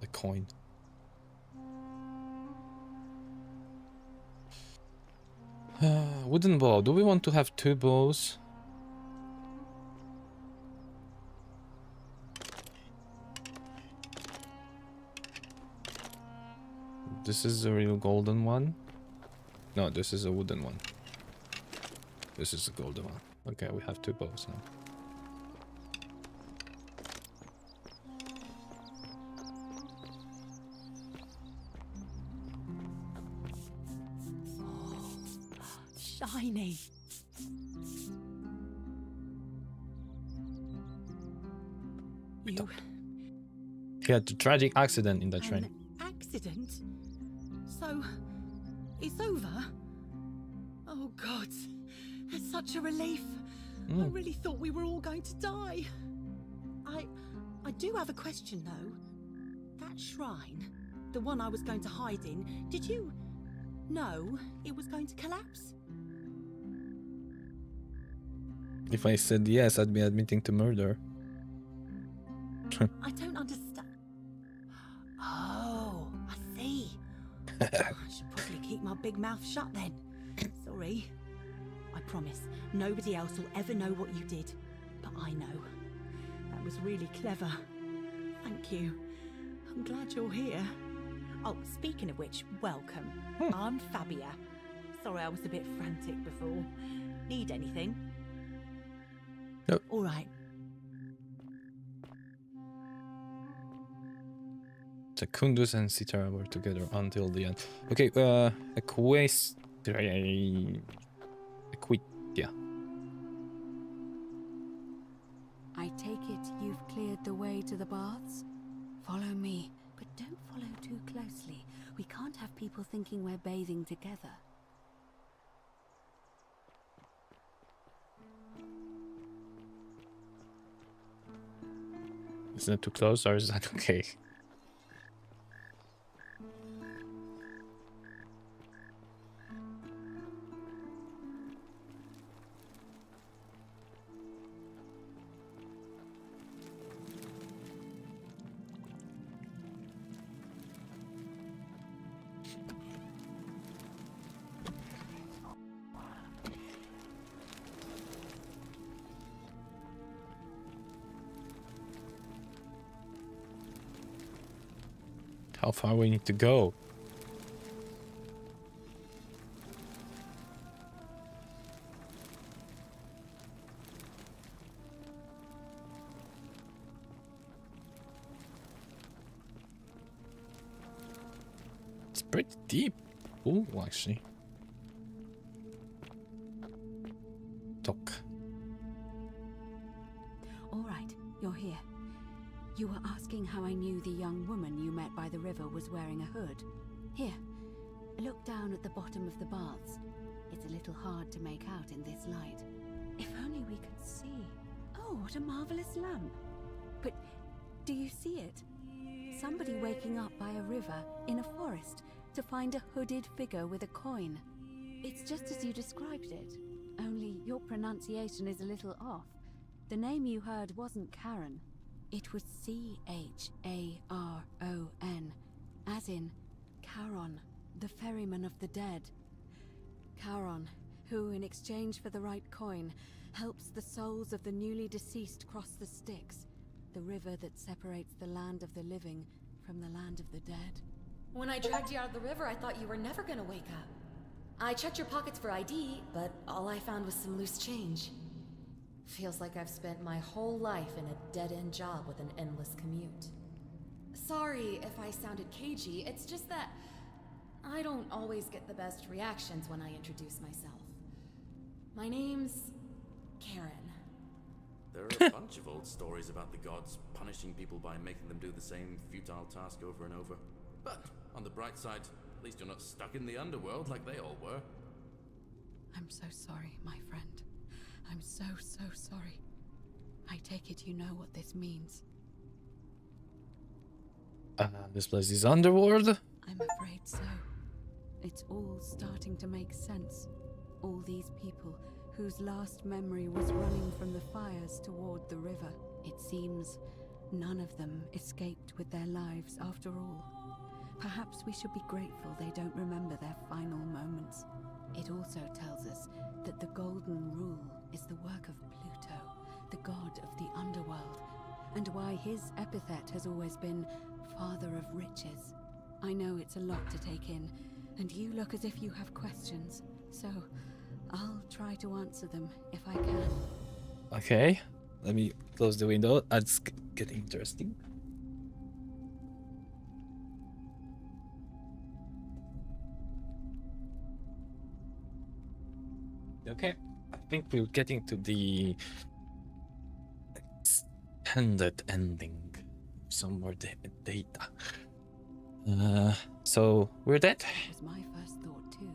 A coin. Wooden bow. Do we want to have two bows? This is a real golden one. No, this is a wooden one. This is a golden one. Okay, we have two bows now. Shiny. You... He had a tragic accident in the train. Accident? So, it's over? Oh God, it's such a relief. I really thought we were all going to die. I do have a question though. That shrine, the one I was going to hide in, did you know it was going to collapse? If I said yes, I'd be admitting to murder. I don't understand. Oh, I see. I should probably keep my big mouth shut then. Sorry. I promise, nobody else will ever know what you did. But I know. That was really clever. Thank you. I'm glad you're here. Oh, speaking of which, welcome. I'm Fabia. Sorry I was a bit frantic before. Need anything? Nope. All right. So Kunduz and Sitara were together until the end. Okay, yeah. I take it you've cleared the way to the baths? Follow me, but don't follow too closely. We can't have people thinking we're bathing together. Is that too close or is that okay? How far we need to go? It's pretty deep. Oh, actually. Talk. All right, you're here. You were asking how I knew the young woman you met by the river was wearing a hood. Here, look down at the bottom of the baths. It's a little hard to make out in this light. If only we could see. Oh, what a marvelous lamp. But do you see it? Somebody waking up by a river in a forest to find a hooded figure with a coin. It's just as you described it, only your pronunciation is a little off. The name you heard wasn't Karen. It was C-H-A-R-O-N, as in Charon, the ferryman of the dead. Charon, who in exchange for the right coin, helps the souls of the newly deceased cross the Styx, the river that separates the land of the living from the land of the dead. When I dragged you out of the river, I thought you were never gonna wake up. I checked your pockets for ID, but all I found was some loose change. Feels like I've spent my whole life in a dead-end job with an endless commute. Sorry if I sounded cagey, it's just that I don't always get the best reactions when I introduce myself. My name's Karen. There are a bunch of old stories about the gods punishing people by making them do the same futile task over and over. But on the bright side, at least you're not stuck in the underworld like they all were. I'm so sorry, my friend. I'm so sorry. I take it you know what this means. This place is underworld? I'm afraid so. It's all starting to make sense. All these people whose last memory was running from the fires toward the river. It seems none of them escaped with their lives after all. Perhaps we should be grateful they don't remember their final moments. It also tells us that the Golden Rule is the work of Pluto, the god of the underworld, and why his epithet has always been Father of Riches. I know it's a lot to take in, and you look as if you have questions, so I'll try to answer them if I can. Okay, let me close the window. It's getting interesting. Okay, I think we're getting to the extended ending. Some more data. So we're dead. That was my first thought too.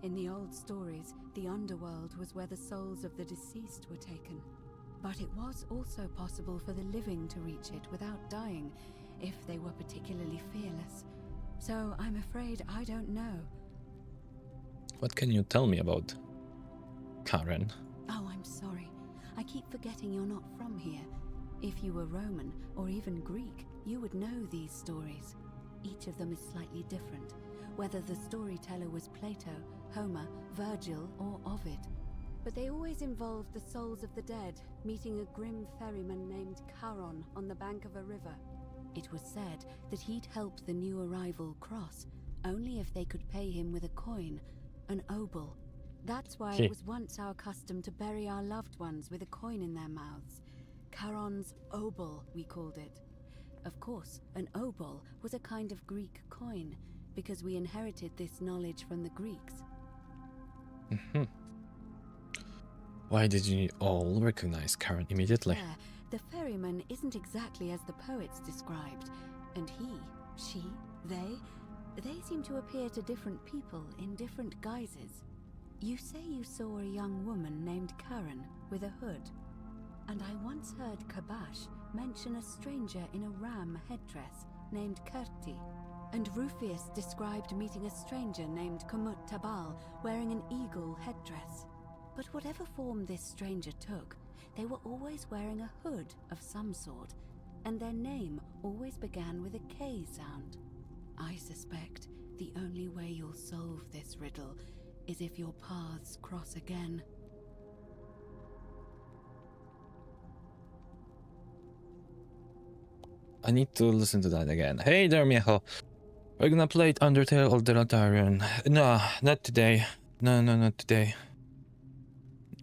In the old stories, the underworld was where the souls of the deceased were taken. But it was also possible for the living to reach it without dying, if they were particularly fearless. So I'm afraid I don't know. What can you tell me about Karen? Oh, I'm sorry. I keep forgetting you're not from here. If you were Roman, or even Greek, you would know these stories. Each of them is slightly different, whether the storyteller was Plato, Homer, Virgil, or Ovid. But they always involved the souls of the dead meeting a grim ferryman named Charon on the bank of a river. It was said that he'd help the new arrival cross, only if they could pay him with a coin, an obol. That's why it was once our custom to bury our loved ones with a coin in their mouths. Charon's obol, we called it. Of course, an obol was a kind of Greek coin, because we inherited this knowledge from the Greeks. Mm-hmm. Why did you all recognize Karen immediately? The ferryman isn't exactly as the poets described, and he, she, they seem to appear to different people in different guises. You say you saw a young woman named Karen with a hood. and I once heard Kabash mention a stranger in a ram headdress named Kerti. And Rufius described meeting a stranger named Kumut Tabal wearing an eagle headdress. But whatever form this stranger took, they were always wearing a hood of some sort, and their name always began with a K sound. I suspect the only way you'll solve this riddle is if your paths cross again. I need to listen to that again. Hey there, Mijo. We're gonna play Undertale or Delatarian. No, not today. No, not today.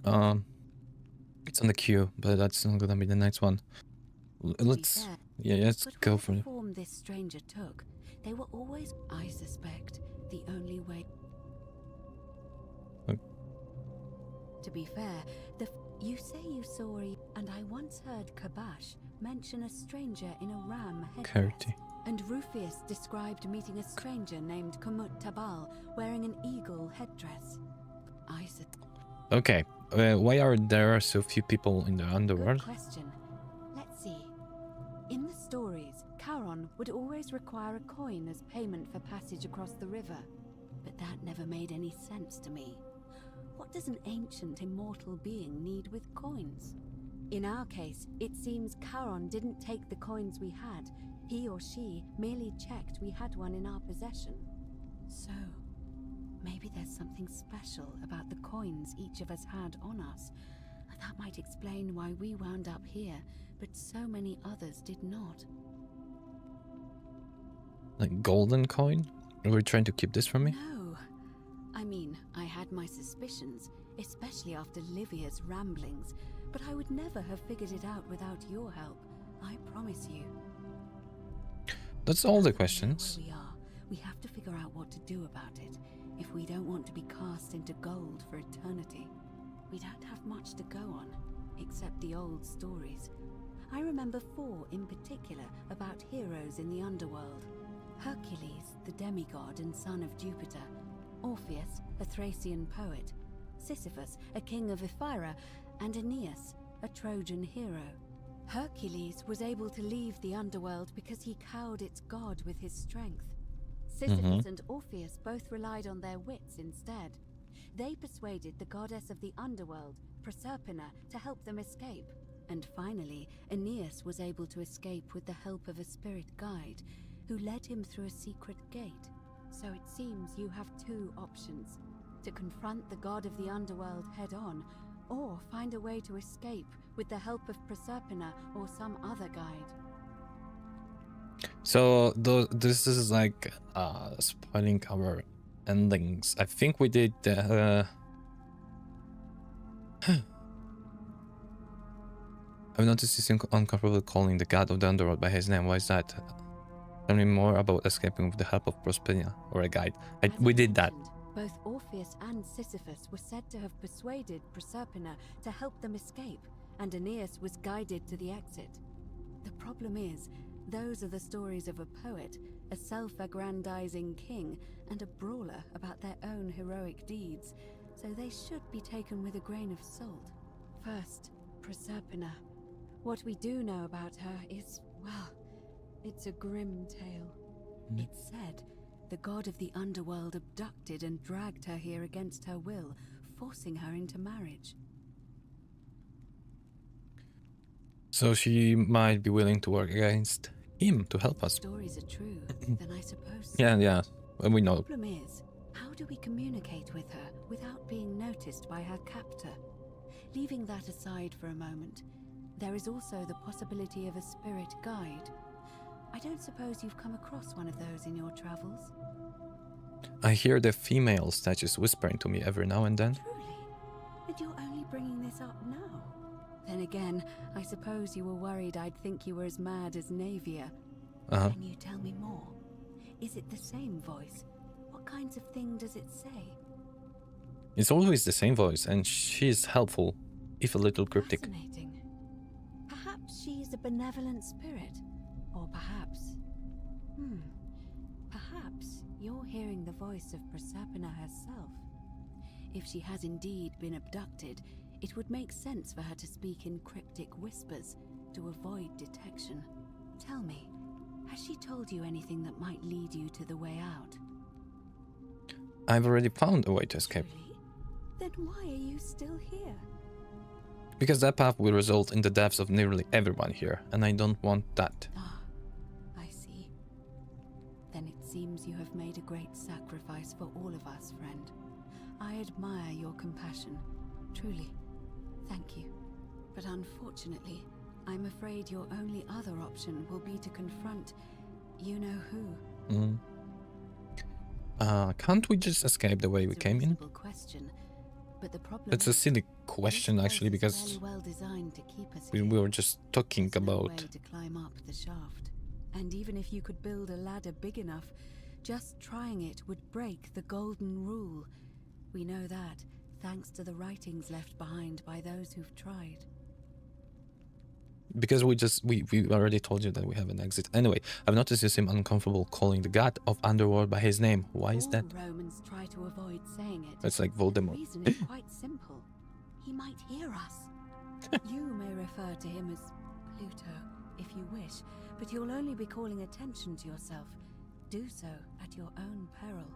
It's on the queue, but that's not gonna be the next one. Let's go for it. Form this stranger took, they were always, I suspect, the only way. To be fair, you say you saw and I once heard Kabash mention a stranger in a ram headdress. And Rufius described meeting a stranger named Kumut Tabal wearing an eagle headdress. Okay, why are there so few people in the underworld? Good question. Let's see. In the stories, Charon would always require a coin as payment for passage across the river. But that never made any sense to me. What does an ancient immortal being need with coins? In our case, it seems Charon didn't take the coins we had. He or she merely checked we had one in our possession. So, maybe there's something special about the coins each of us had on us. That might explain why we wound up here, but so many others did not. Like golden coin? Were you trying to keep this from me? No. I mean, I had my suspicions, especially after Livia's ramblings, but I would never have figured it out without your help. I promise you. That's all the questions. We have to figure out what to do about it if we don't want to be cast into gold for eternity. We don't have much to go on, except the old stories. I remember 4 in particular about heroes in the underworld. Hercules, the demigod and son of Jupiter. Orpheus, a Thracian poet. Sisyphus, a king of Ephyra. And Aeneas, a Trojan hero. Hercules was able to leave the underworld because he cowed its god with his strength. Sisyphus and Orpheus both relied on their wits instead. They persuaded the goddess of the underworld, Proserpina, to help them escape. And finally, Aeneas was able to escape with the help of a spirit guide, who led him through a secret gate. So it seems you have 2 options: to confront the god of the underworld head-on, or find a way to escape with the help of Proserpina or some other guide. So this is like spoiling our endings. I think we did I've noticed he's uncomfortable calling the god of the underworld by his name. Why is that? Tell me more about escaping with the help of Proserpina or a guide. We did that. Both Orpheus and Sisyphus were said to have persuaded Proserpina to help them escape, and Aeneas was guided to the exit. The problem is, those are the stories of a poet, a self-aggrandizing king, and a brawler about their own heroic deeds, so they should be taken with a grain of salt. First, Proserpina. What we do know about her is, well, it's a grim tale. It's said the god of the underworld abducted and dragged her here against her will, forcing her into marriage. So she might be willing to work against him to help us. Stories are true, then I suppose so. Yeah, well, we know. The problem is, how do we communicate with her without being noticed by her captor? Leaving that aside for a moment, there is also the possibility of a spirit guide. I don't suppose you've come across one of those in your travels? I hear the female statues whispering to me every now and then. Truly? And you're only bringing this up now? Then again, I suppose you were worried I'd think you were as mad as Navia. Can you tell me more? Is it the same voice? What kinds of thing does it say? It's always the same voice, and she's helpful, if a little cryptic. Fascinating. Perhaps she's a benevolent spirit. Or perhaps... Perhaps you're hearing the voice of Proserpina herself. If she has indeed been abducted, It would make sense for her to speak in cryptic whispers to avoid detection. Tell me, has she told you anything that might lead you to the way out? I've already found a way to escape. Truly? Then why are you still here? Because that path will result in the deaths of nearly everyone here, and I don't want that. Ah, I see. Then it seems you have made a great sacrifice for all of us, friend. I admire your compassion, truly. Thank you. But unfortunately, I'm afraid your only other option will be to confront you-know-who. Can't we just escape the way we came in? Question, but the problem It's a silly question, actually, because well designed to keep us we were just talking about... to climb up the shaft. And even if you could build a ladder big enough, just trying it would break the golden rule. We know that, thanks to the writings left behind by those who've tried. Because we already told you that we have an exit. Anyway, I've noticed you seem uncomfortable calling the god of underworld by his name. Why is that? Romans try to avoid saying it. It's like Voldemort. The reason is quite simple. He might hear us. You may refer to him as Pluto, if you wish, but you'll only be calling attention to yourself. Do so at your own peril.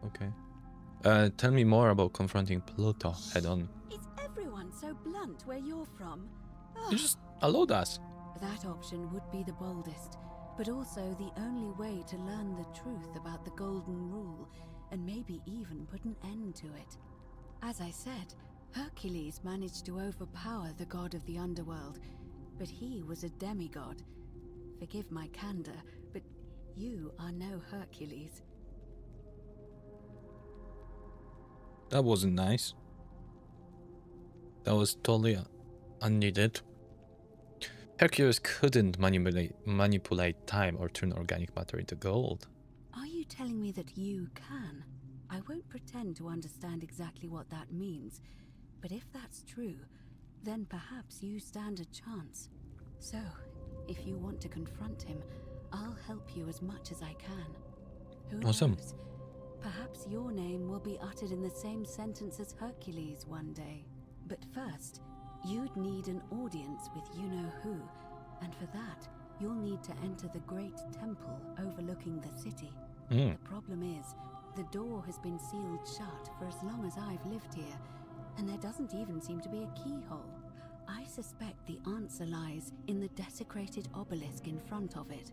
Okay. Tell me more about confronting Pluto head on. Is everyone so blunt where you're from? You just allowed us. That option would be the boldest, but also the only way to learn the truth about the Golden Rule, and maybe even put an end to it. As I said, Hercules managed to overpower the god of the underworld, but he was a demigod. Forgive my candor, but you are no Hercules. That wasn't nice. That was totally unneeded. Hercules couldn't manipulate time or turn organic matter into gold. Are you telling me that you can? I won't pretend to understand exactly what that means, but if that's true, then perhaps you stand a chance. So, if you want to confront him, I'll help you as much as I can. Who Awesome. knows? Perhaps your name will be uttered in the same sentence as Hercules one day. But first, you'd need an audience with you-know-who, and for that, you'll need to enter the great temple overlooking the city. The problem is, the door has been sealed shut for as long as I've lived here, and there doesn't even seem to be a keyhole. I suspect the answer lies in the desecrated obelisk in front of it.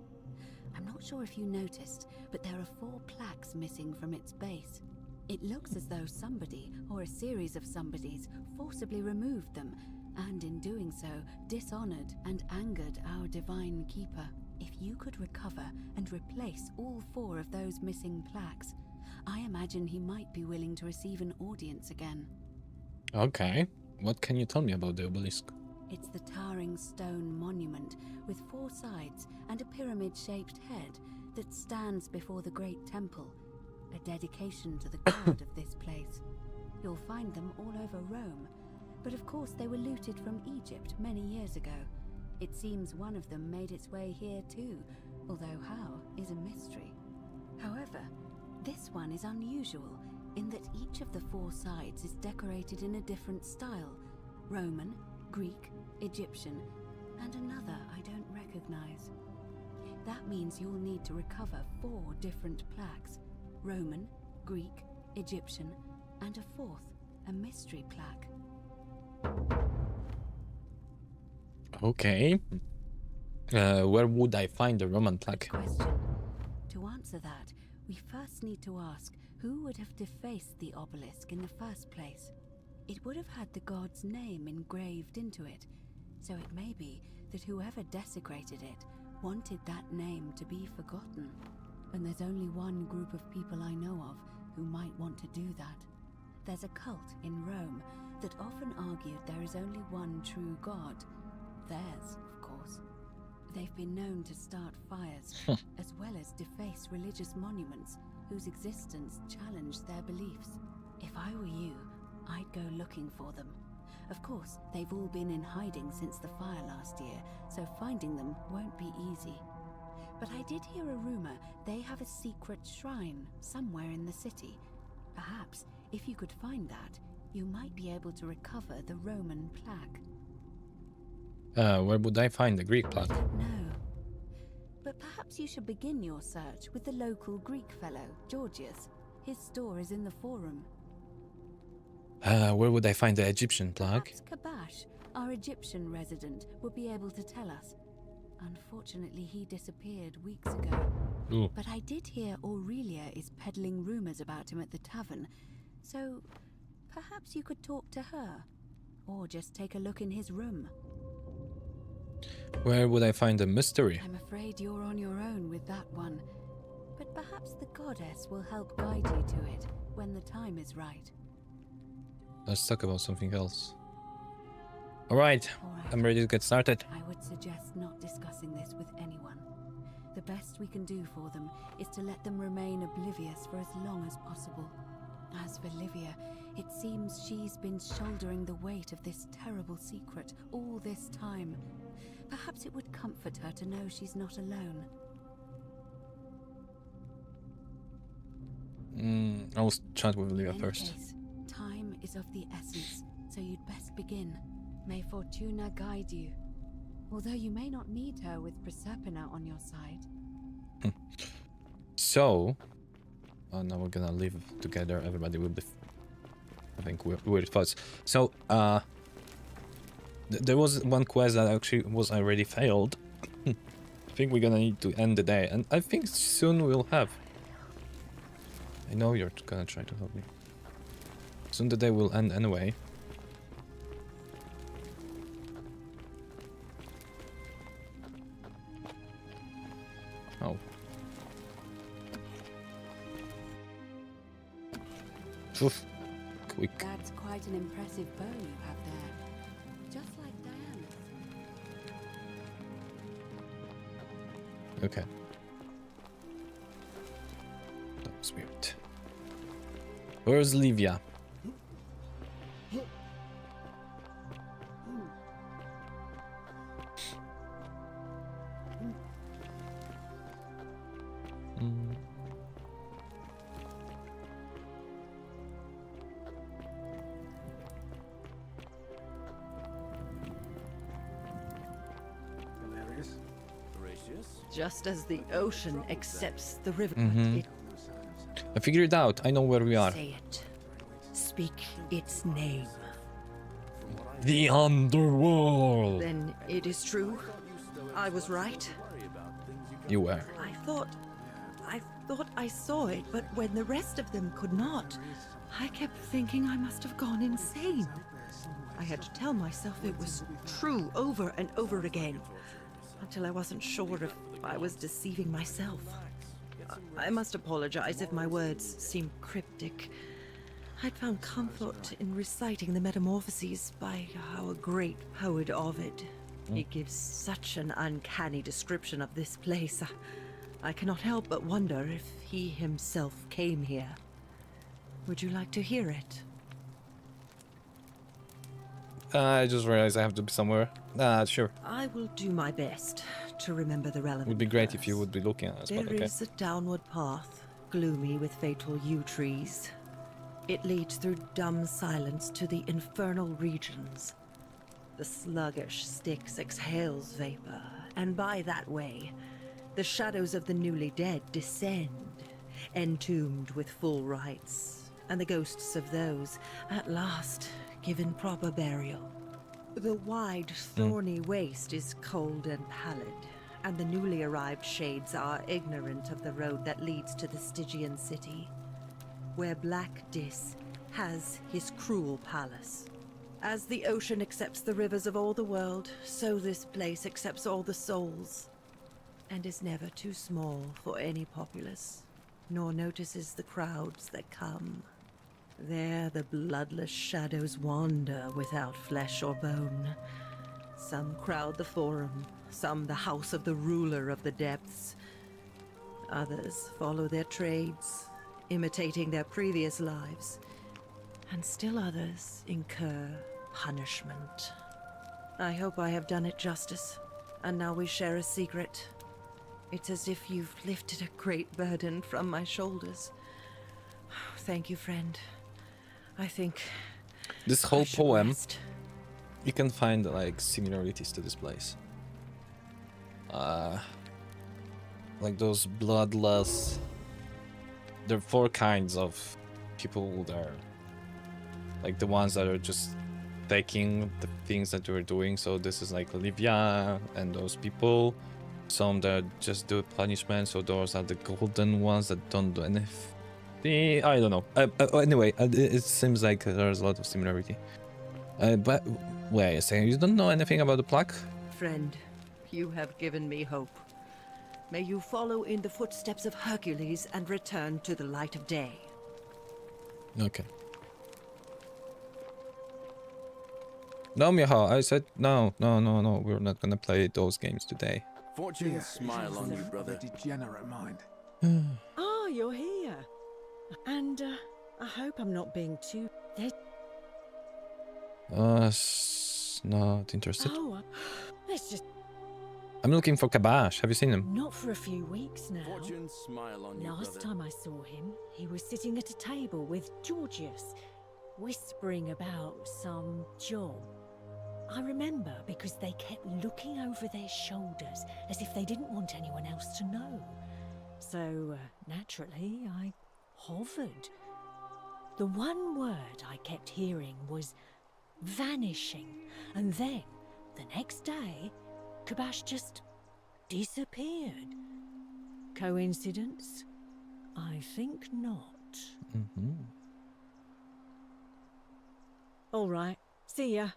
I'm not sure if you noticed, but there are 4 plaques missing from its base. It looks as though somebody, or a series of somebodies, forcibly removed them, and in doing so, dishonored and angered our divine keeper. If you could recover and replace all 4 of those missing plaques, I imagine he might be willing to receive an audience again. Okay. What can you tell me about the obelisk? It's the towering stone monument with 4 sides and a pyramid-shaped head that stands before the great temple, a dedication to the god of this place. You'll find them all over Rome, but of course they were looted from Egypt many years ago. It seems one of them made its way here too, although how is a mystery. However, this one is unusual in that each of the 4 sides is decorated in a different style: Roman, Greek, Egyptian, and another I don't recognize. That means you'll need to recover 4 different plaques: Roman, Greek, Egyptian, and a 4th, a mystery plaque. Okay. Where would I find the Roman plaque? Question. To answer that, we first need to ask who would have defaced the obelisk in the first place. It would have had the god's name engraved into it, so it may be that whoever desecrated it wanted that name to be forgotten. And there's only one group of people I know of who might want to do that. There's a cult in Rome that often argued there is only one true god. Theirs, of course. They've been known to start fires, as well as deface religious monuments whose existence challenged their beliefs. If I were you, I'd go looking for them. Of course, they've all been in hiding since the fire last year, so finding them won't be easy. But I did hear a rumor they have a secret shrine somewhere in the city. Perhaps, if you could find that, you might be able to recover the Roman plaque. Where would I find the Greek plaque? No. But perhaps you should begin your search with the local Greek fellow, Georgius. His store is in the forum. Where would I find the Egyptian plaque? Perhaps Kabash, our Egyptian resident, will be able to tell us. Unfortunately, he disappeared weeks ago. Ooh. But I did hear Aurelia is peddling rumors about him at the tavern, so perhaps you could talk to her, or just take a look in his room. Where would I find the mystery? I'm afraid you're on your own with that one, but perhaps the goddess will help guide you to it when the time is right. Let's talk about something else. Alright, I'm ready to get started. I would suggest not discussing this with anyone. The best we can do for them is to let them remain oblivious for as long as possible. As for Livia, it seems she's been shouldering the weight of this terrible secret all this time. Perhaps it would comfort her to know she's not alone. I'll chat with Livia In any first. case, time is of the essence, so you'd best begin. May Fortuna guide you. Although you may not need her with Proserpina on your side. So, now we're gonna live together. Everybody will be, I think, weird thoughts. So, there was one quest that actually was already failed. I think we're gonna need to end the day, and I think soon we'll have. I know you're gonna try to help me. Soon the day will end anyway. Oh. Oof. Quick. That's quite an impressive bow you have there. Just like Diana's. Okay. That was weird. Where's Livia? Just as the ocean accepts the river. Mm-hmm. I figured it out. I know where we are. Say it. Speak its name. The underworld. Then it is true. I was right. You were. I thought I saw it, but when the rest of them could not, I kept thinking I must have gone insane. I had to tell myself it was true over and over again, until I wasn't sure if I was deceiving myself. I must apologize if my words seem cryptic. I'd found comfort in reciting the Metamorphoses by our great poet Ovid. He gives such an uncanny description of this place. I cannot help but wonder if he himself came here. Would you like to hear it? I just realized I have to be somewhere. Sure. I will do my best to remember the relevant. It would be great if you would be looking at us, but There okay. is a downward path, gloomy with fatal yew trees. It leads through dumb silence to the infernal regions. The sluggish Styx exhales vapor, and by that way, the shadows of the newly dead descend, entombed with full rites, and the ghosts of those, at last, given proper burial. The wide, thorny waste is cold and pallid, and the newly arrived shades are ignorant of the road that leads to the Stygian city, where Black Dis has his cruel palace. As the ocean accepts the rivers of all the world, so this place accepts all the souls, and is never too small for any populace, nor notices the crowds that come. There the bloodless shadows wander without flesh or bone. Some crowd the forum, some the house of the ruler of the depths. Others follow their trades, imitating their previous lives. And still others incur punishment. I hope I have done it justice, and now we share a secret. It's as if you've lifted a great burden from my shoulders. Thank you, friend. I think This whole I should poem, rest. you can find like similarities to this place. Like those bloodless. There are 4 kinds of people there. Like the ones that are just taking the things that we're doing. So this is like Olivia and those people. Some that just do punishment. So those are the golden ones that don't do anything. I don't know. Anyway, it seems like there's a lot of similarity. But wait a second, you don't know anything about the plaque? Friend, you have given me hope. May you follow in the footsteps of Hercules and return to the light of day. Okay. No, Miha, I said no. We're not gonna play those games today. Fortune smile on you, brother. Degenerate mind. Oh, you're here. And I hope I'm not being too... Not interested. Oh, let's just... I'm looking for Kabash. Have you seen him? Not for a few weeks now. Fortune smile on you, Last brother. time I saw him, he was sitting at a table with Georgius, whispering about some job. I remember because they kept looking over their shoulders as if they didn't want anyone else to know. So, naturally, I hovered. The one word I kept hearing was vanishing, and then, the next day, Kabash just disappeared. Coincidence? I think not. All right, see ya.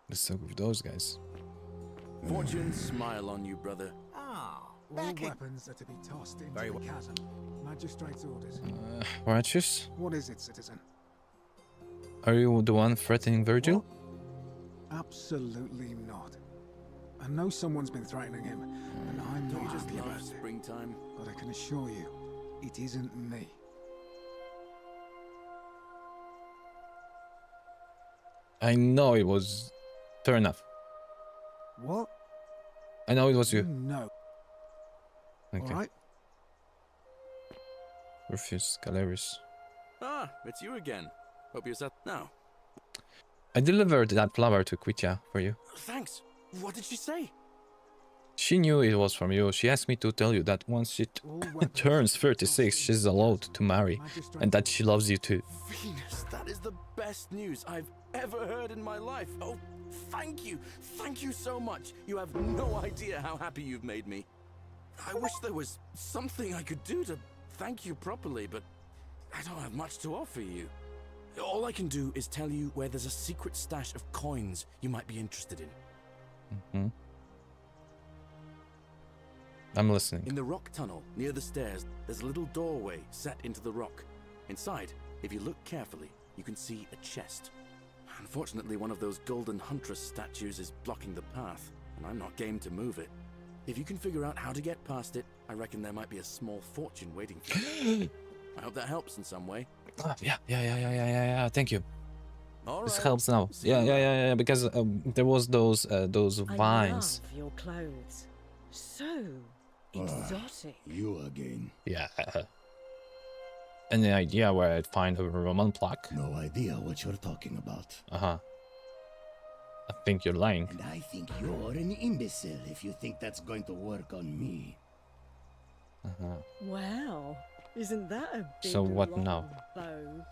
Let's talk with those guys. Fortune smile on you, brother. All weapons are to be tossed into the chasm. Magistrate's orders. Righteous? What is it, citizen? Are you the one threatening Virgil? Absolutely not. I know someone's been threatening him, and I'm Don't not you just happy love about it. springtime? But I can assure you, it isn't me. I know it was... Fair enough. What? I know it was you. No. Okay. All right. Rufus Galerius. Ah, it's you again. Hope you're set now. I delivered that flower to Quitya for you. Thanks. What did she say? She knew it was from you. She asked me to tell you that once she turns 36, she's allowed to marry, and that she loves you too. Venus, that is the best news I've ever heard in my life. Oh, thank you. Thank you so much. You have no idea how happy you've made me. I wish there was something I could do to thank you properly, but I don't have much to offer you. All I can do is tell you where there's a secret stash of coins you might be interested in. I'm listening. In the rock tunnel near the stairs, there's a little doorway set into the rock. Inside, if you look carefully, you can see a chest. Unfortunately, one of those golden huntress statues is blocking the path, and I'm not game to move it. If you can figure out how to get past it, I reckon there might be a small fortune waiting for you. I hope that helps in some way. Yeah. Thank you. All This right. helps now. Yeah. Because there was those vines. I love your clothes. So exotic. You again. Yeah. Any idea where I'd find a Roman plaque? No idea what you're talking about. I think you're lying. And I think you're an imbecile if you think that's going to work on me. Wow, isn't that a big So what long now? bow?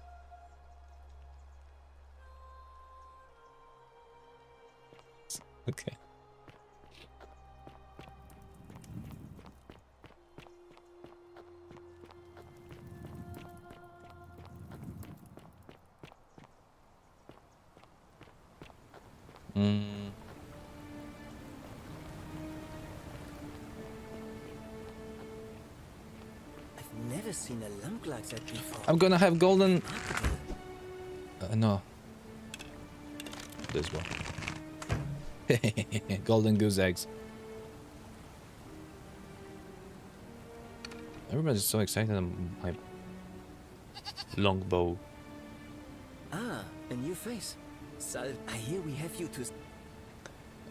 Okay. I've never seen a lamp like that before. I'm gonna have golden... no. This one. Golden goose eggs. Everybody's so excited about my longbow. Ah, a new face. So I hear we have you to...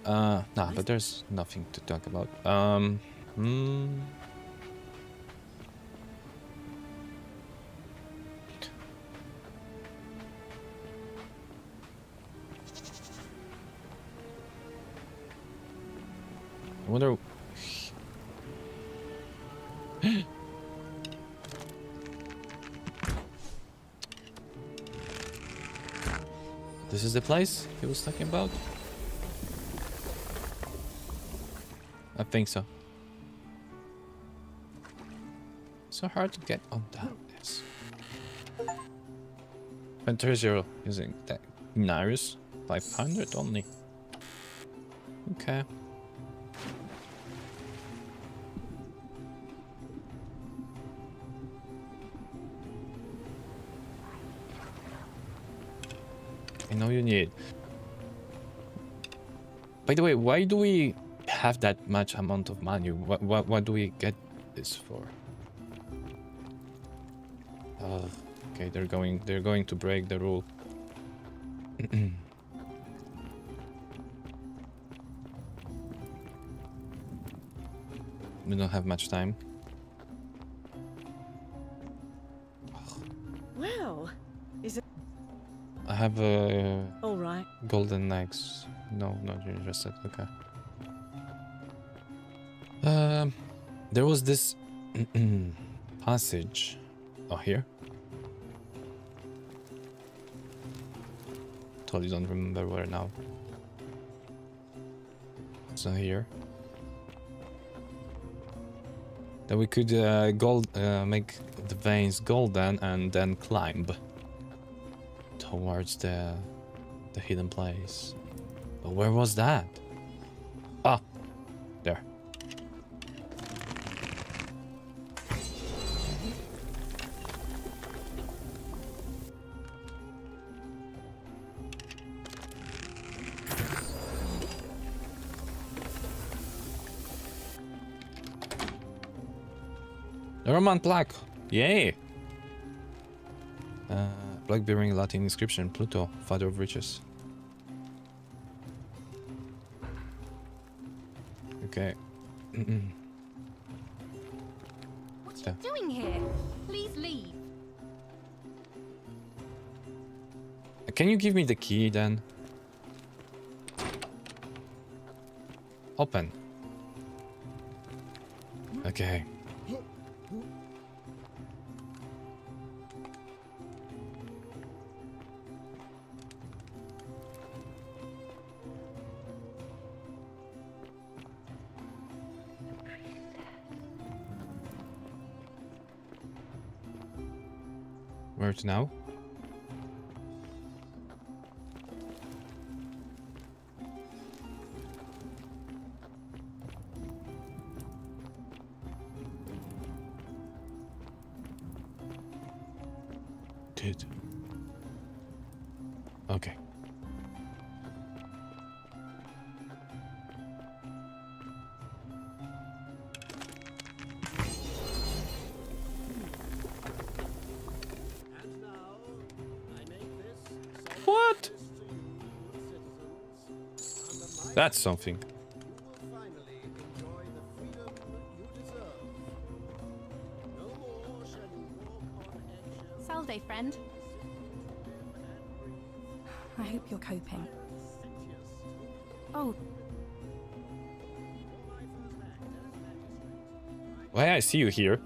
Nah, but there's nothing to talk about. wonder. This is the place he was talking about? I think so. So hard to get on that. Yes. Treasure using that Nyrus 500 only. Okay. I know you need. By the way, why do we have that much amount of money? What do we get this for? Oh, okay, they're going to break the rule. We don't have much time. Well, is it I have a all right? golden eggs. No, not interested. Okay. There was this passage. Oh, here. Totally don't remember where now. So here. That we could make the veins golden and then climb towards the hidden place. But where was that? Ah, there. The Roman plaque. Yay! Plaque bearing Latin inscription. Pluto, father of riches. Okay. What are you doing here? Please leave. Can you give me the key then? Open. Okay. Where to now? Dude. Okay. What? That's something. Salve, friend. I hope you're coping. Oh, Why I see you here?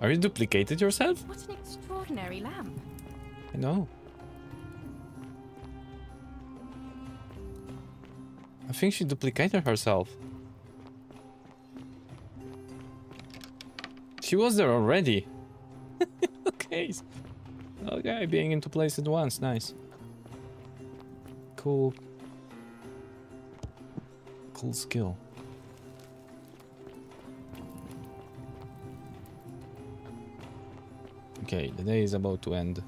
Are you duplicated yourself? what an extraordinary lamp. I know. I think she duplicated herself. She was there already. Okay. Okay, being into place at once, nice. Cool. Cool skill. Okay, the day is about to end.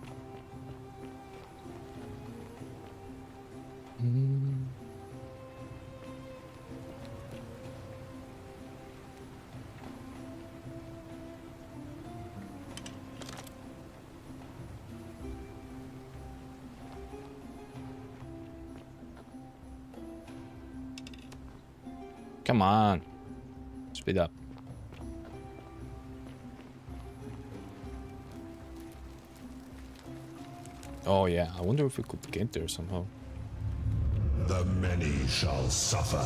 Come on. Speed up. Oh yeah, I wonder if we could get there somehow. The many shall suffer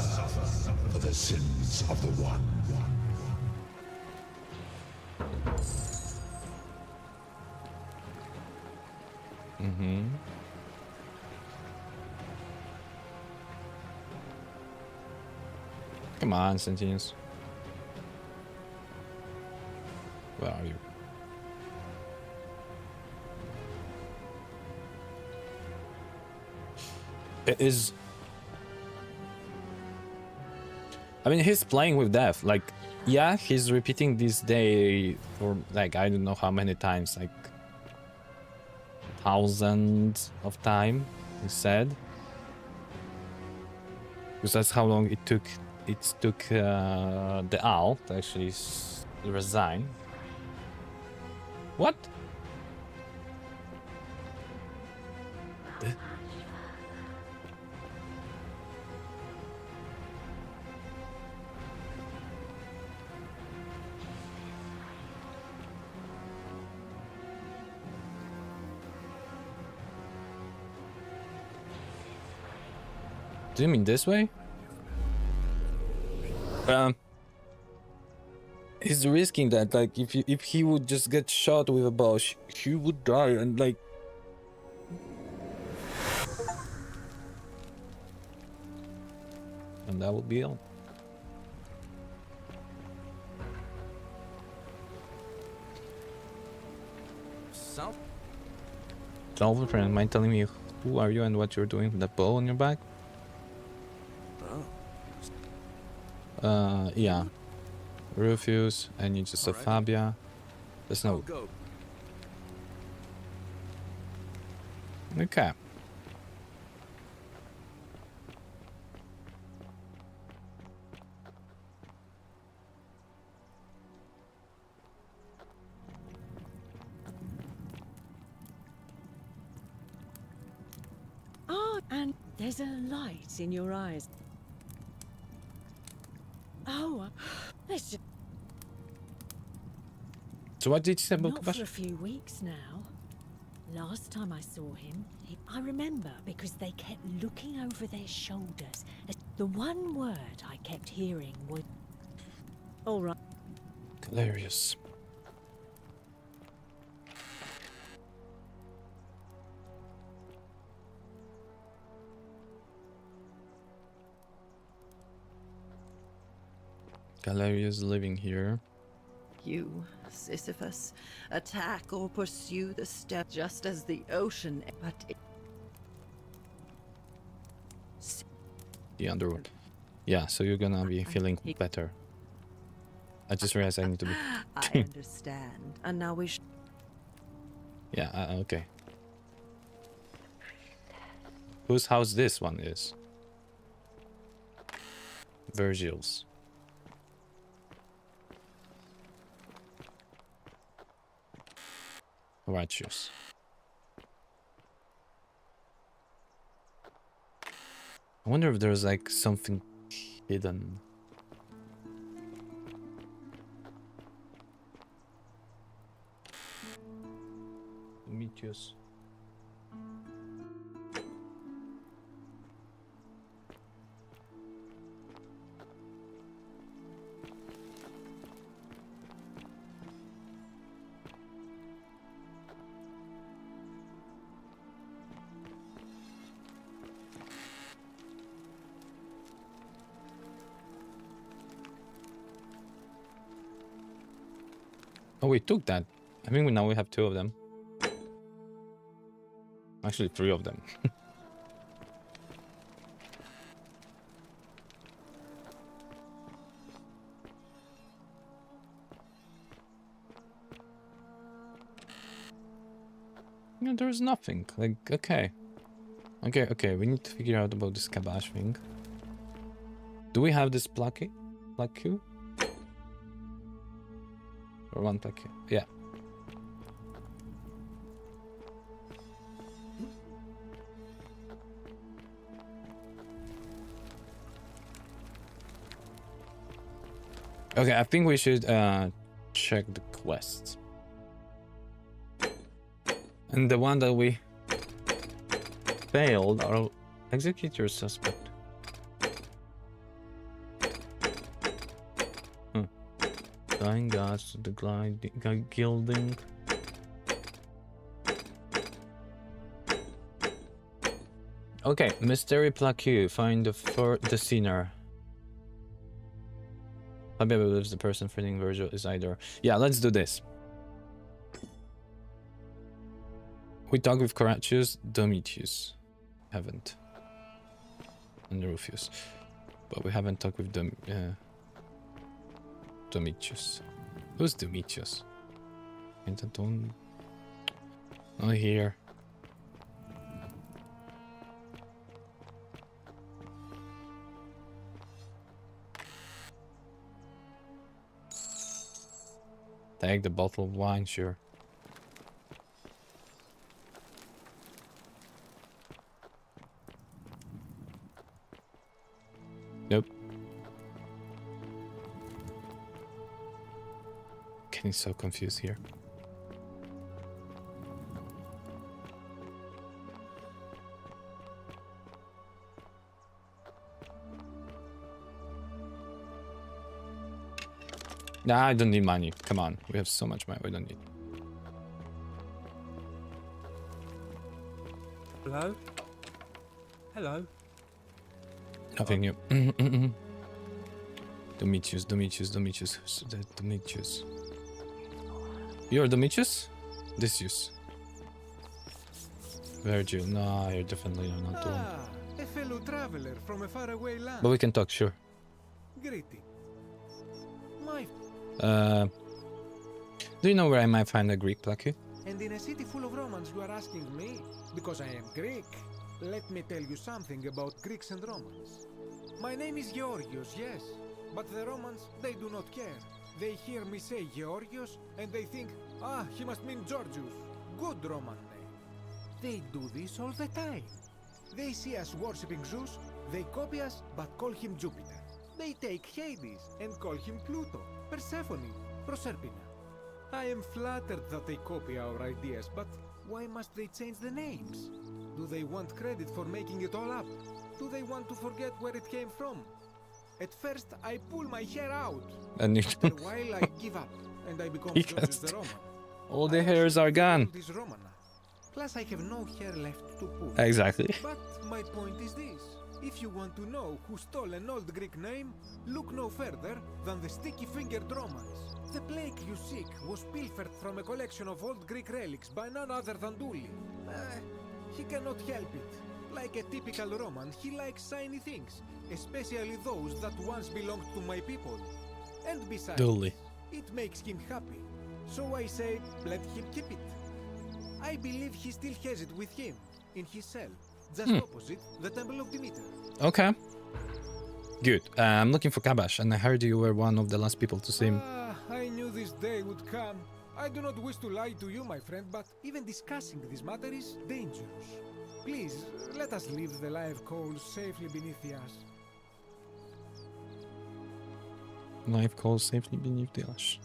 for the sins of the one. Mm-hmm. Come on, sentience. Where are you? It is. I mean, he's playing with death. Like, yeah, he's repeating this day for like I don't know how many times, like thousands of time. He said, because that's how long it took. It took the owl to actually resign. What? Do you mean this way? He's risking that. Like, if he would just get shot with a bow, he would die, and like. And that would be all. So? Over, friend, mind telling me who are you and what you're doing with that bow on your back? Yeah. Rufus, and you just said Fabia. There's no. Okay. Oh, and there's a light in your eyes. Oh, let's just... So what did you say about Not for a few weeks now. Last time I saw him, I remember because they kept looking over their shoulders. The one word I kept hearing was... All right. Hilarious. Galerius living here. You, Sisyphus, attack or pursue the step just as the ocean, but The underworld. Yeah, so you're gonna be feeling better. I just realized I need to be... I understand. And now we should... Yeah, okay. Whose house this one is? Virgil's. Righteous. I wonder if there's like something hidden. Prometheus. Oh, we took that. I think now we have 2 of them. Actually, 3 of them. No, there's nothing. Like, okay. Okay, we need to figure out about this Kabash thing. Do we have this plaque? Plaque? Or 1 plaque? Yeah. Okay, I think we should check the quests. And the one that we failed, I'll execute your suspect. Dying gods, the gilding. Okay, mystery plaque. Find the sinner. Maybe believes the person threatening Virgil is either. Yeah, let's do this. We talked with Coratius, Domitius. Haven't. And Rufius. But we haven't talked with Domitius. Who's Domitius? Pentaton. Not here. Take the bottle of wine, sure. Nope. Getting so confused here. Nah, I don't need money. Come on, we have so much money. We don't need. Hello? Hello? Nothing new. Domitius. Who's that Domitius? You're Domitius? Decius. Virgil. No, you're definitely not the one. A fellow traveler from a faraway land. But we can talk, sure. Greeting. My do you know where I might find a Greek plaque? And in a city full of Romans you are asking me? Because I am Greek. Let me tell you something about Greeks and Romans. My name is Georgios, yes. But the Romans, they do not care. They hear me say Georgios and they think, ah, he must mean Georgius. Good Roman name. They do this all the time. They see us worshipping Zeus, they copy us but call him Jupiter. They take Hades and call him Pluto, Persephone, Proserpina. I am flattered that they copy our ideas, but why must they change the names? Do they want credit for making it all up? Do they want to forget where it came from? At first, I pull my hair out. And you After a while, I give up, and I become Georgius the Roman. All the hairs are gone. Plus, I have no hair left to pull. Exactly. But my point is this. If you want to know who stole an old Greek name, look no further than the sticky-fingered Romans. The plague you seek was pilfered from a collection of old Greek relics by none other than Dooley. He cannot help it. Like a typical Roman, he likes shiny things, especially those that once belonged to my people. And besides, Dooley. It makes him happy. So I say, let him keep it. I believe he still has it with him, in his cell. Just opposite the Temple of Demeter. Okay. Good. I'm looking for Kabash, and I heard you were one of the last people to see him. I knew this day would come. I do not wish to lie to you, my friend, but even discussing this matter is dangerous. Please, let us leave the live coals safely beneath the ash. Live coals safely beneath the ash.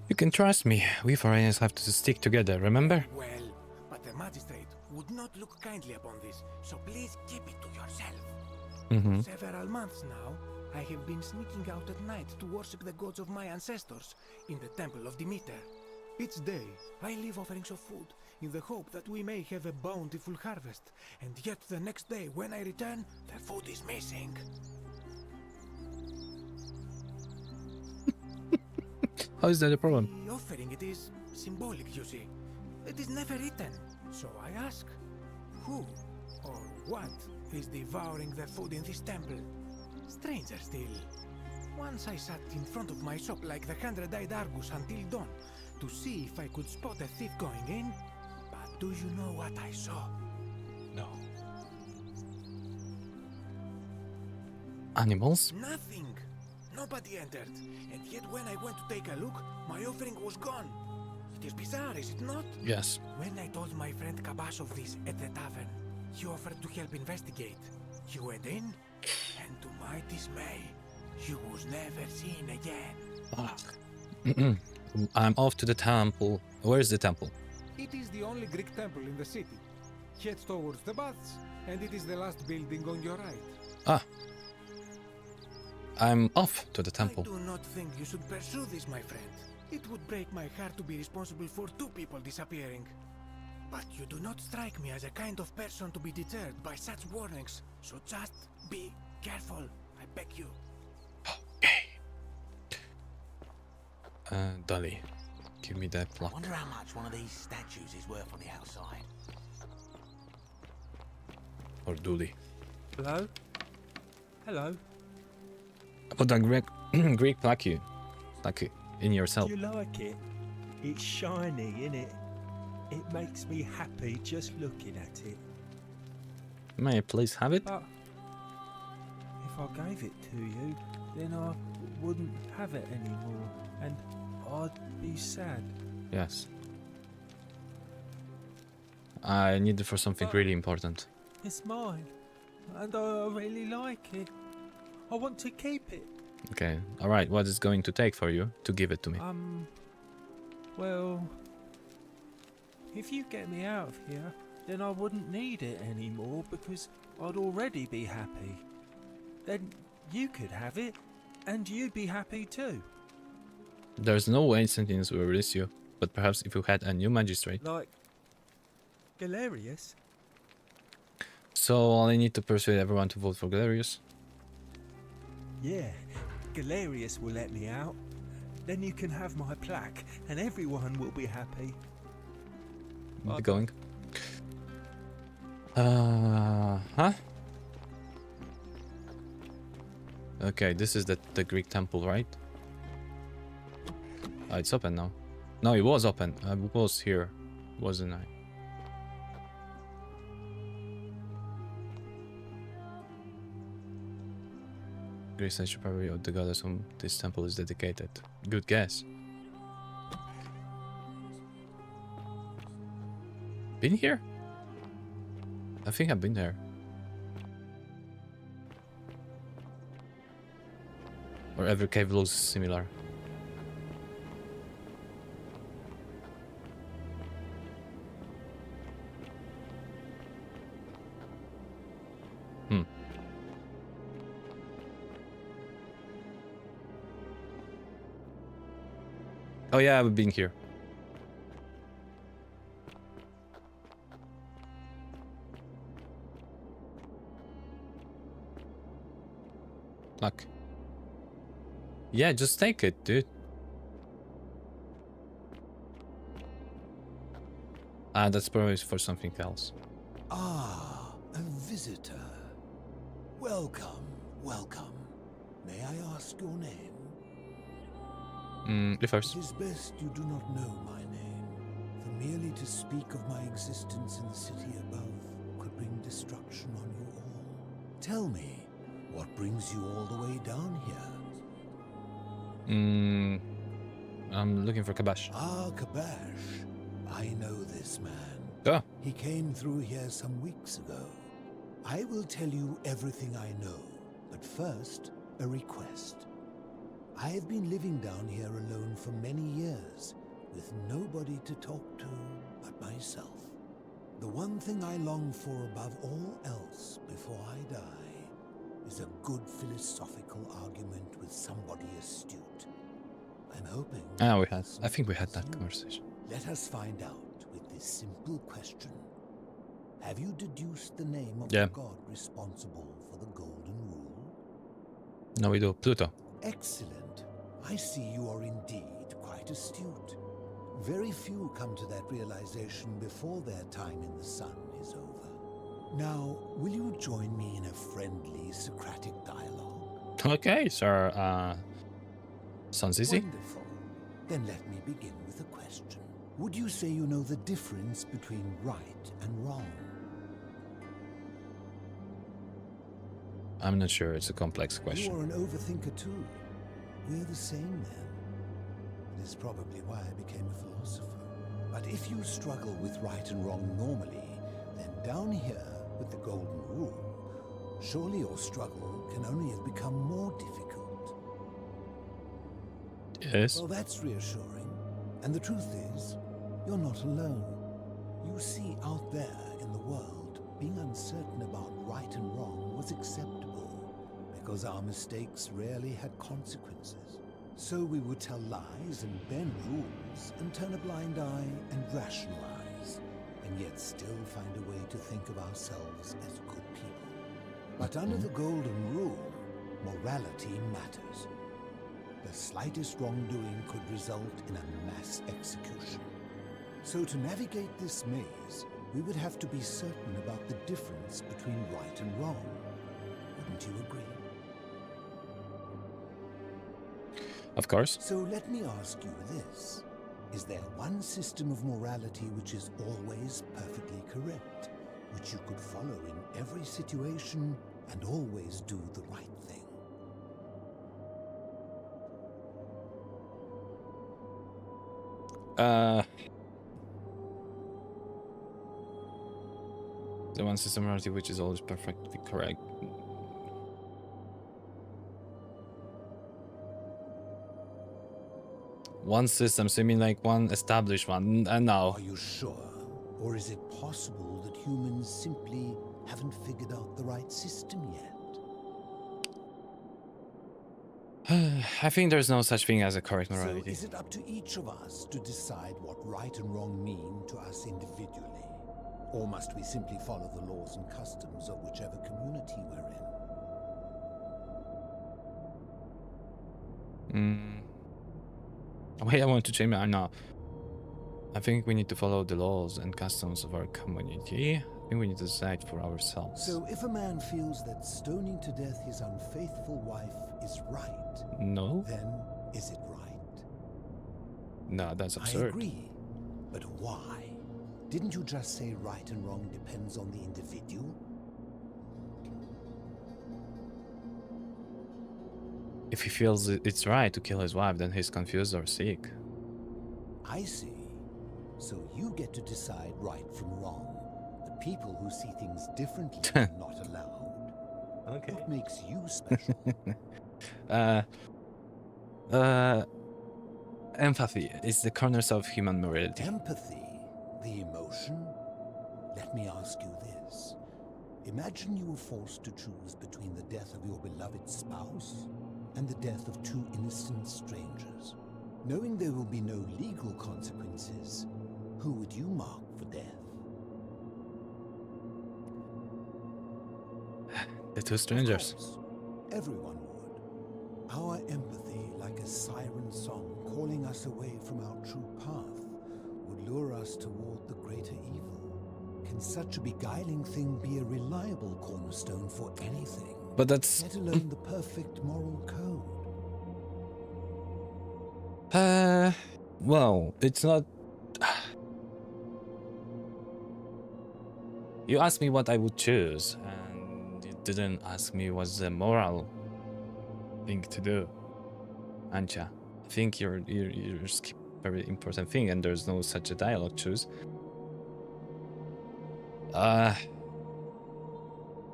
You can trust me. We foreigners have to stick together, remember? Well, but the magistrate would not look kindly upon this, so please keep it to yourself. Several months now, I have been sneaking out at night to worship the gods of my ancestors in the Temple of Demeter. Each day, I leave offerings of food in the hope that we may have a bountiful harvest, and yet the next day when I return, the food is missing. How is that a problem? The offering, it is symbolic, you see. It is never eaten. So I ask, who or what is devouring the food in this temple? Stranger still. Once I sat in front of my shop like the 100-eyed Argus until dawn to see if I could spot a thief going in. But do you know what I saw? No. Animals? Nothing. Nobody entered. And yet when I went to take a look, my offering was gone. It is bizarre, is it not? Yes. When I told my friend Kabash of this at the tavern, he offered to help investigate. He went in, and to my dismay, You was never seen again. I'm off to the temple. Where's the temple? It is the only Greek temple in the city. Head towards the baths, and it is the last building on your right. Ah. I'm off to the temple. I do not think you should pursue this, my friend. It would break my heart to be responsible for 2 people disappearing. But you do not strike me as a kind of person to be deterred by such warnings, so just be careful, I beg you. Dolly, give me that block. Wonder how much one of these statues is worth on the outside. Or Dooley. Hello? Hello? Put a Greek plaque in yourself. Do you like it? It's shiny, innit? It makes me happy just looking at it. May I please have it? But if I gave it to you, then I wouldn't have it anymore, and I'd be sad. Yes. I need it for something really important. It's mine, and I really like it. I want to keep it. Okay, alright, what is going to take for you to give it to me? Well, if you get me out of here, then I wouldn't need it anymore because I'd already be happy. Then you could have it, and you'd be happy too. There's no way Sentience will release you, but perhaps if you had a new magistrate. Like Galerius? So I need to persuade everyone to vote for Galerius? Yeah, Galerius will let me out. Then you can have my plaque, and everyone will be happy. Be going. Huh? Okay, this is the Greek temple, right? It's open now. No, it was open. I was here, wasn't I? Greek sanctuary of the goddess whom this temple is dedicated. Good guess. Been here? I think I've been there. Or every cave looks similar. Oh yeah, I've been here. Luck. Yeah, just take it, dude. That's probably for something else. Ah, a visitor. Welcome, welcome. May I ask your name? First. It is best you do not know my name, for merely to speak of my existence in the city above could bring destruction on you all. Tell me, what brings you all the way down here? I'm looking for Kabash. Ah, Kabash. I know this man. Oh. He came through here some weeks ago. I will tell you everything I know, but first, a request. I have been living down here alone for many years, with nobody to talk to but myself. The one thing I long for above all else before I die is a good philosophical argument with somebody astute. I'm hoping... I think we had that conversation. Let us find out with this simple question. Have you deduced the name of the god responsible for the Golden Rule? No, we do. Pluto. Excellent. I see you are indeed quite astute. Very few come to that realization before their time in the sun is over. Now, will you join me in a friendly Socratic dialogue? Okay, sir. Sounds easy. Wonderful. Then let me begin with a question. Would you say you know the difference between right and wrong? I'm not sure. It's a complex question. You are an overthinker too. We're the same then. It is probably why I became a philosopher. But if you struggle with right and wrong normally, then down here with the Golden Rule, surely your struggle can only have become more difficult. Yes. Well, that's reassuring. And the truth is, you're not alone. You see, out there in the world, being uncertain about right and wrong was acceptable, because our mistakes rarely had consequences. So we would tell lies and bend rules and turn a blind eye and rationalize, and yet still find a way to think of ourselves as good people. But under the golden rule, morality matters. The slightest wrongdoing could result in a mass execution. So to navigate this maze, we would have to be certain about the difference between right and wrong. Wouldn't you agree? Of course. So let me ask you this. Is there one system of morality which is always perfectly correct, which you could follow in every situation and always do the right thing? The one system of morality which is always perfectly correct. One system, so you mean like one established one? No. Are you sure? Or is it possible that humans simply haven't figured out the right system yet? I think there's no such thing as a correct morality. So is it up to each of us to decide what right and wrong mean to us individually? Or must we simply follow the laws and customs of whichever community we're in? Wait, I want to change my no. I think we need to follow the laws and customs of our community. I think we need to decide for ourselves. So if a man feels that stoning to death his unfaithful wife is right, no, then is it right? No, that's absurd. I agree, but why? Didn't you just say right and wrong depends on the individual? If he feels it's right to kill his wife, then he's confused or sick. I see. So you get to decide right from wrong. The people who see things differently are not allowed. Okay. What makes you special? Empathy is the cornerstone of human morality. Empathy? The emotion? Let me ask you this. Imagine you were forced to choose between the death of your beloved spouse and the death of two innocent strangers. Knowing there will be no legal consequences, who would you mark for death? The two strangers. Of course, everyone would. Our empathy, like a siren song calling us away from our true path, would lure us toward the greater evil. Can such a beguiling thing be a reliable cornerstone for anything? But that's... Let alone the perfect moral code. Well, it's not... You asked me what I would choose, and you didn't ask me what's the moral thing to do. Ancha, I think you're skip a very important thing, and there's no such a dialogue choose.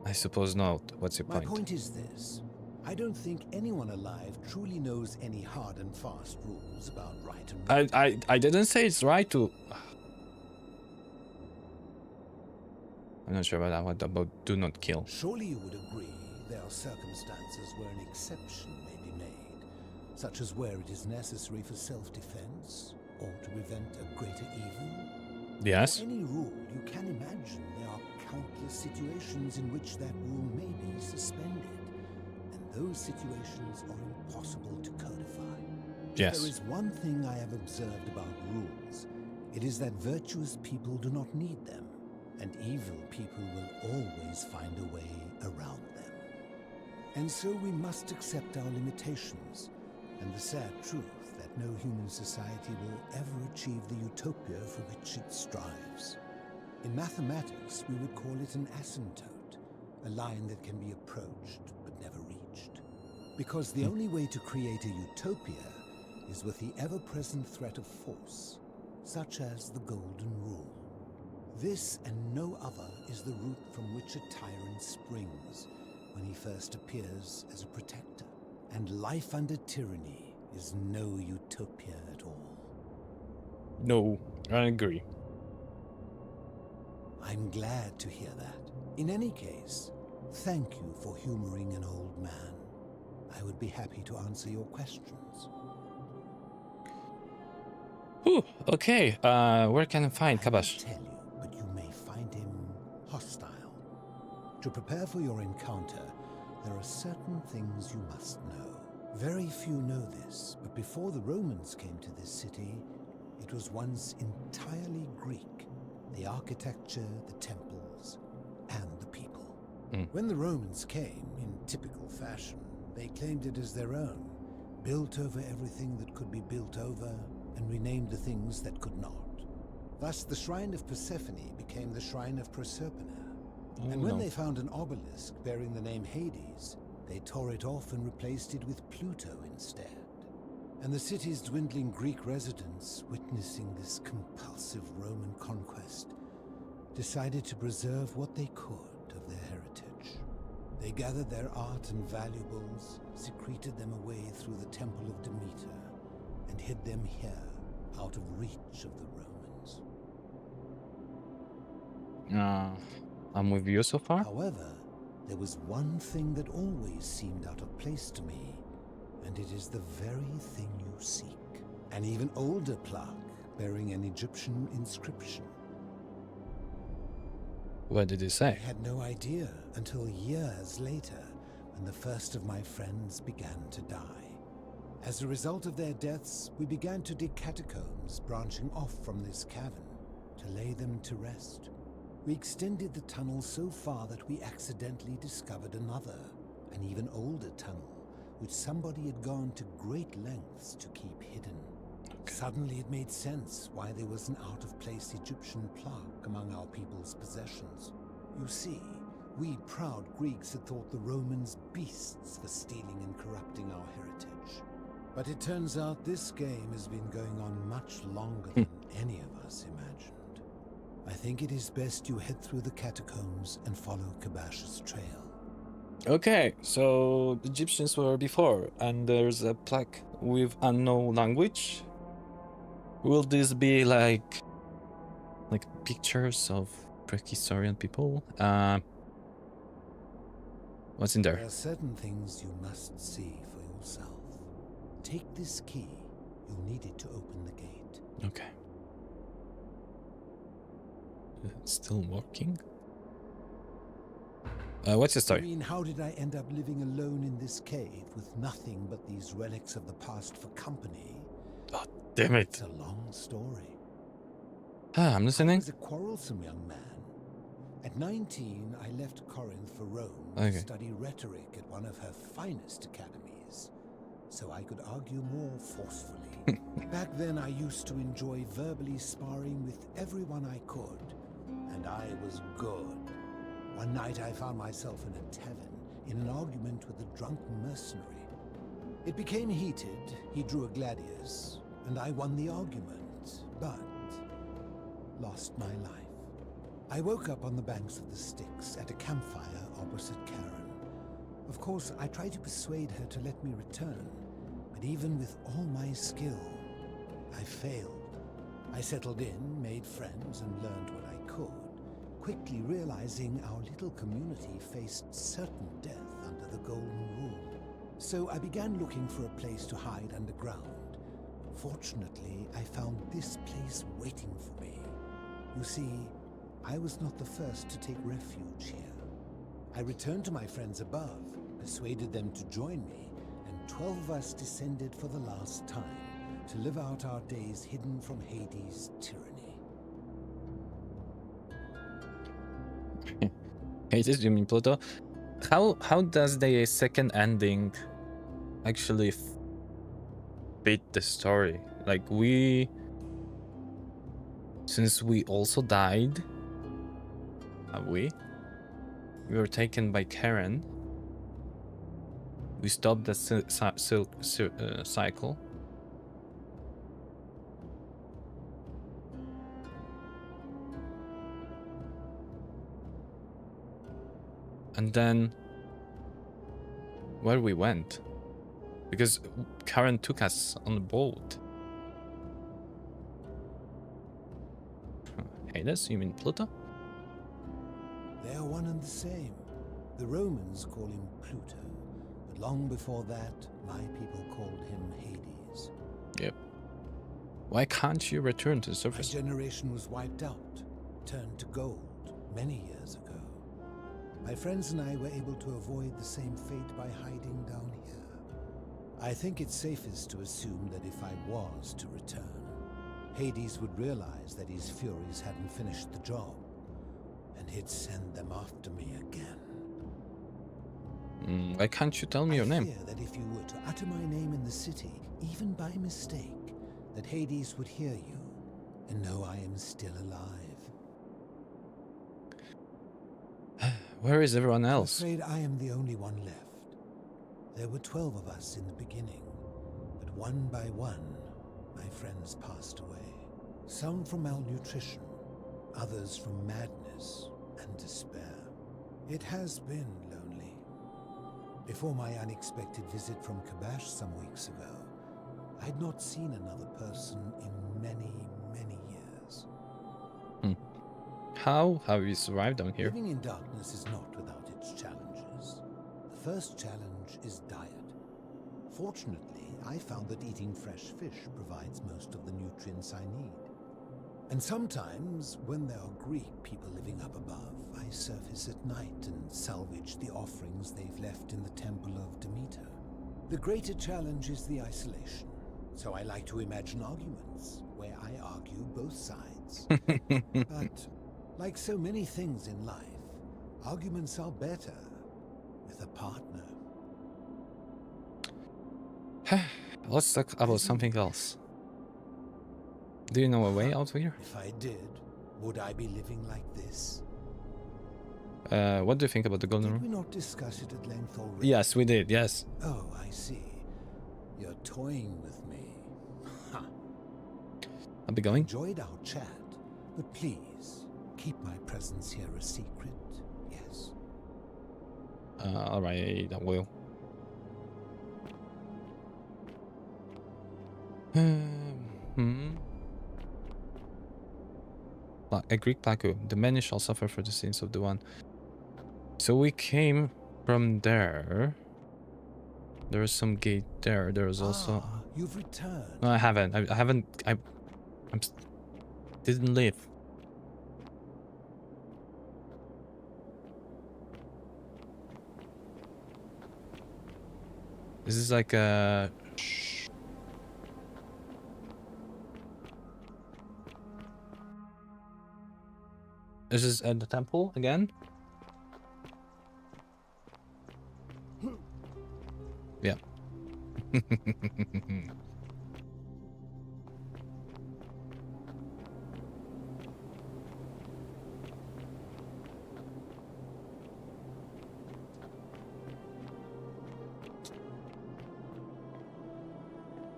I suppose not. What's your point? My point is this. I don't think anyone alive truly knows any hard and fast rules about right and wrong. I didn't say it's right to... I'm not sure about that. What about do not kill? Surely you would agree there are circumstances where an exception may be made, such as where it is necessary for self-defense or to prevent a greater evil. Yes. For any rule, you can imagine there are countless situations in which that rule may be suspended, and those situations are impossible to codify. Yes. If there is one thing I have observed about rules, it is that virtuous people do not need them, and evil people will always find a way around them. And so we must accept our limitations, and the sad truth that no human society will ever achieve the utopia for which it strives. In mathematics, we would call it an asymptote, a line that can be approached but never reached. Because the only way to create a utopia is with the ever-present threat of force, such as the Golden Rule. This and no other is the root from which a tyrant springs when he first appears as a protector. And life under tyranny is no utopia at all. No, I agree. I'm glad to hear that. In any case, thank you for humoring an old man. I would be happy to answer your questions. Whew, okay, where can I find Kabash? I will tell you, but you may find him hostile. To prepare for your encounter, there are certain things you must know. Very few know this, but before the Romans came to this city, it was once entirely Greek. The architecture, the temples, and the people. When the Romans came, in typical fashion, they claimed it as their own, built over everything that could be built over, and renamed the things that could not. Thus, the Shrine of Persephone became the Shrine of Proserpina. And when they found an obelisk bearing the name Hades, they tore it off and replaced it with Pluto instead. And the city's dwindling Greek residents, witnessing this compulsive Roman conquest, decided to preserve what they could of their heritage. They gathered their art and valuables, secreted them away through the Temple of Demeter, and hid them here, out of reach of the Romans. I'm with you so far. However, there was one thing that always seemed out of place to me, and it is the very thing you seek. An even older plaque bearing an Egyptian inscription. What did it say? I had no idea until years later, when the first of my friends began to die. As a result of their deaths, we began to dig catacombs branching off from this cavern to lay them to rest. We extended the tunnel so far that we accidentally discovered another, an even older tunnel, which somebody had gone to great lengths to keep hidden. Suddenly it made sense why there was an out-of-place Egyptian plaque among our people's possessions. You see, we proud Greeks had thought the Romans beasts for stealing and corrupting our heritage. But it turns out this game has been going on much longer than any of us imagined. I think it is best you head through the catacombs and follow Kabash's trail. Okay, so the Egyptians were before, and there's a plaque with unknown language. Will this be like pictures of prehistoric people? What's in there? There are certain things you must see for yourself. Take this key. You'll need it to open the gate. Okay. It's still working? What's your story? I mean, how did I end up living alone in this cave with nothing but these relics of the past for company? Oh, damn it. It's a long story. I'm listening. I was a quarrelsome young man. At 19, I left Corinth for Rome to study rhetoric at one of her finest academies, so I could argue more forcefully. Back then, I used to enjoy verbally sparring with everyone I could, and I was good. One night, I found myself in a tavern in an argument with a drunk mercenary. It became heated. He drew a gladius, and I won the argument, but lost my life. I woke up on the banks of the Styx at a campfire opposite Karen. Of course, I tried to persuade her to let me return, but even with all my skill, I failed. I settled in, made friends, and learned what I could, quickly realizing our little community faced certain death under the Golden Rule. So I began looking for a place to hide underground. Fortunately, I found this place waiting for me. You see, I was not the first to take refuge here. I returned to my friends above, persuaded them to join me, and 12 of us descended for the last time to live out our days hidden from Hades' tyranny. Hades, you mean Pluto? How does the second ending actually fit the story? Like since we also died, we were taken by Karen. We stopped the cycle. And then where we went? Because Karen took us on the boat. Hades? You mean Pluto? They are one and the same. The Romans call him Pluto, but long before that, my people called him Hades. Yep. Why can't you return to the My surface? generation was wiped out, turned to gold, many years ago. My friends and I were able to avoid the same fate by hiding down here. I think it's safest to assume that if I was to return, Hades would realize that his furies hadn't finished the job, and he'd send them after me again. Why can't you tell me your name? I fear that if you were to utter my name in the city, even by mistake, that Hades would hear you and know I am still alive. Where is everyone else? I'm afraid I am the only one left. There were 12 of us in the beginning, but one by one, my friends passed away. Some from malnutrition, others from madness and despair. It has been lonely. Before my unexpected visit from Kabash some weeks ago, I'd not seen another person in many, many years. How have you survived down here? Living in darkness is not without its challenges. The first challenge is diet. Fortunately, I found that eating fresh fish provides most of the nutrients I need. And sometimes, when there are Greek people living up above, I surface at night and salvage the offerings they've left in the temple of Demeter. The greater challenge is the isolation. So I like to imagine arguments, where I argue both sides. But, like so many things in life, arguments are better with a partner. Let's talk about something else. Do you know a way out here? If I did, would I be living like this? What do you think about the golden Did we room? not discuss it at length already? Yes, we did, yes. Oh, I see. You're toying with me. Ha. I'll be going. Enjoyed our chat, but please, keep my presence here a secret, yes? Alright, I will. A Greek plaque. The many shall suffer for the sins of the one. So we came from there. There is some gate there. There is also. You've returned. No, I haven't. I haven't. Didn't leave. This is like a. This is at the temple again. Yeah.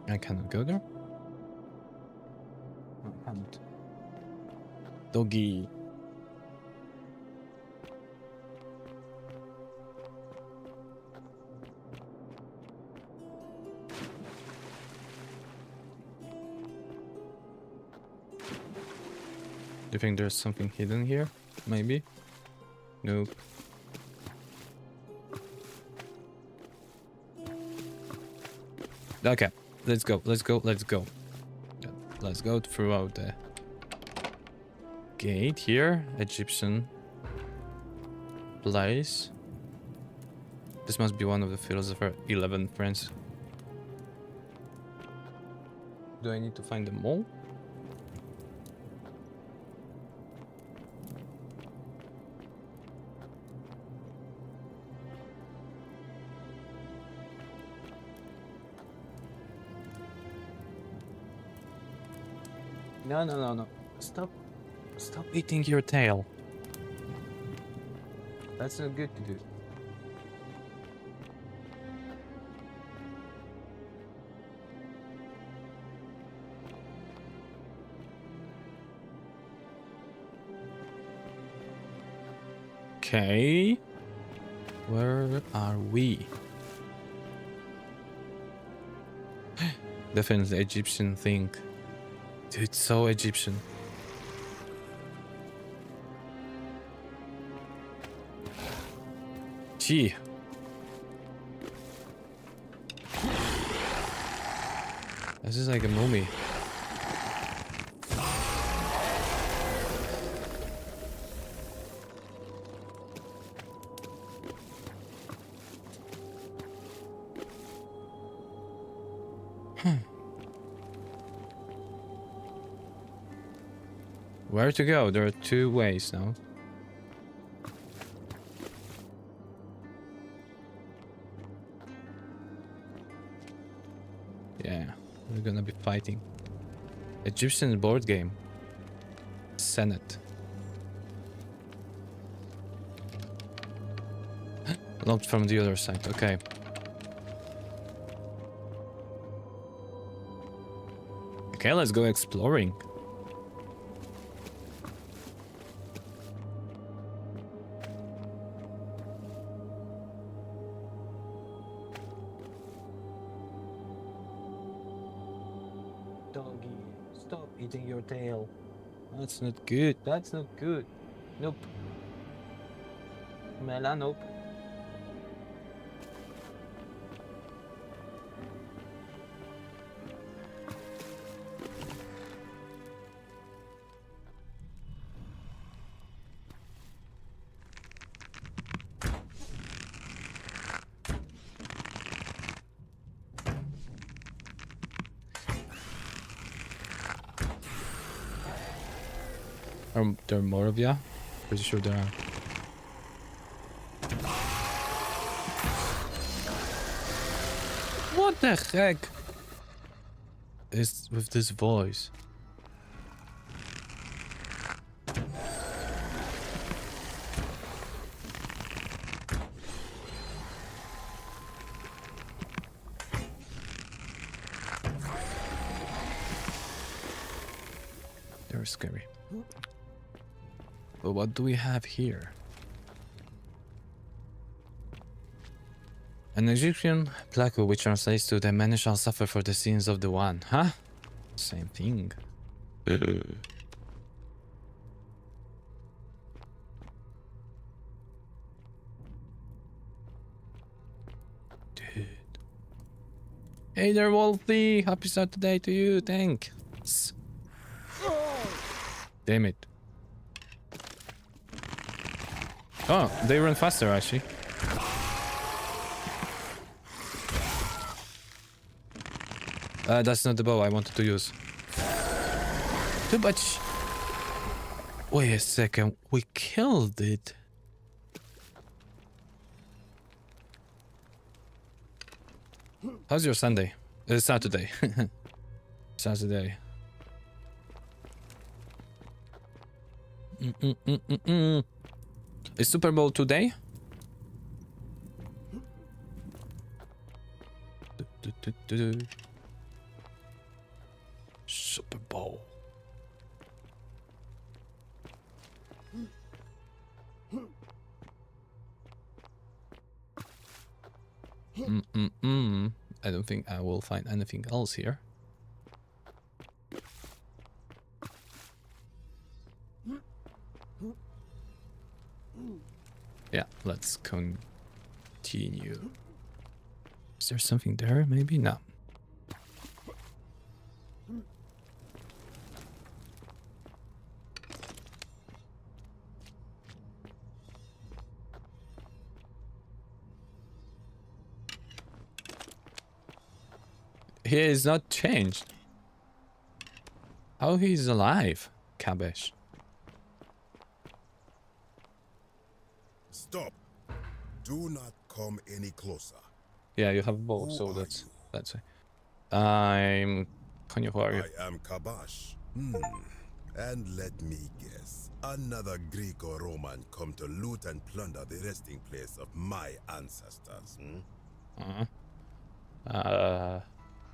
I cannot go there. No, I can't. Doggy. Do you think there's something hidden here? Maybe? Nope. Okay, let's go, let's go, let's go. Let's go throughout the gate here. Egyptian place. This must be one of the philosopher 11 friends. Do I need to find them all? No, no, no, no. Stop eating your tail. That's not good to do. Okay. Where are we? Definitely Egyptian thing. Dude, so Egyptian. Gee. This is like a mummy. Where to go? There are two ways now. Yeah, we're gonna be fighting. Egyptian board game. Senate. Locked from the other side, okay. Okay, let's go exploring. Doggy, stop eating your tail. That's not good. That's not good. Nope. Mela, nope. There are more of ya? Pretty sure there are. What the heck is with this voice? They're scary. But what do we have here? An Egyptian plaque which translates to the many shall suffer for the sins of the one. Huh? Same thing. Dude. Hey there, Wolfie! Happy Saturday to you, thanks. Damn it. Oh, they run faster actually. That's not the bow I wanted to use. Too much. Wait a second, we killed it. How's your Sunday? Saturday. Saturday. Is Super Bowl today? Super Bowl. I don't think I will find anything else here. Yeah, let's continue. Is there something there? Maybe? No. He is not changed. How he's alive, Kabesh. Stop. Do not come any closer. Yeah, you have both, so that's it. I'm Kohnyu, who are you? I am Kabash. And let me guess. Another Greek or Roman come to loot and plunder the resting place of my ancestors.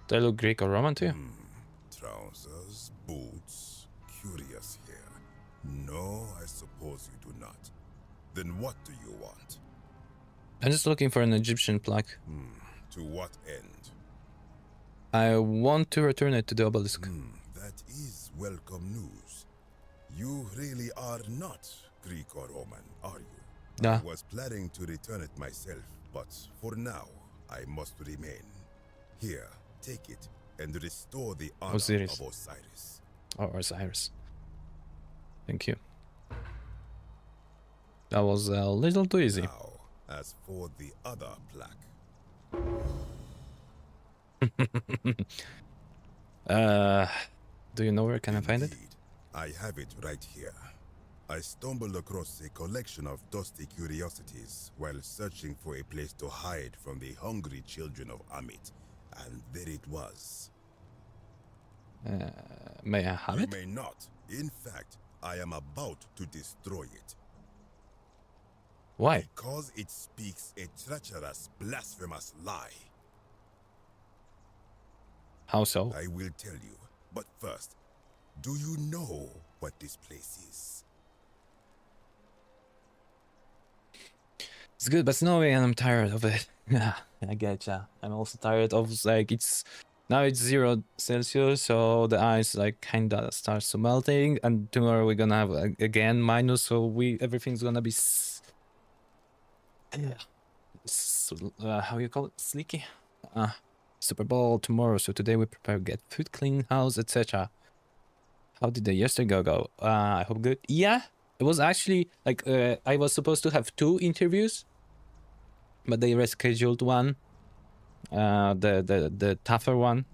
They look Greek or Roman to you? Trousers, boots, curious here. No, I suppose you do not. Then what do you want? I'm just looking for an Egyptian plaque. To what end? I want to return it to the obelisk. That is welcome news. You really are not Greek or Roman, are you? Yeah. I was planning to return it myself, but for now, I must remain. Here, take it and restore the honor Osiris. of Osiris. Oh, Osiris. Thank you. That was a little too easy. Now, as for the other plaque. Do you know where can I find it? I have it right here. I stumbled across a collection of dusty curiosities while searching for a place to hide from the hungry children of Amit, and there it was. May I have it? You may not. In fact, I am about to destroy it. Why? Because it speaks a treacherous, blasphemous lie. How so? I will tell you, but first, do you know what this place is? It's good, but snowing and I'm tired of it. Yeah, I getcha. I'm also tired of like now it's 0 Celsius, so the ice like kinda starts to melting, and tomorrow we're gonna have again minus, so everything's gonna be how you call it, sleeky. Super Bowl tomorrow, so today we prepare, get food, clean house, etc. How did the yesterday go? I hope good. Yeah, it was actually like I was supposed to have 2 interviews, but they rescheduled one. The tougher one,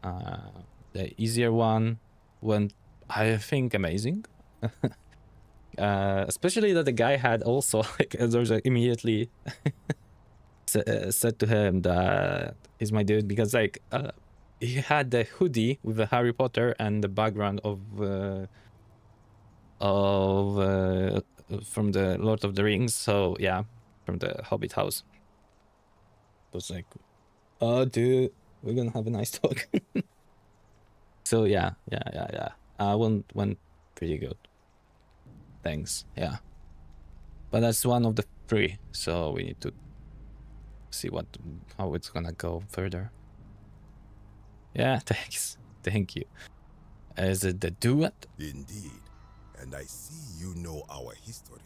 the easier one went, I think, amazing. Especially that the guy had also like immediately said to him that he's my dude, because like he had the hoodie with the Harry Potter and the background of from the Lord of the Rings. So yeah, from the Hobbit house. It was like, oh dude, we're gonna have a nice talk. So yeah. Went pretty good. Thanks. Yeah. But that's one of the 3, so we need to see how it's gonna go further. Yeah, thanks. Thank you. Is it the duet? Indeed. And I see you know our history.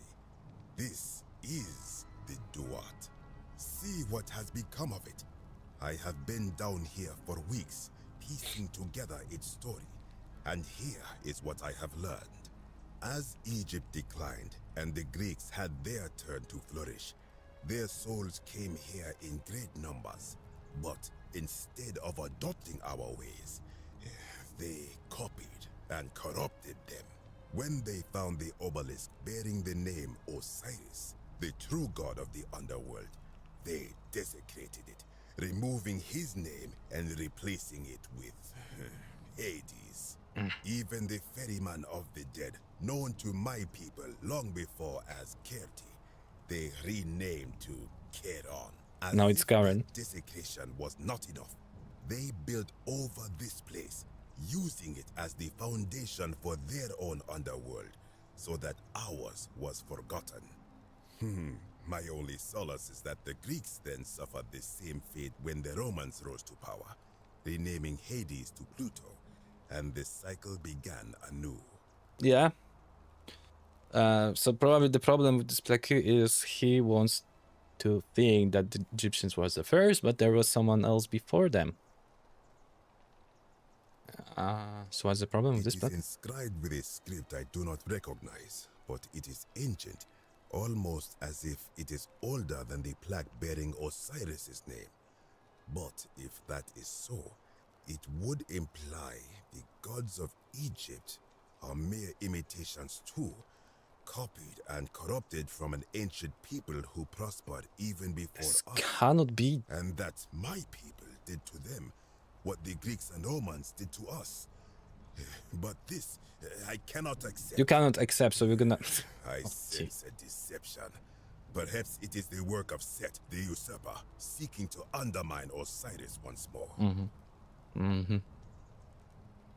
This is the duat. See what has become of it. I have been down here for weeks, piecing together its story. And here is what I have learned. As Egypt declined and the Greeks had their turn to flourish, their souls came here in great numbers. But instead of adopting our ways, they copied and corrupted them. When they found the obelisk bearing the name Osiris, the true god of the underworld, they desecrated it, removing his name and replacing it with Hades. Even the ferryman of the dead, known to my people long before as Kerti, they renamed to Keron. Now it's Karen. Desecration was not enough. They built over this place, using it as the foundation for their own underworld, so that ours was forgotten. My only solace is that the Greeks then suffered the same fate when the Romans rose to power, renaming Hades to Pluto, and the cycle began anew. Yeah. So probably the problem with this plaque is he wants to think that the Egyptians was the first, but there was someone else before them. So what's the problem with this plaque? It is inscribed with a script I do not recognize, but it is ancient, almost as if it is older than the plaque bearing Osiris's name. But if that is so, it would imply the gods of Egypt are mere imitations too, copied and corrupted from an ancient people who prospered even before us. Cannot be. And that my people did to them what the Greeks and Romans did to us. But this, I cannot accept. You cannot accept, so we're gonna... I sense a deception. Perhaps it is the work of Set, the usurper, seeking to undermine Osiris once more.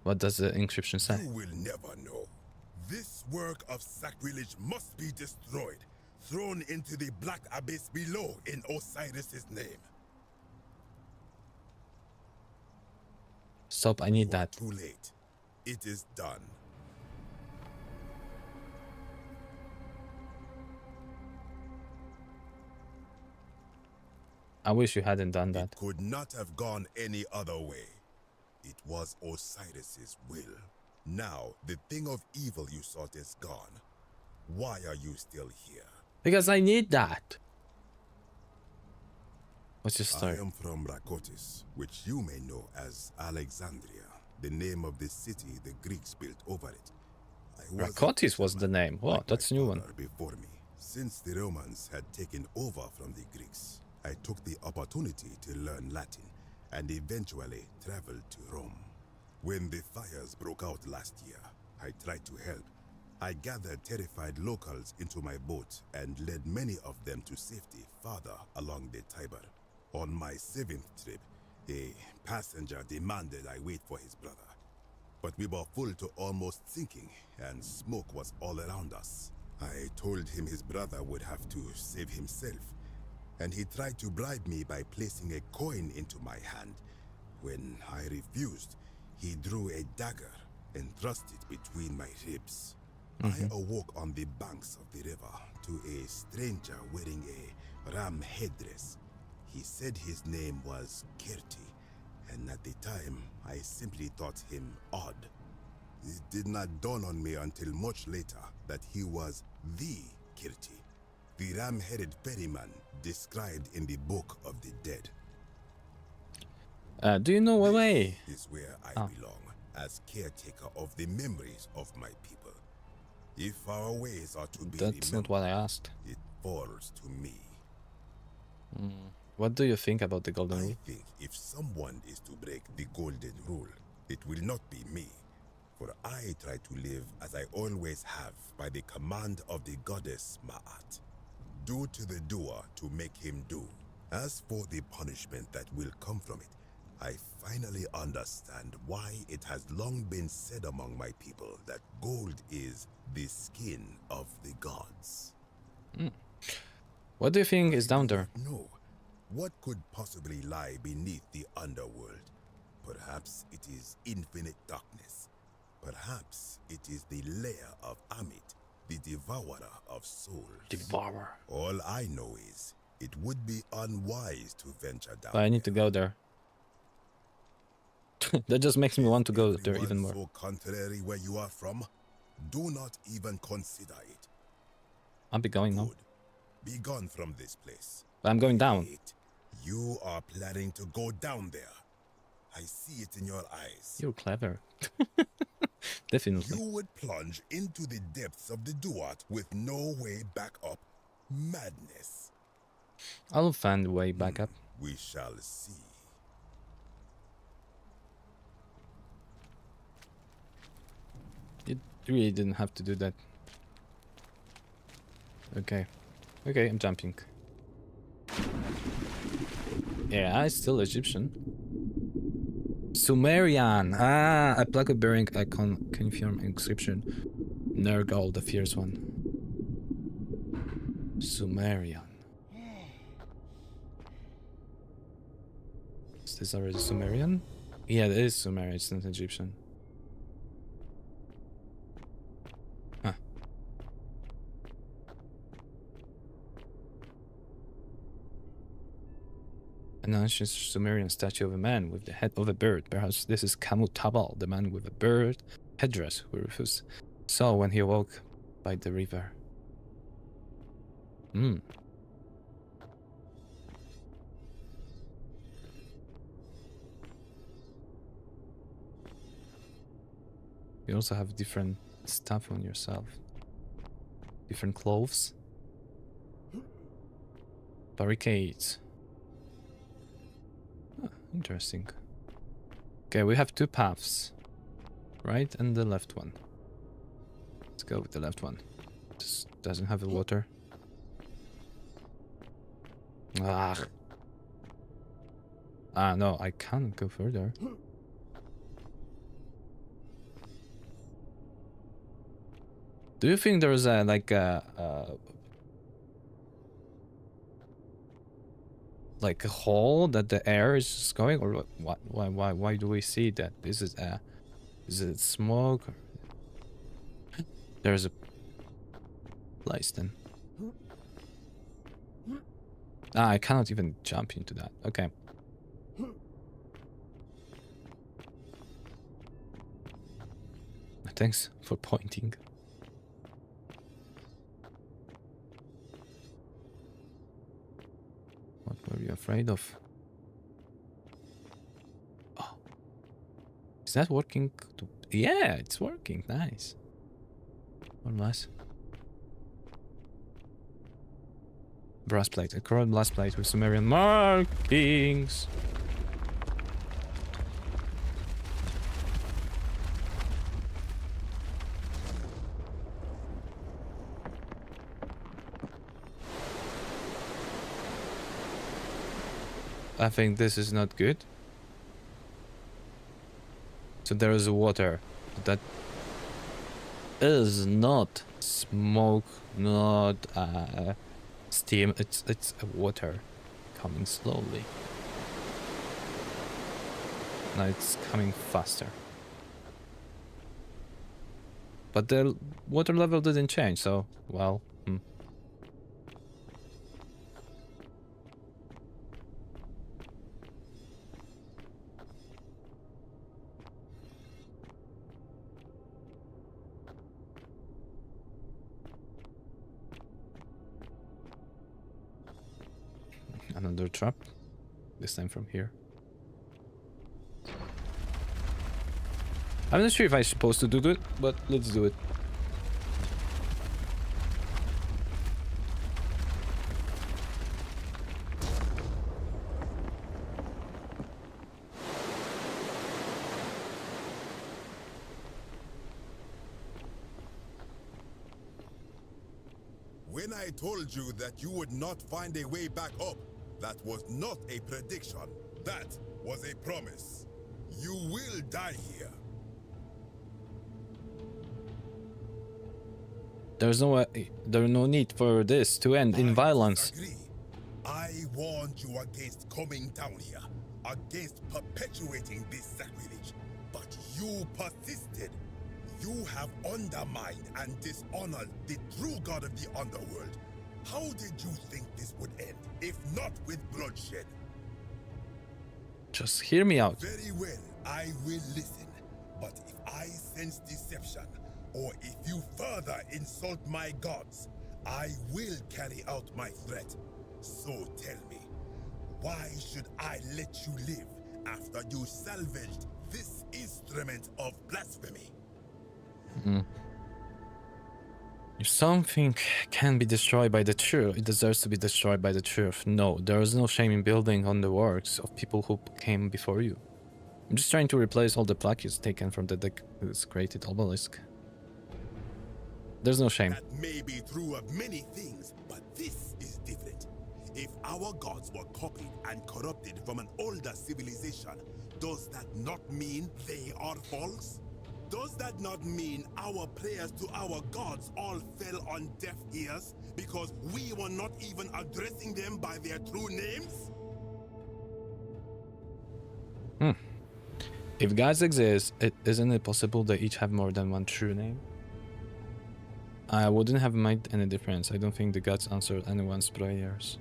What does the inscription say? You will never know. This work of sacrilege must be destroyed, thrown into the black abyss below in Osiris's name. Stop, I need that. Too late. It is done. I wish you hadn't done that. It could not have gone any other way. It was Osiris's will. Now, the thing of evil you sought is gone. Why are you still here? Because I need that. What's your story? I am from Rakotis, which you may know as Alexandria, the name of the city the Greeks built over it. Rakotis was the name. Wow, that's a new one. Before me, since the Romans had taken over from the Greeks, I took the opportunity to learn Latin and eventually traveled to Rome. When the fires broke out last year, I tried to help. I gathered terrified locals into my boat and led many of them to safety farther along the Tiber. On my 7th trip, a passenger demanded I wait for his brother. But we were full to almost sinking, and smoke was all around us. I told him his brother would have to save himself, and he tried to bribe me by placing a coin into my hand. When I refused, he drew a dagger and thrust it between my ribs. I awoke on the banks of the river to a stranger wearing a ram headdress. He said his name was Kirti, and at the time, I simply thought him odd. It did not dawn on me until much later that he was the Kirti, the ram-headed ferryman described in the Book of the Dead. Do you know a way? This is where I belong, as caretaker of the memories of my people. If our ways are to be That's not what I asked. it falls to me. What do you think about the Golden Rule? I think if someone is to break the Golden Rule, it will not be me. For I try to live as I always have by the command of the goddess Ma'at. Do to the doer to make him do. As for the punishment that will come from it, I finally understand why it has long been said among my people that gold is the skin of the gods. What do you think is down there? No. What could possibly lie beneath the underworld? Perhaps it is infinite darkness. Perhaps it is the lair of Amit, the devourer of souls. Devourer. All I know is it would be unwise to venture down. I need to go there. That just makes me want to go there even more. So contrary where you are from, do not even consider it. I'll be going now. Be gone from this place. But I'm going down. You are planning to go down there. I see it in your eyes. You're clever. Definitely. You would plunge into the depths of the Duat with no way back up. Madness. I'll find a way back up. We shall see. You really didn't have to do that. Okay. Okay, I'm jumping. Yeah, it's still Egyptian. Sumerian. Ah, a plaque of bearing icon confirm inscription. Nergal, the fierce one. Sumerian. Is this already Sumerian? Yeah, it is Sumerian. It's not Egyptian. Huh. An ancient Sumerian statue of a man with the head of a bird. Perhaps this is Kamutabal, the man with a bird headdress who Rufus saw when he awoke by the river. You also have different stuff on yourself. Different clothes. Barricades. Oh, interesting. Okay, we have two paths. Right and the left one. Let's go with the left one. This doesn't have the water. Ah, no, I can't go further. Do you think there's a like a hole that the air is just going, or what? Why do we see that? Is it smoke? There's a place then. Ah, I cannot even jump into that. Okay. Thanks for pointing. What were you afraid of? Oh. Is that working? Yeah, it's working. Nice. Or less. Brass plate. A curved brass plate with Sumerian markings. I think this is not good. So there is water. That is not smoke, not steam. It's water coming slowly. Now it's coming faster. But the water level didn't change, so well. Another trap, this time from here. I'm not sure if I'm supposed to do it, but let's do it. When I told you that you would not find a way back up, that was not a prediction. That was a promise. You will die here. There's no need for this to end in violence. Disagree. I warned you against coming down here, against perpetuating this sacrilege, but you persisted. You have undermined and dishonored the true god of the underworld. How did you think this would end, if not with bloodshed? Just hear me out. Very well, I will listen. But if I sense deception, or if you further insult my gods, I will carry out my threat. So tell me, why should I let you live after you salvaged this instrument of blasphemy? If something can be destroyed by the truth, it deserves to be destroyed by the truth. No, there is no shame in building on the works of people who came before you. I'm just trying to replace all the plaques taken from the desecrated obelisk. There's no shame. That may be true of many things, but this is different. If our gods were copied and corrupted from an older civilization, does that not mean they are false? Does that not mean our prayers to our gods all fell on deaf ears because we were not even addressing them by their true names? If gods exist, isn't it possible they each have more than one true name? I wouldn't have made any difference. I don't think the gods answered anyone's prayers.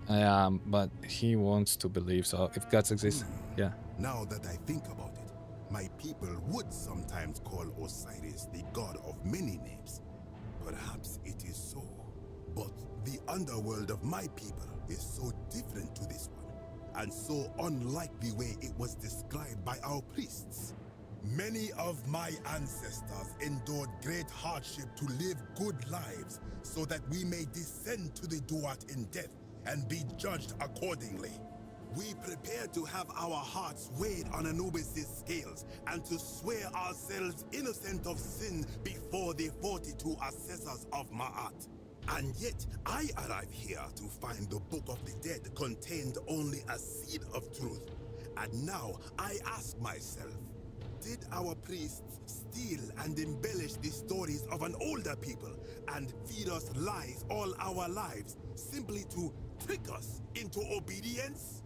Yeah, but he wants to believe, so if gods exist, yeah. Now that I think about it, my people would sometimes call Osiris the god of many names. Perhaps it is so. But the underworld of my people is so different to this one, and so unlike the way it was described by our priests. Many of my ancestors endured great hardship to live good lives so that we may descend to the Duat in death and be judged accordingly. We prepare to have our hearts weighed on Anubis' scales and to swear ourselves innocent of sin before the 42 assessors of Ma'at. And yet, I arrive here to find the Book of the Dead contained only a seed of truth. And now, I ask myself, did our priests steal and embellish the stories of an older people and feed us lies all our lives simply to trick us into obedience?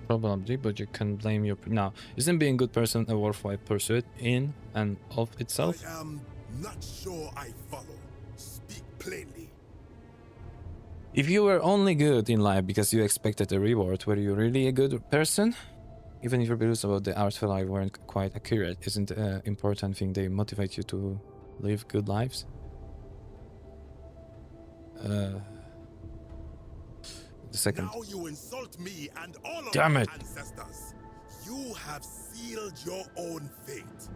Probably, but you can blame your... Now, isn't being a good person a worthwhile pursuit in and of itself? I am not sure I follow. Speak plainly. If you were only good in life because you expected a reward, were you really a good person? Even if your beliefs about the afterlife weren't quite accurate, isn't an important thing they motivate you to live good lives? The second. Now you insult me and all of Damn my it. ancestors. You have sealed your own fate.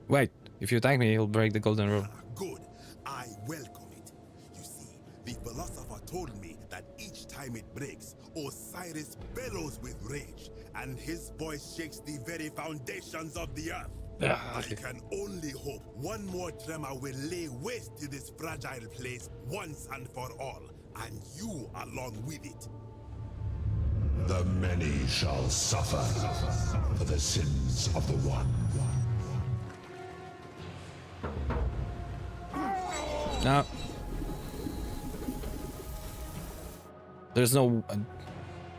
Wait, if you attack me, you'll break the golden rule. Good. I welcome it. You see, the philosopher told me that each time it breaks, Osiris bellows with rage, and his voice shakes the very foundations of the earth. I can only hope one more tremor will lay waste to this fragile place once and for all, and you along with it. The many shall suffer for the sins of the one. No. There's no...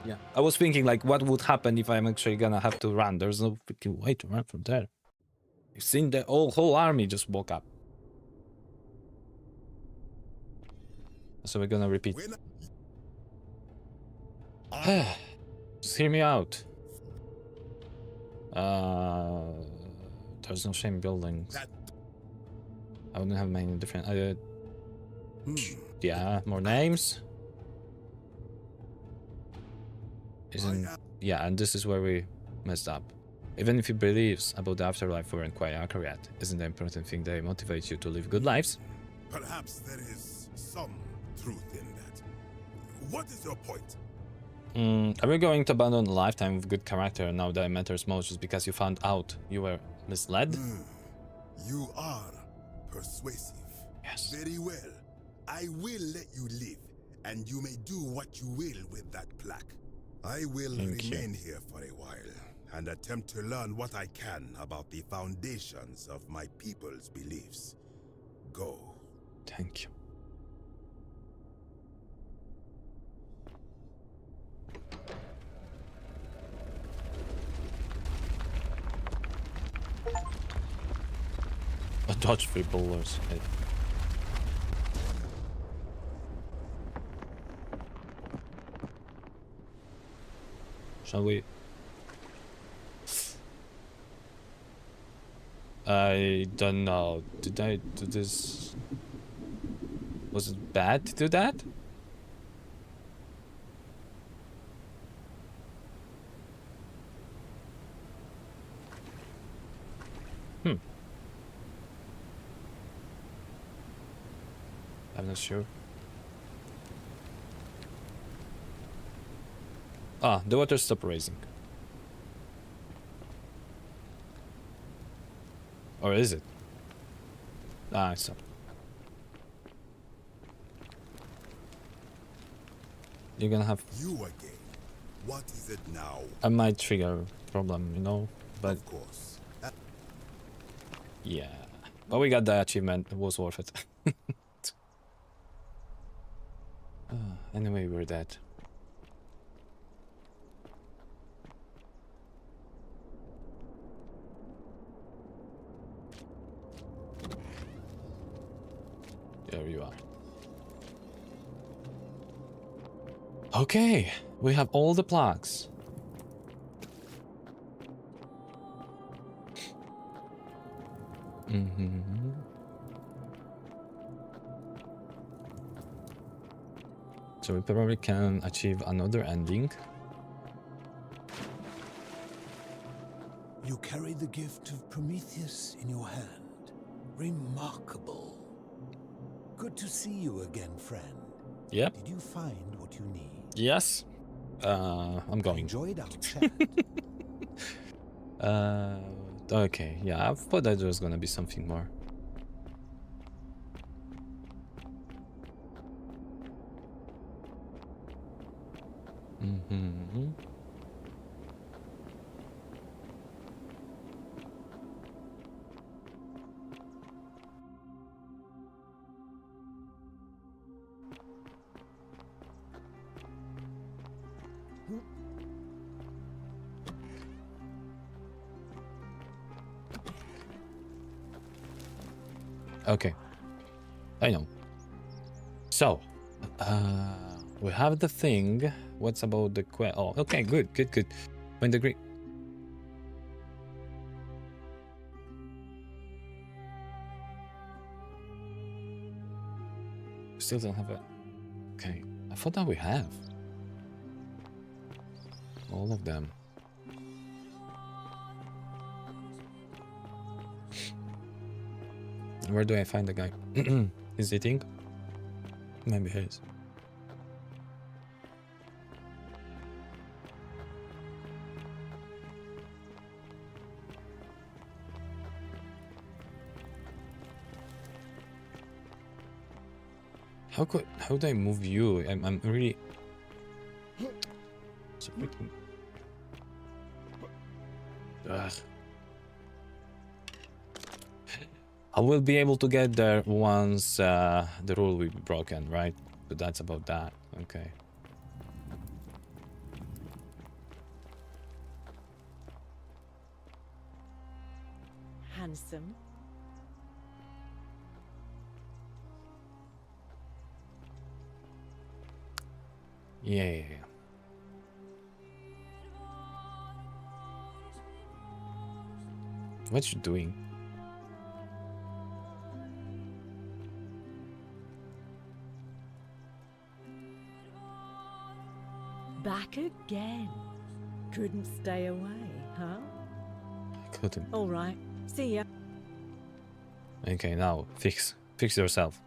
yeah. I was thinking, like, what would happen if I'm actually gonna have to run? There's no freaking way to run from there. You've seen the whole army just woke up. So we're gonna repeat. Just hear me out. There's no shame buildings. I wouldn't have many different... yeah, more names. Isn't... yeah, and this is where we messed up. Even if your beliefs about the afterlife weren't quite accurate, isn't the important thing they motivate you to live good lives? Perhaps there is some truth in that. What is your point? Are we going to abandon a lifetime of good character now that it matters most just because you found out you were misled? You are persuasive. Yes. Very well. I will let you live, and you may do what you will with that plaque. I will remain here for a while and attempt to learn what I can about the foundations of my people's beliefs. Go. Thank you. A dodge free bowlers. Shall we? I don't know. Did I do this? Was it bad to do that? I'm not sure. Ah, the water stopped rising. Or is it? Ah, it's up. You're gonna have... You again. What is it now? I might trigger a problem, you know, but... Of course. Yeah. But we got the achievement. It was worth it. Anyway, we're dead. There you are. Okay, we have all the plaques. So we probably can achieve another ending. You carry the gift of Prometheus in your hand. Remarkable. Good to see you again, friend. Yep. Did you find what you need? Yes. I'm going. Enjoyed our chat. Okay, yeah, I thought that there was gonna be something more. Mm-hmm. Okay, I know. So, we have the thing. What's about the quest? Oh, okay, good. When the Greek. Still don't have a. Okay, I thought that we have all of them. Where do I find the guy? Is he eating? Maybe he is. How do I move you? I'm really so freaking. Ugh. I will be able to get there once the rule will be broken, right? But that's about that. Okay. Handsome. Yeah. What you doing? Back again. Couldn't stay away, huh? I couldn't. All right. See ya. Okay, now fix yourself.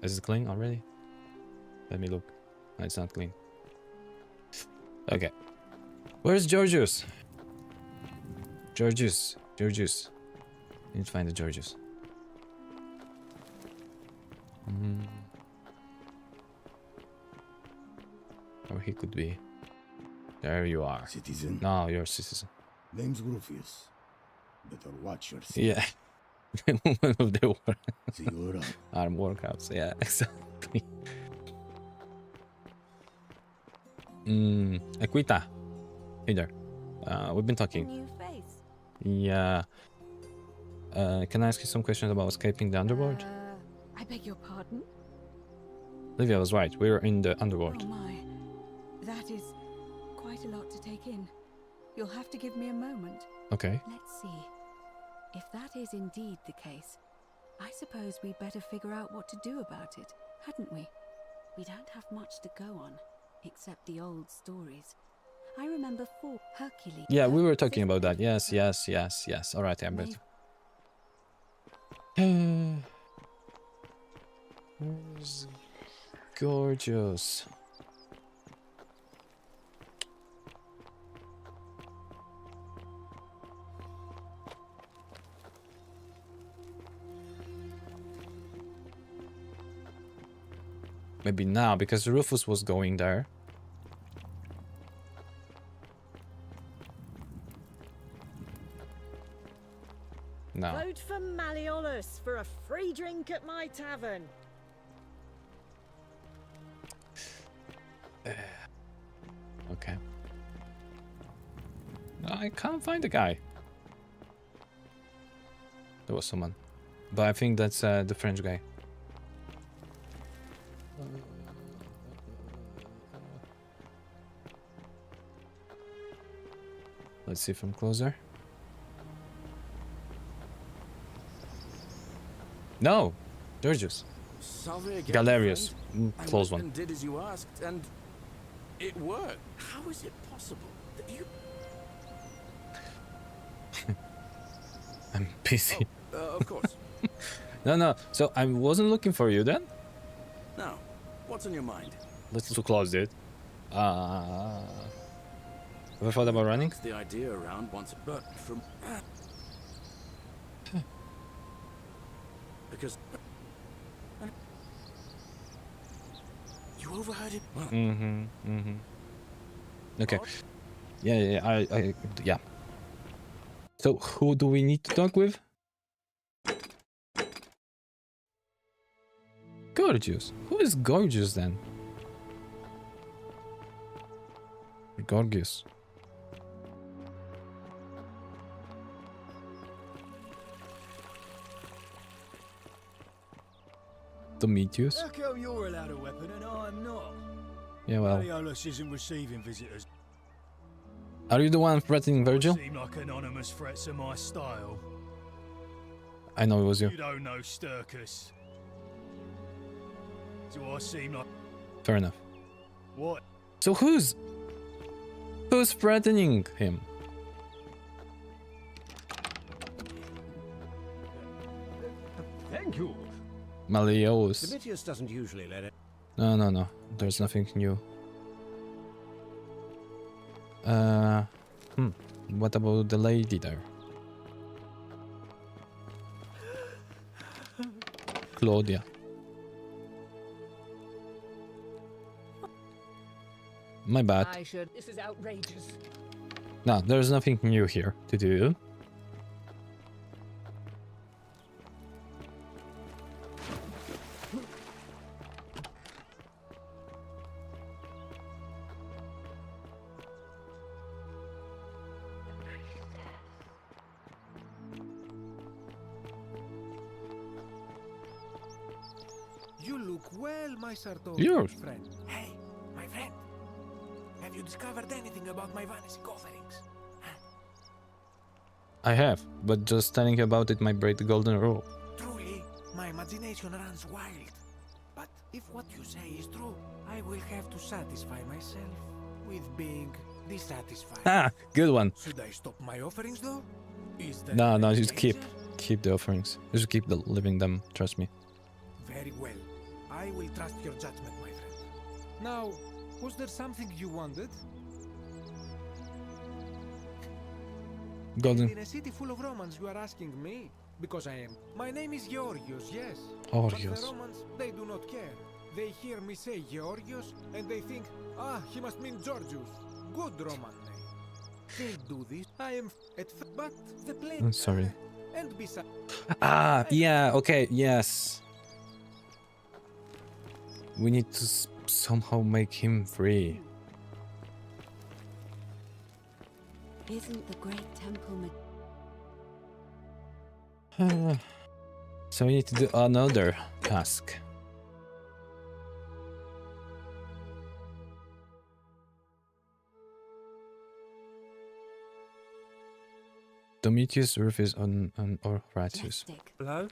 Is it clean already? Let me look. No, it's not clean. Okay. Where's Georgius? Georgius. I need to find the Georgius. Or he could be. There you are. Citizen. No, you're a citizen. Name's Rufius. Better watch yourself. Yeah. One of the See you around. arm workouts. Yeah, exactly. Equita. Hey there. We've been talking. New face. Yeah. Can I ask you some questions about escaping the underworld? I beg your pardon? Livia was right. We're in the underworld. Oh my. That is quite a lot to take in. You'll have to give me a moment. Okay. Let's see. If that is indeed the case, I suppose we'd better figure out what to do about it, hadn't we? We don't have much to go on, except the old stories. I remember Hercules. Yeah, we were talking about that. Yes. All right, Amber. Where's Gorgeous? Maybe now, because Rufus was going there. No. Vote for Malleolus for a free drink at my tavern. Okay. I can't find the guy. There was someone. But I think that's the French guy. Let's see from closer. No! Georgius. Sorry again, Galerius. friend. Close I one. went and did as you asked, and it worked. How is it possible that you... I'm busy. Oh, of course. No. So I wasn't looking for you then? Now, what's on your mind? Let's too close it. Ever thought about running? The idea around once, but from... because... You overheard him? Okay. Yeah. So who do we need to talk with? Gorgeous. Who is Gorgeous then? Gorgeous. Demetrius? How come you're allowed a weapon and I'm not? Yeah, well. Aeolus isn't receiving visitors. Are you the one threatening Virgil? Seem like anonymous threats are my style. I know it was you. You don't know Sturkus. Do I seem like... Fair enough. What? So who's threatening him? Thank you. Malios. Demetrius doesn't usually let it. No. There's nothing new. What about the lady there? Claudia. My bad. This is outrageous. No, there's nothing new here to do. You look well, my Sartorius Yours. friend. Hey, my friend. Have you discovered anything about my vanishing offerings? I have, but just telling you about it might break the golden rule. Truly, my imagination runs wild. But if what you say is true, I will have to satisfy myself with being dissatisfied. Ah, good one. Should I stop my offerings though? Is that No, a just danger? keep the offerings. Just keep living them. Trust me. Very well. I will trust your judgment, my friend. Now, was there something you wanted? Golden. In a city full of Romans, you are asking me? Because I am. My name is Georgios, yes. Georgios. But the Romans, they do not care. They hear me say Georgios, and they think, he must mean Georgius. Good Roman name. They do this. I am but the plane. I'm sorry. And besides. Yeah, okay, yes. We need to somehow make him free. Isn't the great temple... So we need to do another task. Domitius roof is on Horatius. Hello?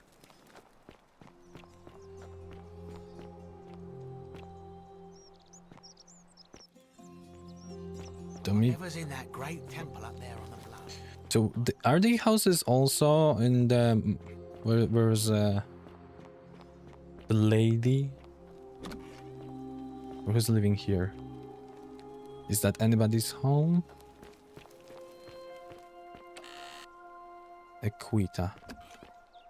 whatever's in that great temple up there on the bluff. So are the houses also in the where's the lady? Or who's living here? Is that anybody's home? Equita.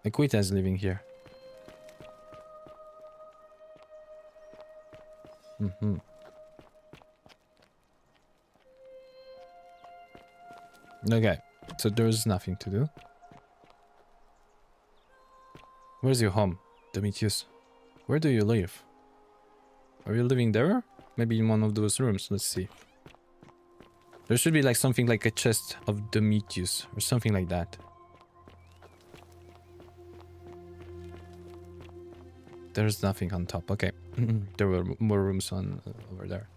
Equita is living here. Okay, so there's nothing to do. Where's your home, Demetrius? Where do you live? Are you living there? Maybe in one of those rooms. Let's see. There should be like something like a chest of Demetrius or something like that. There's nothing on top. Okay, there were more rooms on over there.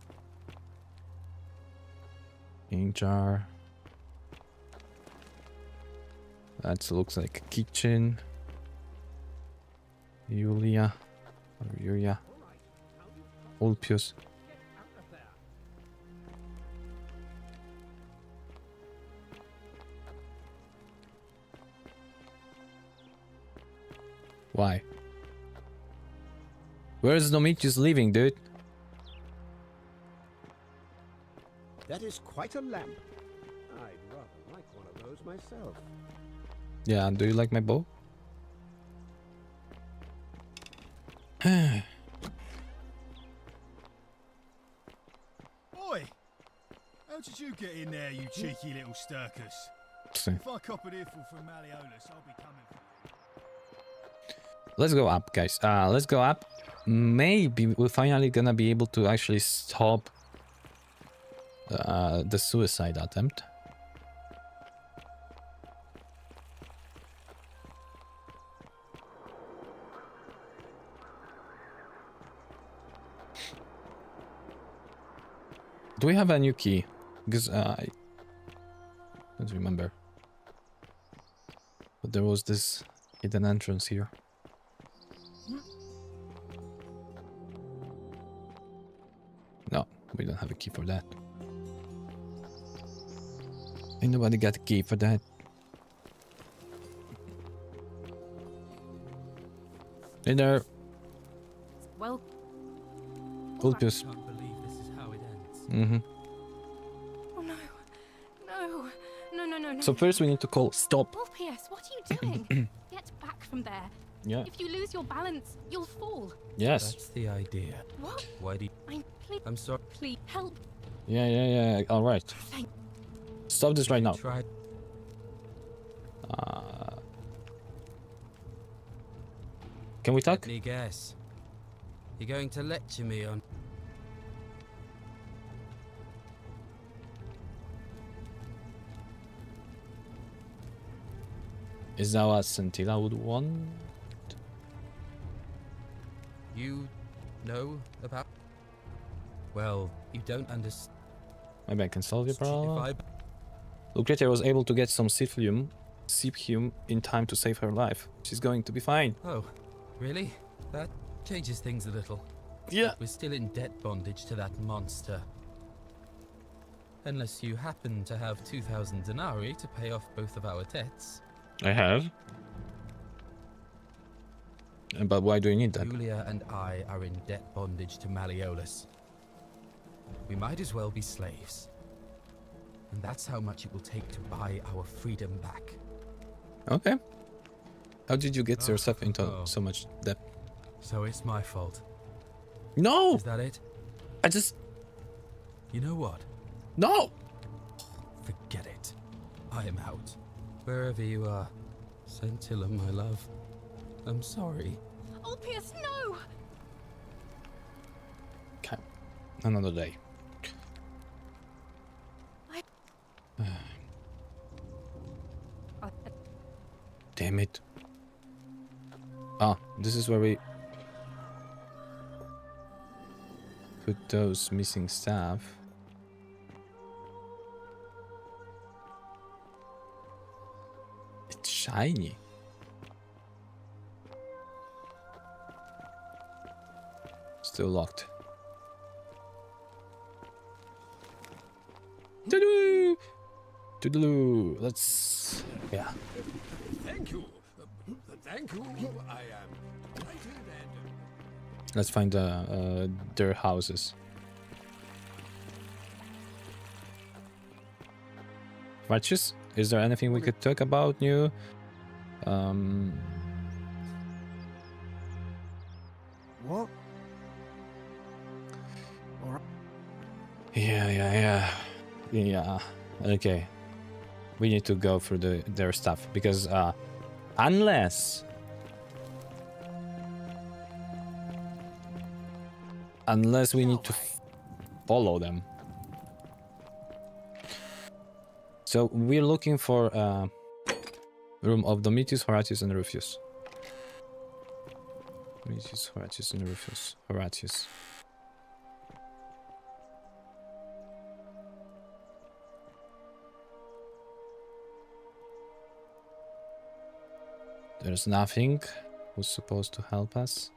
Ink jar. That looks like a kitchen. Julia. Or Yulia. Ulpius. Why? Where's Domitius living, dude? That is quite a lamp. I'd rather like one of those myself. Yeah, do you like my bow? How did you get in there, you cheeky little stirkus? See. If I cop an earful from Malleolus, I'll be coming for Let's go up, guys. Let's go up. Maybe we're finally gonna be able to actually stop the suicide attempt. Do we have a new key? Because I don't remember. But there was this hidden entrance here. No, we don't have a key for that. Ain't nobody got a key for that. Hey there. Well, Ulpius. I can't believe this is how it ends. Mm-hmm. oh no, no, no, no, no, no. So first we need to call stop. Orpheus, what are you doing? Get back from there. Yeah. If you lose your balance, you'll fall. Yes. That's the idea. What? Why do you... I'm sorry. Please help. Yeah. All right. Thank. Stop this right now. Try. Can we talk? Let me guess. You're going to lecture me on... Is that what Scintilla would want? You know about... Well, you don't understand. Maybe I can solve your If problem. I... Lucretia was able to get some Siphium in time to save her life. She's going to be fine. Oh, really? That changes things a little. Yeah. We're still in debt bondage to that monster. Unless you happen to have 2,000 denarii to pay off both of our debts. I have. But why do you need that? Julia and I are in debt bondage to Malleolus. We might as well be slaves. And that's how much it will take to buy our freedom back. Okay. How did you get yourself into so much debt? So it's my fault. No! Is that it? I just... You know what? No! Forget it. I am out. Wherever you are. Scintilla, my love. I'm sorry. Orpheus, no! Okay. Another day. Damn it. Ah, this is where we put those missing stuff. It's shiny. Still locked. Toodaloo! Toodaloo! Let's... yeah. Thank you. Thank you. I am delighted and... Let's find their houses. Righteous? Is there anything we could talk about new? What? Yeah. Okay. We need to go through their stuff because unless we need to follow them. So we're looking for room of Domitius, Horatius, and Rufus. Domitius, Horatius, and Rufus. Horatius. There's nothing. Who's supposed to help us?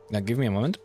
Now give me a moment.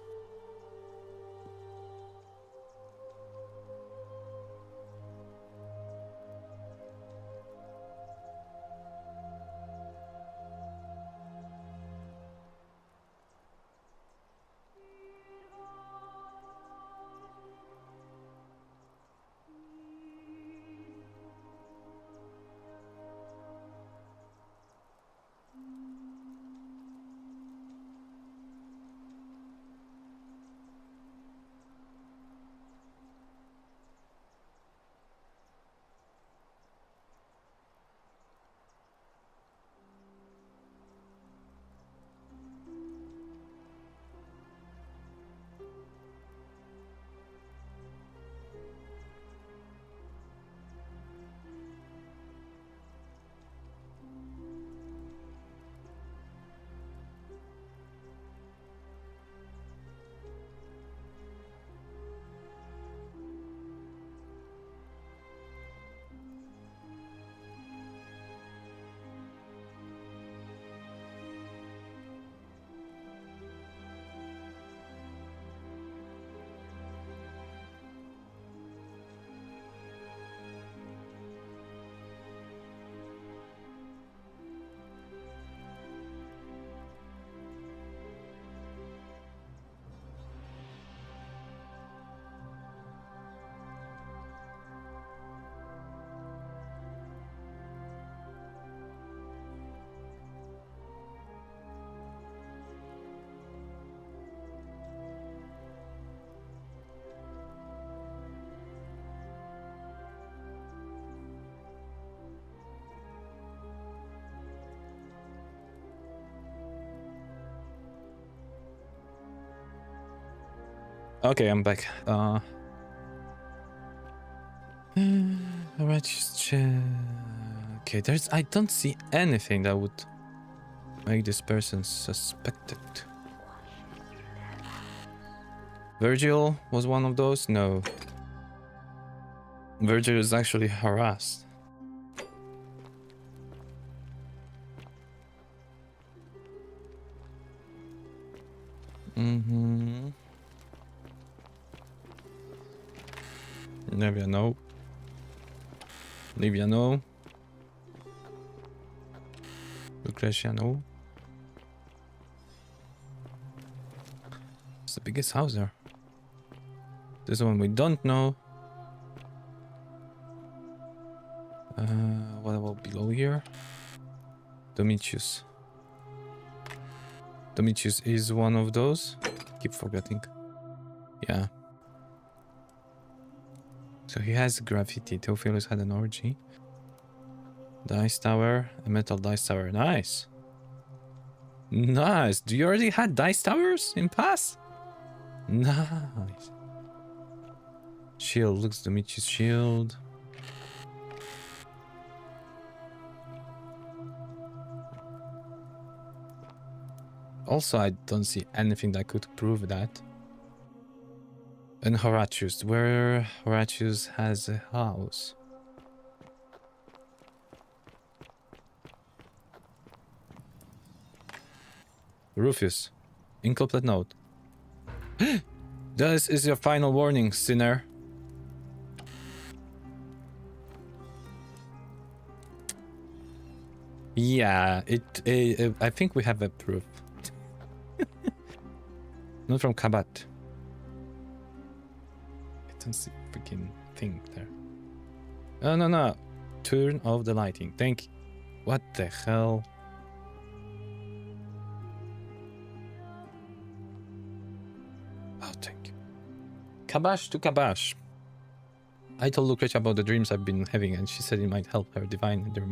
Okay, I'm back. Alright, just check. Okay, I don't see anything that would make this person suspected. Virgil was one of those? No. Virgil is actually harassed. Nevia, no. Livia, no. Lucretia, no. It's the biggest house there. This one we don't know. What about below here? Domitius. Domitius is one of those. Keep forgetting. Yeah. So he has graffiti. Theophilus had an orgy. Dice tower. A metal dice tower. Nice. Nice. Do you already had dice towers in past? Nice. Shield. Looks Domitius shield. Also, I don't see anything that could prove that. And Horatius, where Horatius has a house. Rufus, incomplete note. This is your final warning, sinner. Yeah, I think we have a proof. Not from Kabat. I don't see freaking thing there. Oh, no. Turn off the lighting. Thank you. What the hell? Oh, thank you. Kabash to Kabash. I told Lucretia about the dreams I've been having, and she said it might help her divine their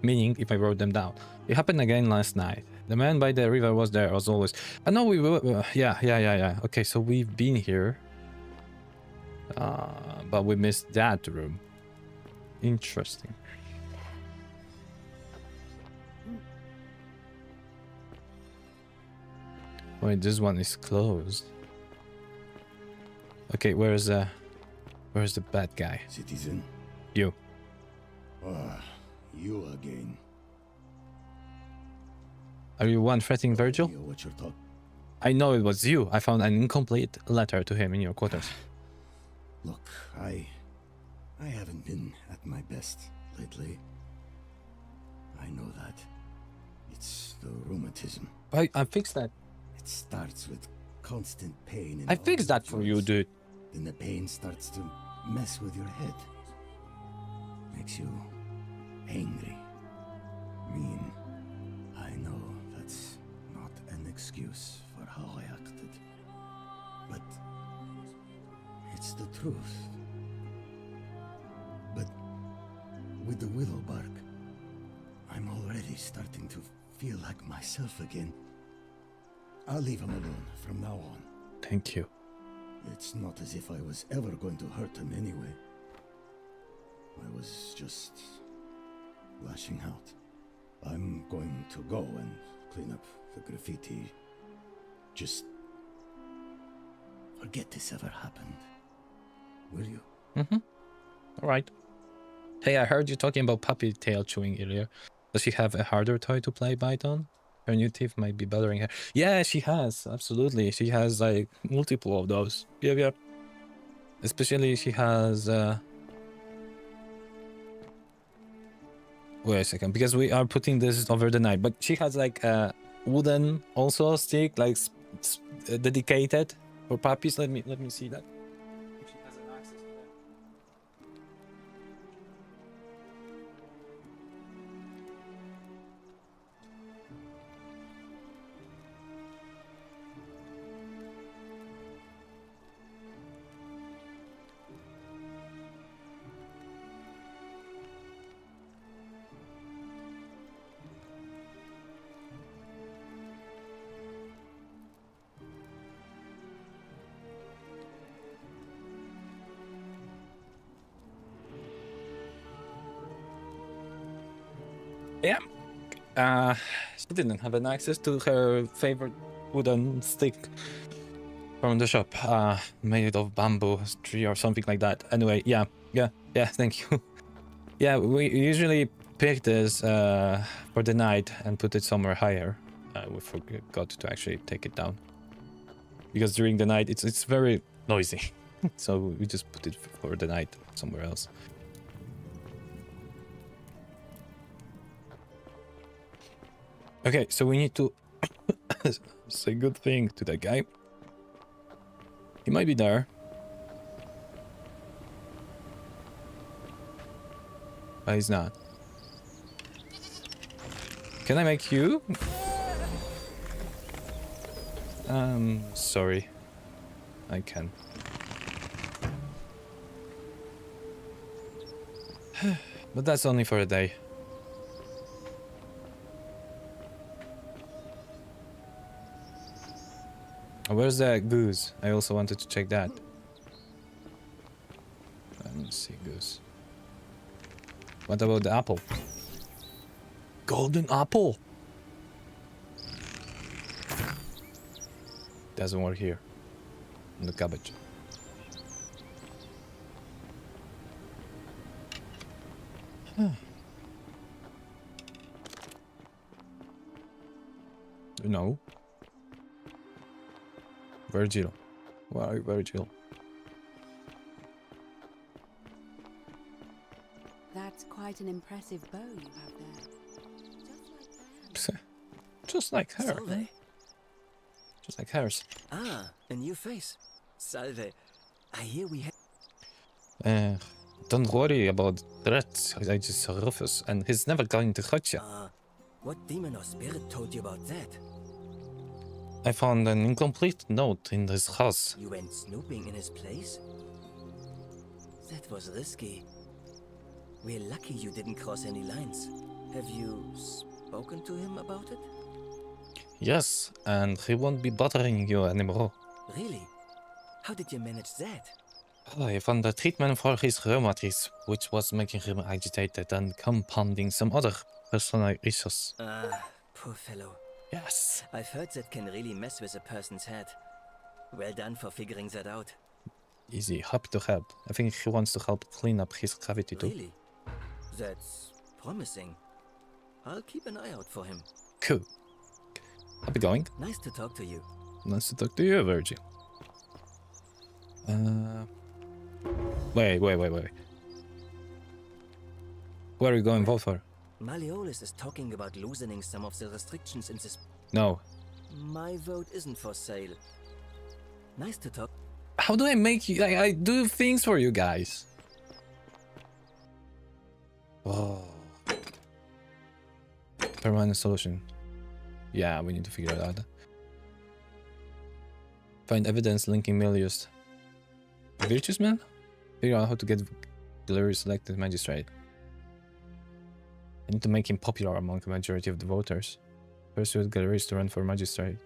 meaning if I wrote them down. It happened again last night. The man by the river was there as always. I know we were. Yeah. Okay, so we've been here. But we missed that room. Interesting. Wait, this one is closed. Okay, where's the bad guy? Citizen. You. Ah, you again. Are you one threatening Virgil? What you're talking? I know it was you. I found an incomplete letter to him in your quarters. Look, I haven't been at my best lately. I know that. It's the rheumatism. I fixed that. It starts with constant pain. I fixed that for you, dude. Then the pain starts to mess with your head. Makes you angry, mean. I know that's not an excuse for how I acted. But it's the truth. But with the willow bark, I'm already starting to feel like myself again. I'll leave him alone from now on. Thank you. It's not as if I was ever going to hurt him anyway. I was just lashing out. I'm going to go and clean up the graffiti. Just forget this ever happened. Will you? Alright. Hey, I heard you talking about puppy tail chewing earlier. Does she have a harder toy to play bite on? Her new teeth might be bothering her. Yeah, she has. Absolutely. She has like multiple of those. Yep. Especially she has... Wait a second, because we are putting this over the night, but she has like a wooden also stick, like dedicated for puppies. Let me see that. She has an access to that. Yeah. She didn't have an access to her favorite wooden stick from the shop. Made of bamboo tree or something like that. Anyway, yeah, thank you. Yeah, we usually pick this for the night and put it somewhere higher. We forgot to actually take it down. Because during the night it's very noisy. So we just put it for the night somewhere else. Okay, so we need to say good thing to that guy. He might be there. But he's not. Can I make you? Sorry. I can. But that's only for a day. Where's that goose? I also wanted to check that. Let me see, goose. What about the apple? Golden apple! Doesn't work here. On the cabbage. No. Virgil. Where are you, Virgil? That's quite an impressive bow you have there. Just like her. Salve. Just like hers. Ah, a new face. Salve. I hear we have... Don't worry about threats. I just Rufus, and he's never going to hurt you. What demon or spirit told you about that? I found an incomplete note in his house. You went snooping in his place? That was risky. We're lucky you didn't cross any lines. Have you spoken to him about it? Yes, and he won't be bothering you anymore. Really? How did you manage that? I found a treatment for his rheumatiz, which was making him agitated and compounding some other personal issues. Poor fellow. Yes. I've heard that can really mess with a person's head. Well done for figuring that out. Easy, happy to help. I think he wants to help clean up his cavity too. Really? That's promising. I'll keep an eye out for him. Cool. Happy going. Nice to talk to you. Nice to talk to you, Virgil. Wait. Where are you going vote for? Malleolus is talking about loosening some of the restrictions in this... No. My vote isn't for sale. Nice to talk. How do I make you... I do things for you guys. Oh. Permanent solution. Yeah, we need to figure it out. Find evidence linking Milius. Virtuous man? Figure out how to get Gallery selected magistrate. I need to make him popular among the majority of the voters. Persuade galleries to run for magistrate.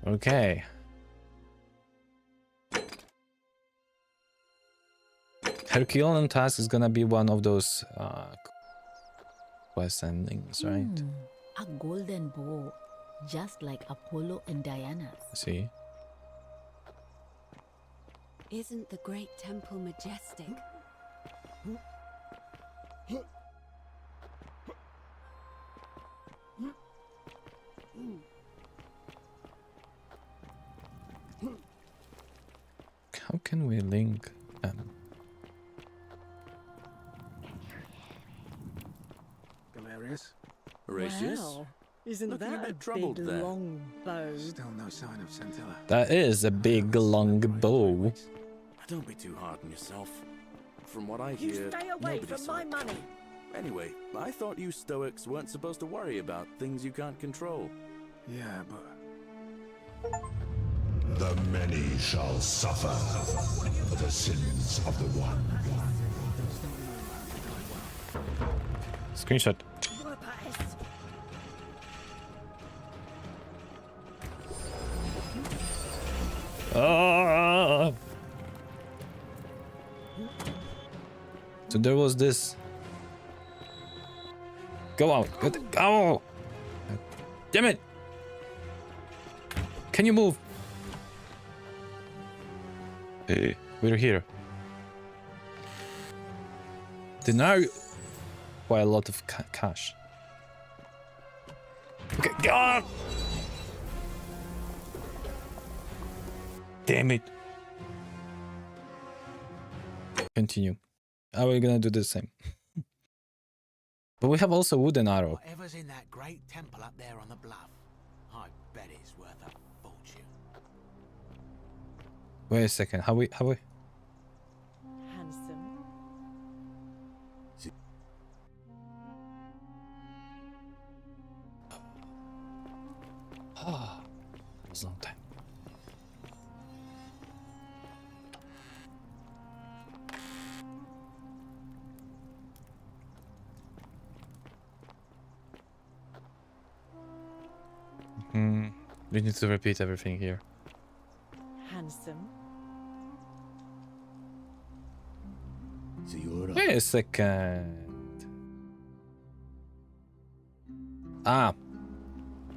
Okay. Herculean task is gonna be one of those quest endings, right? A golden bow, just like Apollo and Diana's. See? Isn't the great temple majestic? How can we link Galerius? Horatius? Wow. Isn't Looking a that a bit troubled big there. long bow? Still no sign of Centilla. That is a big long bow. Don't be too hard on yourself. From what I You hear, stay away nobody from saw my it money. coming. Anyway, I thought you Stoics weren't supposed to worry about things you can't control. Yeah, but... The many shall suffer for the sins of the one. Screenshot. Oh! So there was this. Go out. Go. Damn it. Can you move? Hey, we're here. Dinar. Quite a lot of cash. Okay, go. Damn it. Continue. Are we gonna do the same? But we have also wooden arrow. Whatever's in that great temple up there on the bluff, I bet it's worth a fortune. Wait a second. How we? Handsome. Ah, it was a long time. We need to repeat everything here. Handsome. Wait a second. Ah,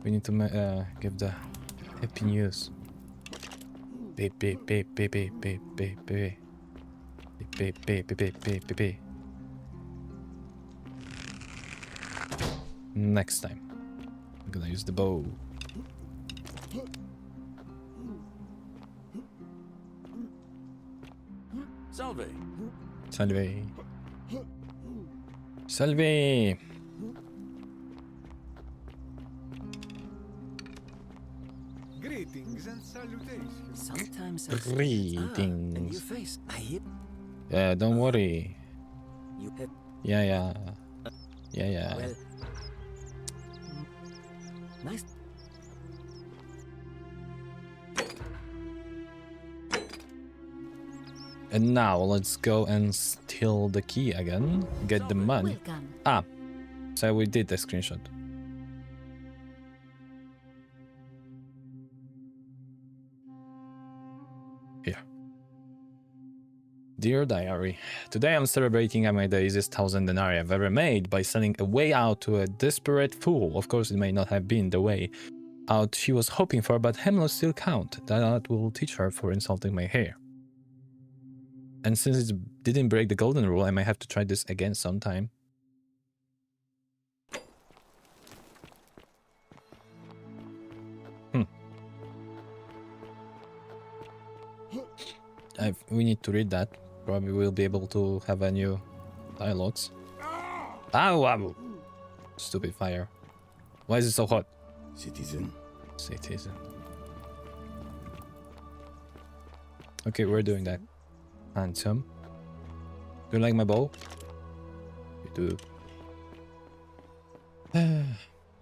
we need to give the happy news. Beep beep beep beep beep beep beep beep beep beep beep beep beep beep. Next time, I'm gonna use the bow. Salve. Salve. Salve. Greetings and salutations. Sometimes Greetings. a new face. I hear. Yeah, don't worry. You have. Yeah. Well. Nice. And now let's go and steal the key again. Get the money. Ah, so we did the screenshot. Here. Dear diary, today I'm celebrating I made the easiest 1,000 denarii I've ever made by selling a way out to a desperate fool. Of course, it may not have been the way out she was hoping for, but hemlots still count. That will teach her for insulting my hair. And since it didn't break the golden rule, I might have to try this again sometime. We need to read that. Probably we'll be able to have a new dialogues. Ow! Stupid fire. Why is it so hot? Citizen. Okay, we're doing that. Handsome. Do you like my bow? You do.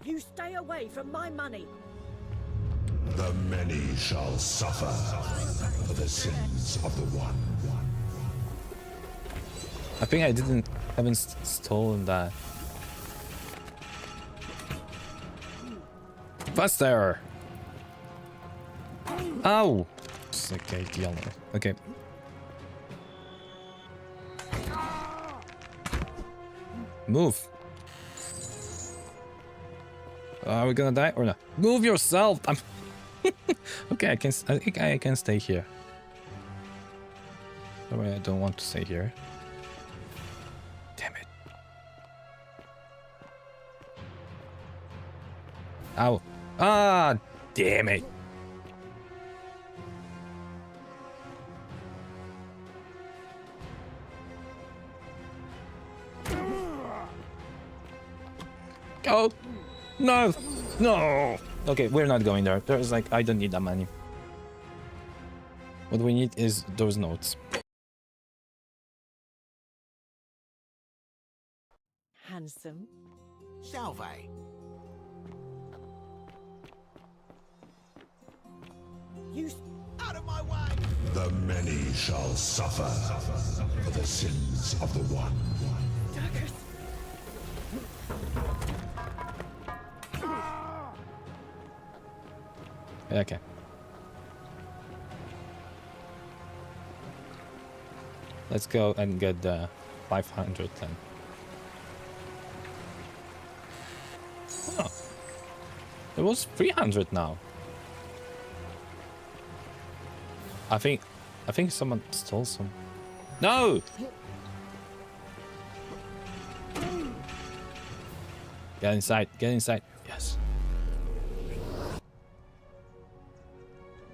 You stay away from my money. The many shall suffer for the sins of the one. I think I haven't stolen that. Faster! Ow! It's okay, yellow. Okay. Move. Are we gonna die or not? Move yourself! I'm okay, I think I can stay here. Sorry, I don't want to stay here. Damn it. Ow. Ah, damn it. Oh, no, no. Okay, we're not going there. There's like, I don't need that money. What we need is those notes. Handsome. Salve. You out of my way. The many shall suffer for the sins of the one. daggers. Okay. Let's go and get the 500 then. Oh, it was 300 now. I think someone stole some. No! Get inside, get inside. Yes.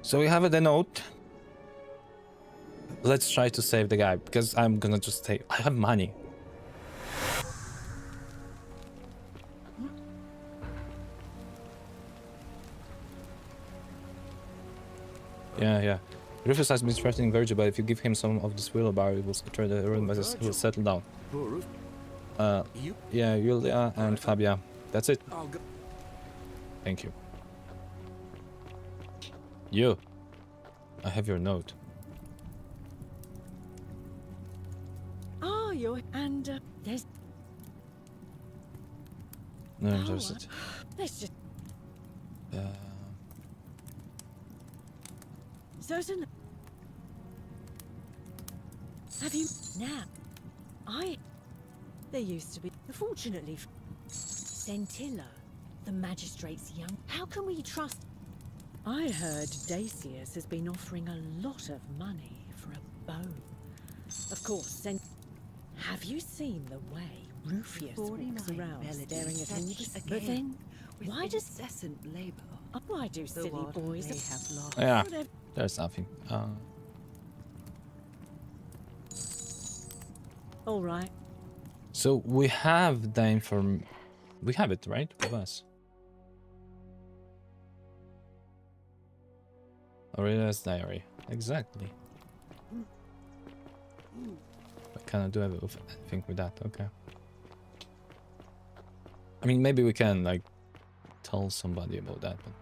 So we have the note. Let's try to save the guy, because I'm gonna just take... I have money. Yeah. Rufus has been threatening Virgil, but if you give him some of this wheelbarrow, it will try the ruin, but it will settle down. Yeah, Yulia and Fabia. That's it. Thank you. You. I have your note. Oh, you're... And, there's... No, there's it. There's just... Certain... Have you... Now... There used to be... Fortunately... Centilla, the magistrate's young... How can we trust... I heard Dacius has been offering a lot of money for a bow. Of course, have you seen the way Rufius walks around staring at all this? But then, why does incessant labor? Why do silly boys have lost? Yeah, there's nothing. All right. So we have the we have it, right, with us. Aurelia's diary. Exactly. I cannot do anything with that. Okay. I mean, maybe we can like tell somebody about that, but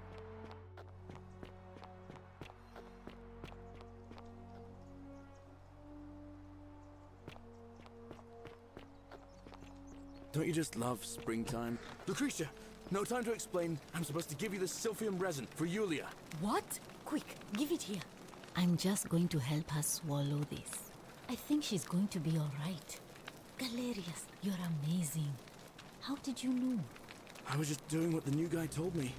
don't you just love springtime? Lucretia, no time to explain. I'm supposed to give you the Sylphium resin for Yulia. What? Quick, give it here. I'm just going to help her swallow this. I think she's going to be all right. Galerius, you're amazing. How did you know? I was just doing what the new guy told me.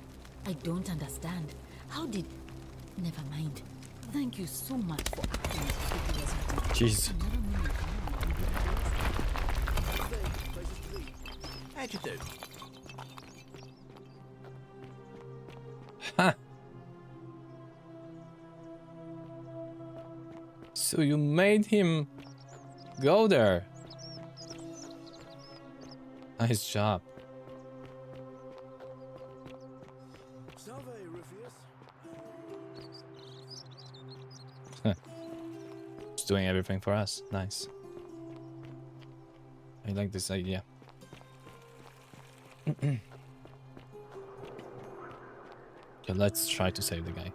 I don't understand. How did... Never mind. Thank you so much for acting. Jeez. How'd you do? Ha! So you made him go there. Nice job. Salve, Rufius. Just doing everything for us. Nice. I like this idea. Okay, let's try to save the guy.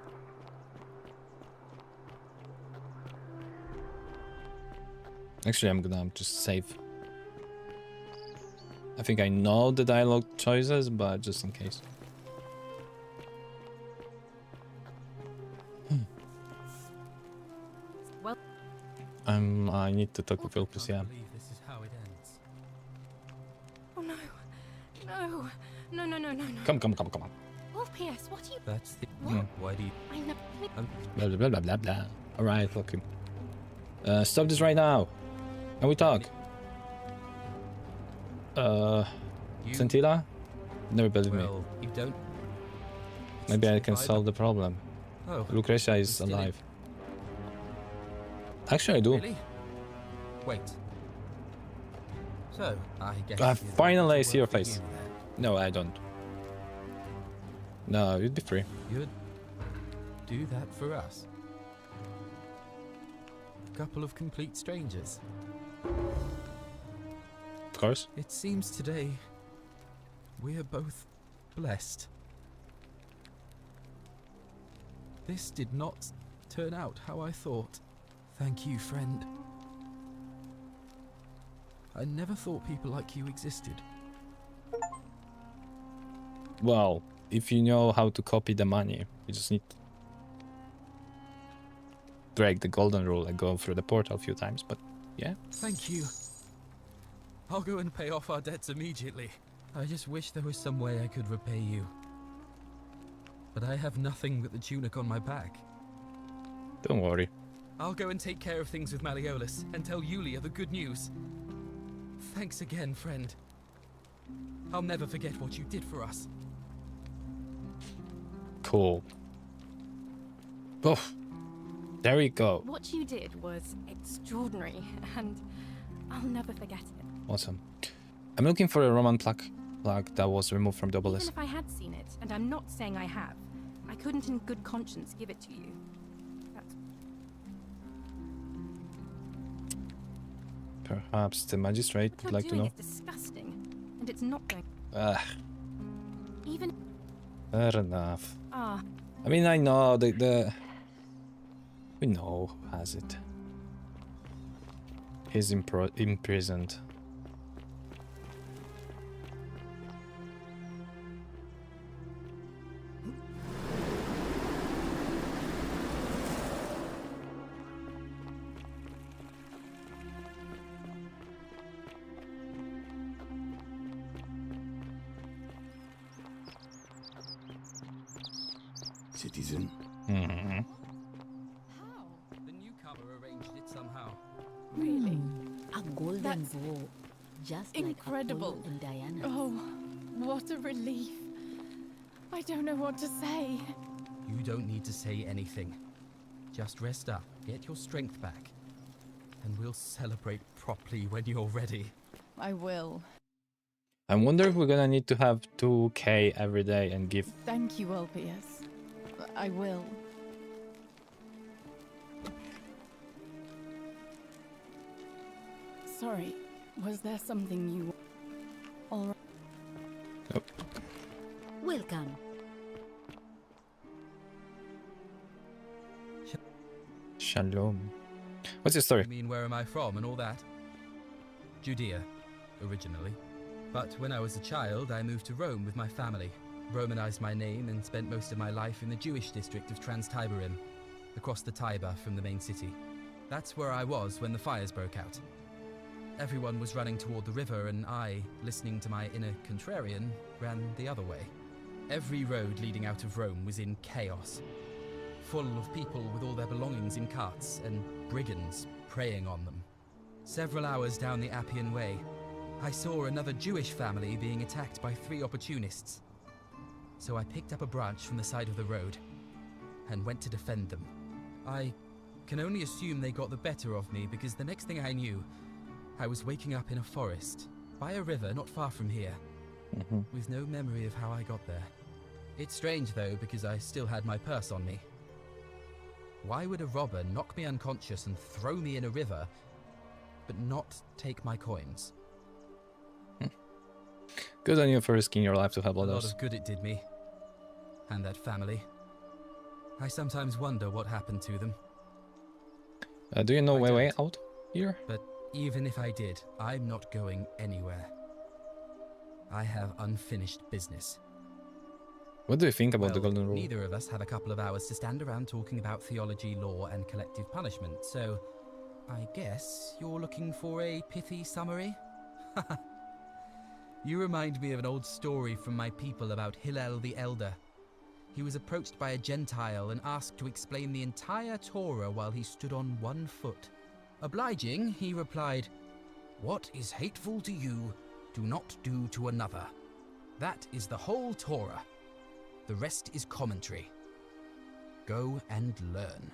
Actually, I'm gonna just save. I think I know the dialogue choices, but just in case. Well, I need to talk with Vilpus, yeah. This is how it ends. Oh no. No. No, no, no, no, no. Come on. Wolf-Pierce, what are you... That's the... What? Why do you... I know... Blah, blah, blah, blah, blah. Alright, fuck him. Stop this right now. Can we talk? Centilla? Never believe me. Well, you don't... Maybe I can solve the problem. Oh, Lucretia is alive. Actually, I do. Really? Wait. So, I guess... Finally, I see your face. No, I don't. No, you'd be free. You'd do that for us? A couple of complete strangers. Of course. It seems today we are both blessed. This did not turn out how I thought. Thank you, friend. I never thought people like you existed. Well, if you know how to copy the money, you just need to break the golden rule and go through the portal a few times, but yeah. Thank you. I'll go and pay off our debts immediately. I just wish there was some way I could repay you. But I have nothing but the tunic on my back. Don't worry. I'll go and take care of things with Malleolus and tell Yulia the good news. Thanks again, friend. I'll never forget what you did for us. Cool. Oh, there we go. What you did was extraordinary, and I'll never forget it. Awesome. I'm looking for a Roman plaque that was removed from the Even obelisk. if I had seen it, and I'm not saying I have, I couldn't in good conscience give it to you. That's... Perhaps the magistrate What would you're like to doing know. is disgusting, and it's not going... Even... Fair enough. Ah, I mean, I know the we know who has it. He's imprisoned. Citizen. Mm-hmm. The newcomer arranged it somehow. Really? A golden That's bow. Just incredible. like Apollo and Diana. Oh, what a relief. I don't know what to say. You don't need to say anything. Just rest up, get your strength back, and we'll celebrate properly when you're ready. I will. I wonder if we're gonna need to have 2k every day and give. Thank you, Ulpius. I will. Sorry, was there something you... All right. Oh. Welcome. Shalom. What's your story? I mean, where am I from and all that? Judea, originally. But when I was a child, I moved to Rome with my family, Romanized my name, and spent most of my life in the Jewish district of Trans-Tiberim, across the Tiber from the main city. That's where I was when the fires broke out. Everyone was running toward the river, and I, listening to my inner contrarian, ran the other way. Every road leading out of Rome was in chaos, full of people with all their belongings in carts, and brigands preying on them. Several hours down the Appian Way, I saw another Jewish family being attacked by 3 opportunists. So I picked up a branch from the side of the road and went to defend them. I can only assume they got the better of me, because the next thing I knew, I was waking up in a forest, by a river not far from here, with no memory of how I got there. It's strange though, because I still had my purse on me. Why would a robber knock me unconscious and throw me in a river, but not take my coins? Good on you for risking your life to help A lot others. of good it did me. And that family. I sometimes wonder what happened to them. Do you know way out here? But even if I did, I'm not going anywhere. I have unfinished business. What do you think about the Well, Golden Rule? neither of us have a couple of hours to stand around talking about theology, law, and collective punishment, so I guess you're looking for a pithy summary? You remind me of an old story from my people about Hillel the Elder. He was approached by a Gentile and asked to explain the entire Torah while he stood on one foot. Obliging, he replied, "What is hateful to you, do not do to another. That is the whole Torah. The rest is commentary. Go and learn."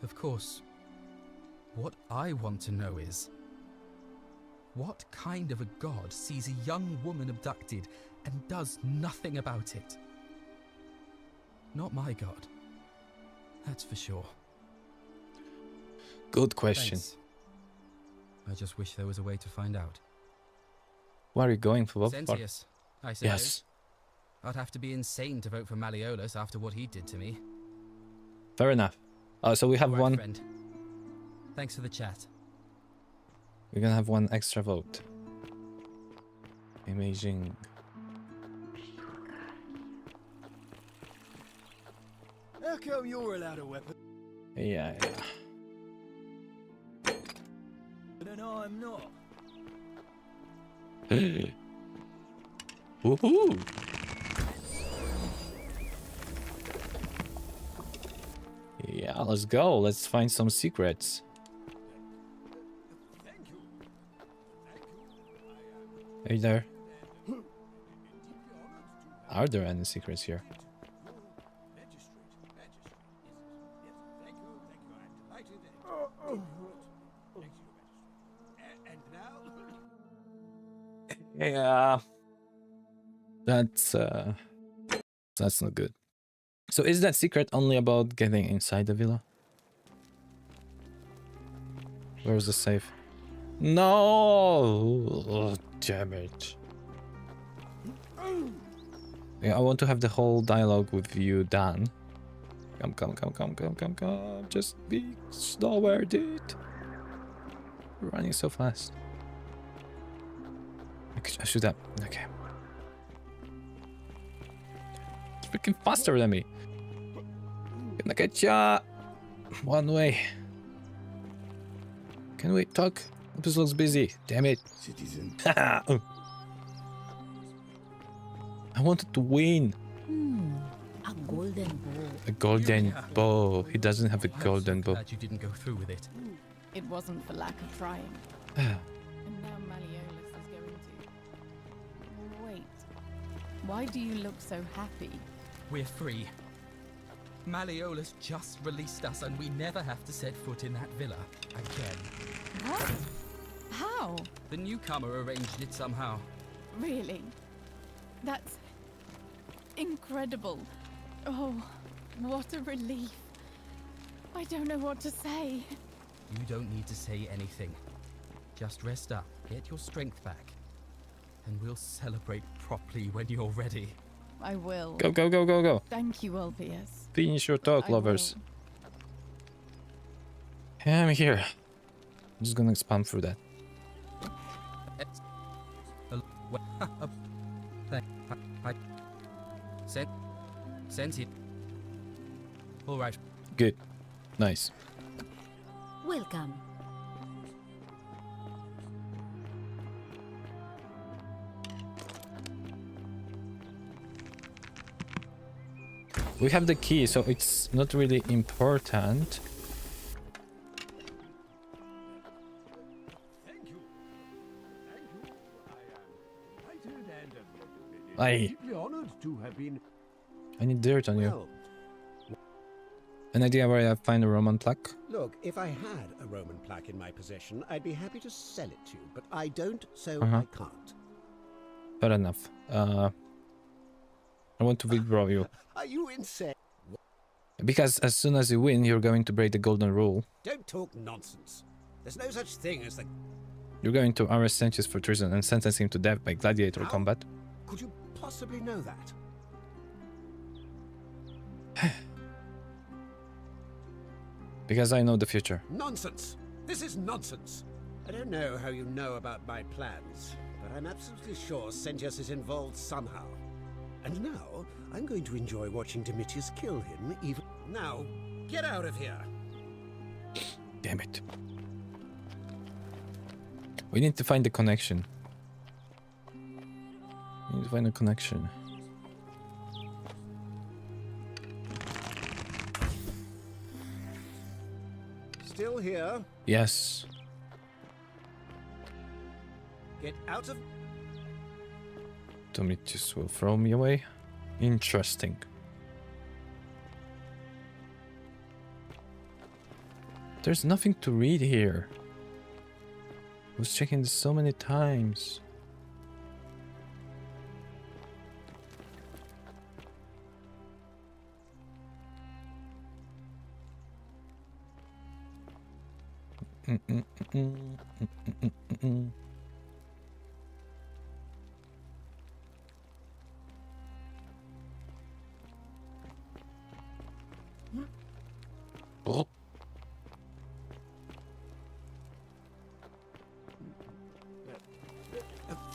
Of course, what I want to know is, what kind of a god sees a young woman abducted and does nothing about it? Not my god. That's for sure. Good question. Thanks. I just wish there was a way to find out. Where are you going for? Sentius, I suppose. Yes. I'd have to be insane to vote for Malleolus after what he did to me. Fair enough. So we have All right, one. friend. Thanks for the chat. We're gonna have one extra vote. Amazing. How come you're allowed a weapon Yeah. and I'm not? Woohoo! Yeah, let's go. Let's find some secrets. Hey there. Are there any secrets here? Yeah. That's not good. So is that secret only about getting inside the villa? Where's the safe? No! Oh, damn it. Yeah, I want to have the whole dialogue with you, Dan. Come. Just be slower, dude. You're running so fast. I should have. Okay. It's freaking faster than me. Gonna get ya. One way. Can we talk? This looks busy. Damn it. Citizen. I wanted to win. A golden bow. A golden bow. He doesn't have a golden bow. Glad you didn't go through with it. It wasn't for lack of trying. And now Malleolus is going to... Wait. Why do you look so happy? We're free. Malleolus just released us and we never have to set foot in that villa again. What? How? The newcomer arranged it somehow. Really? That's... incredible. Oh, what a relief. I don't know what to say. You don't need to say anything. Just rest up, get your strength back, and we'll celebrate properly when you're ready. I will. Go. Thank you, Ulpius. Finish your talk, lovers. Yeah, I'm here. I'm just gonna spam through that. Sent it. All right. Good. Nice. Welcome. We have the key, so it's not really important. I need dirt on you. An idea where I find a Roman plaque? Look, if I had a Roman plaque in my possession, I'd be happy to sell it to you, but I don't, so I can't. Fair enough. I want to withdraw you. Are you insane? Because as soon as you win, you're going to break the golden rule. Don't talk nonsense. There's no such thing as the... You're going to arrest Sanchez for treason and sentence him to death by gladiator combat. Could you possibly know that? Because I know the future. Nonsense! This is nonsense! I don't know how you know about my plans, but I'm absolutely sure Sentius is involved somehow. And now, I'm going to enjoy watching Domitius kill him even... Now, get out of here! Damn it. We need to find the connection. We need to find a connection. Still here? Yes. Get out of... Domitius will throw me away. Interesting. There's nothing to read here. I was checking this so many times. Oh.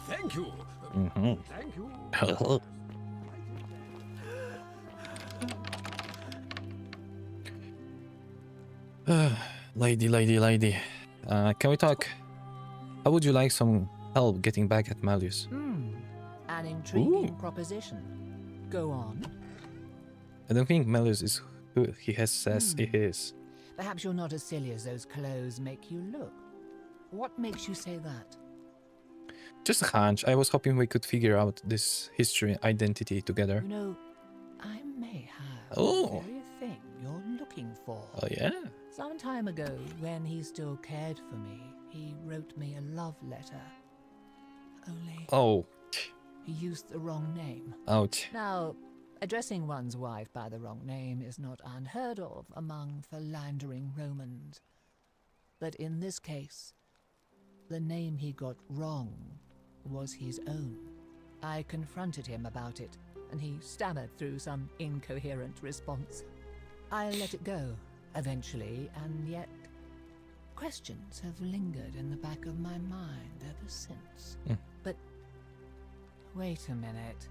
Thank you. Mm-hmm. Thank you. Lady. Can we talk? How would you like some help getting back at Malleus. An intriguing proposition. Go on. I don't think Malleus is who he says he is. Perhaps you're not as silly as those clothes make you look. What makes you say that? Just a hunch. I was hoping we could figure out this history identity together. You know, I may have Oh. the very thing you're looking for. Oh, yeah? Some time ago, when he still cared for me, he wrote me a love letter. Only Oh. he used the wrong name. Ouch. Now, addressing one's wife by the wrong name is not unheard of among philandering Romans. But in this case, the name he got wrong was his own. I confronted him about it, and he stammered through some incoherent response. I let it go, eventually, and yet questions have lingered in the back of my mind ever since. But wait a minute.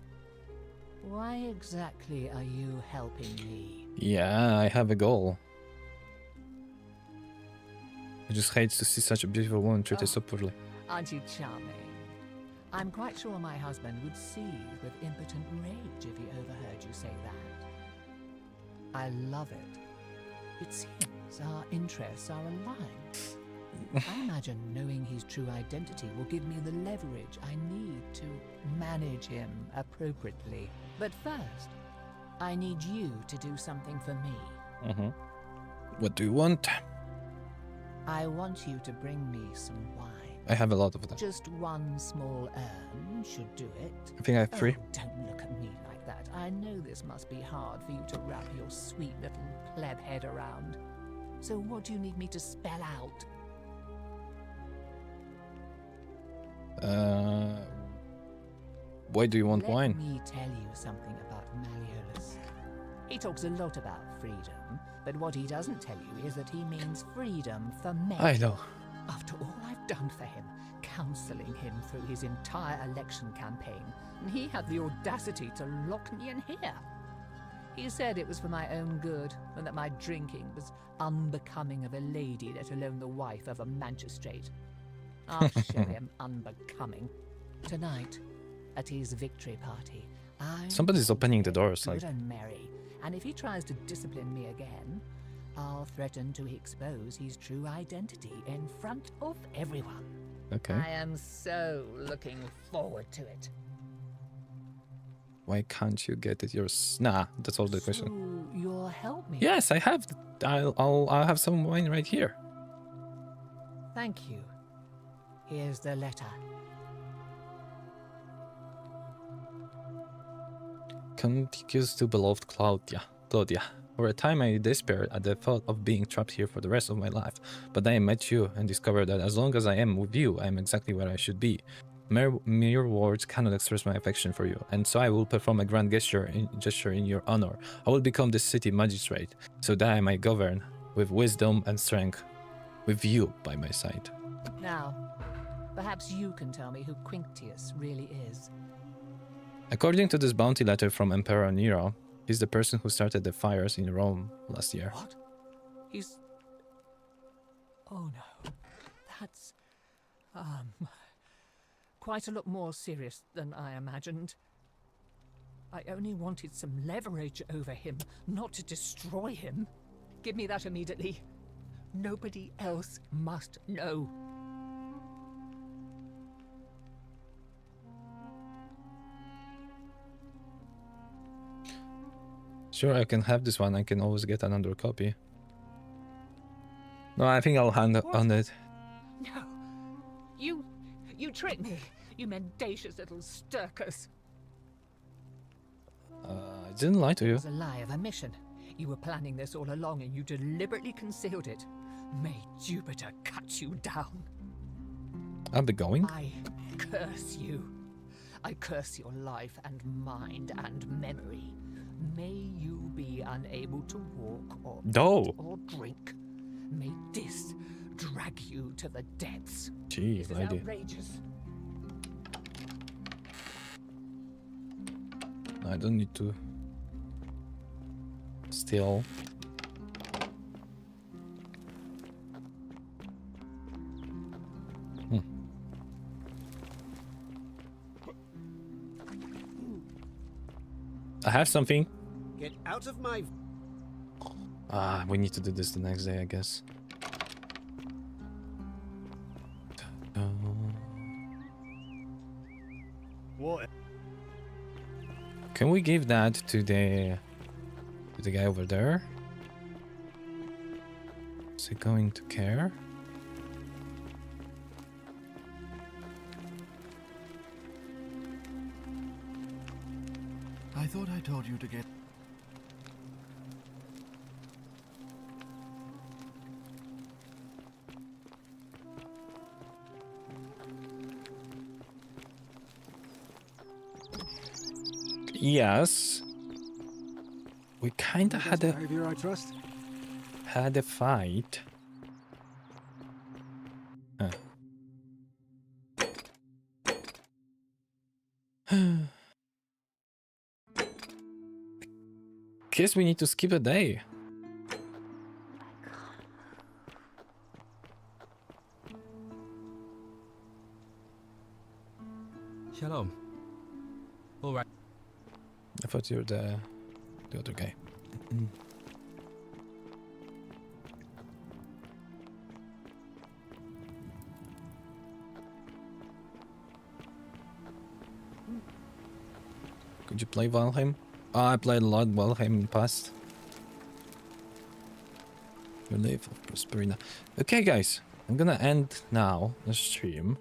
Why exactly are you helping me? Yeah, I have a goal. I just hate to see such a beautiful woman treated so poorly. Aren't you charming? I'm quite sure my husband would seethe with impotent rage if he overheard you say that. I love it. It seems our interests are aligned. I imagine knowing his true identity will give me the leverage I need to manage him appropriately. But first, I need you to do something for me. What do you want? I want you to bring me some wine. I have a lot of them. Just one small urn should do it. I think I have 3. Oh, don't look at me like that. I know this must be hard for you to wrap your sweet little pleb head around. So what do you need me to spell out? Why do you want wine? Let me tell you something about Malleolus. He talks a lot about freedom, but what he doesn't tell you is that he means freedom for men. I know. After all I've done for him, counseling him through his entire election campaign, and he had the audacity to lock me in here. He said it was for my own good, and that my drinking was unbecoming of a lady, let alone the wife of a magistrate. I'll show him unbecoming. Tonight, at his victory party, Somebody's opening the doors, like. good and merry, and if he tries to discipline me again, I'll threaten to expose his true identity in front of everyone. Okay. I am so looking forward to it. Why can't you get it yours? Nah, that's all the question. So you'll help me? Yes, I have. I'll have some wine right here. Thank you. Here's the letter. Contiguous to beloved Claudia. For a time I despaired at the thought of being trapped here for the rest of my life, but I met you and discovered that as long as I am with you, I am exactly where I should be. Mere words cannot express my affection for you, and so I will perform a grand gesture in your honor. I will become the city magistrate, so that I might govern with wisdom and strength, with you by my side. Now, perhaps you can tell me who Quinctius really is. According to this bounty letter from Emperor Nero, he's the person who started the fires in Rome last year. What? He's... Oh no. That's... quite a lot more serious than I imagined. I only wanted some leverage over him, not to destroy him. Give me that immediately. Nobody else must know. Sure, I can have this one. I can always get another copy. No, I think I'll hand on it. No. You tricked me. You mendacious little stirkers. I didn't lie to you. It was a lie of a mission. You were planning this all along and you deliberately concealed it. May Jupiter cut you down. I'll be going. I curse you. I curse your life and mind and memory. May you be unable to walk or eat or drink. May this drag you to the depths. Gee, this is lady. outrageous. I don't need to steal. I have something. Get out of my... We need to do this the next day, I guess. What? Can we give that to the guy over there? Is he going to care? I thought I told you to get... Yes. We kinda had a Behavior, I trust. fight. Guess we need to skip a day. Shalom. All right. I thought you were the other guy. Could you play Valheim? Oh, I played a lot Valheim in the past. Relief of Prosperina. Okay, guys, I'm gonna end now the stream.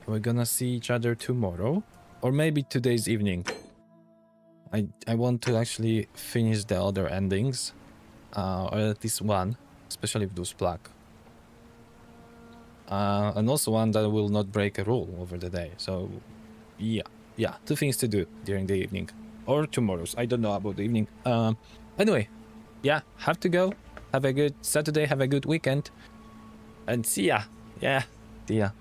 We're gonna see each other tomorrow, or maybe today's evening. I want to actually finish the other endings, or at least one, especially with those black. And also one that will not break a rule over the day. So, yeah, two things to do during the evening. Or tomorrow's, I don't know about the evening. Anyway, yeah, have to go. Have a good Saturday, have a good weekend. And see ya. Yeah, see ya.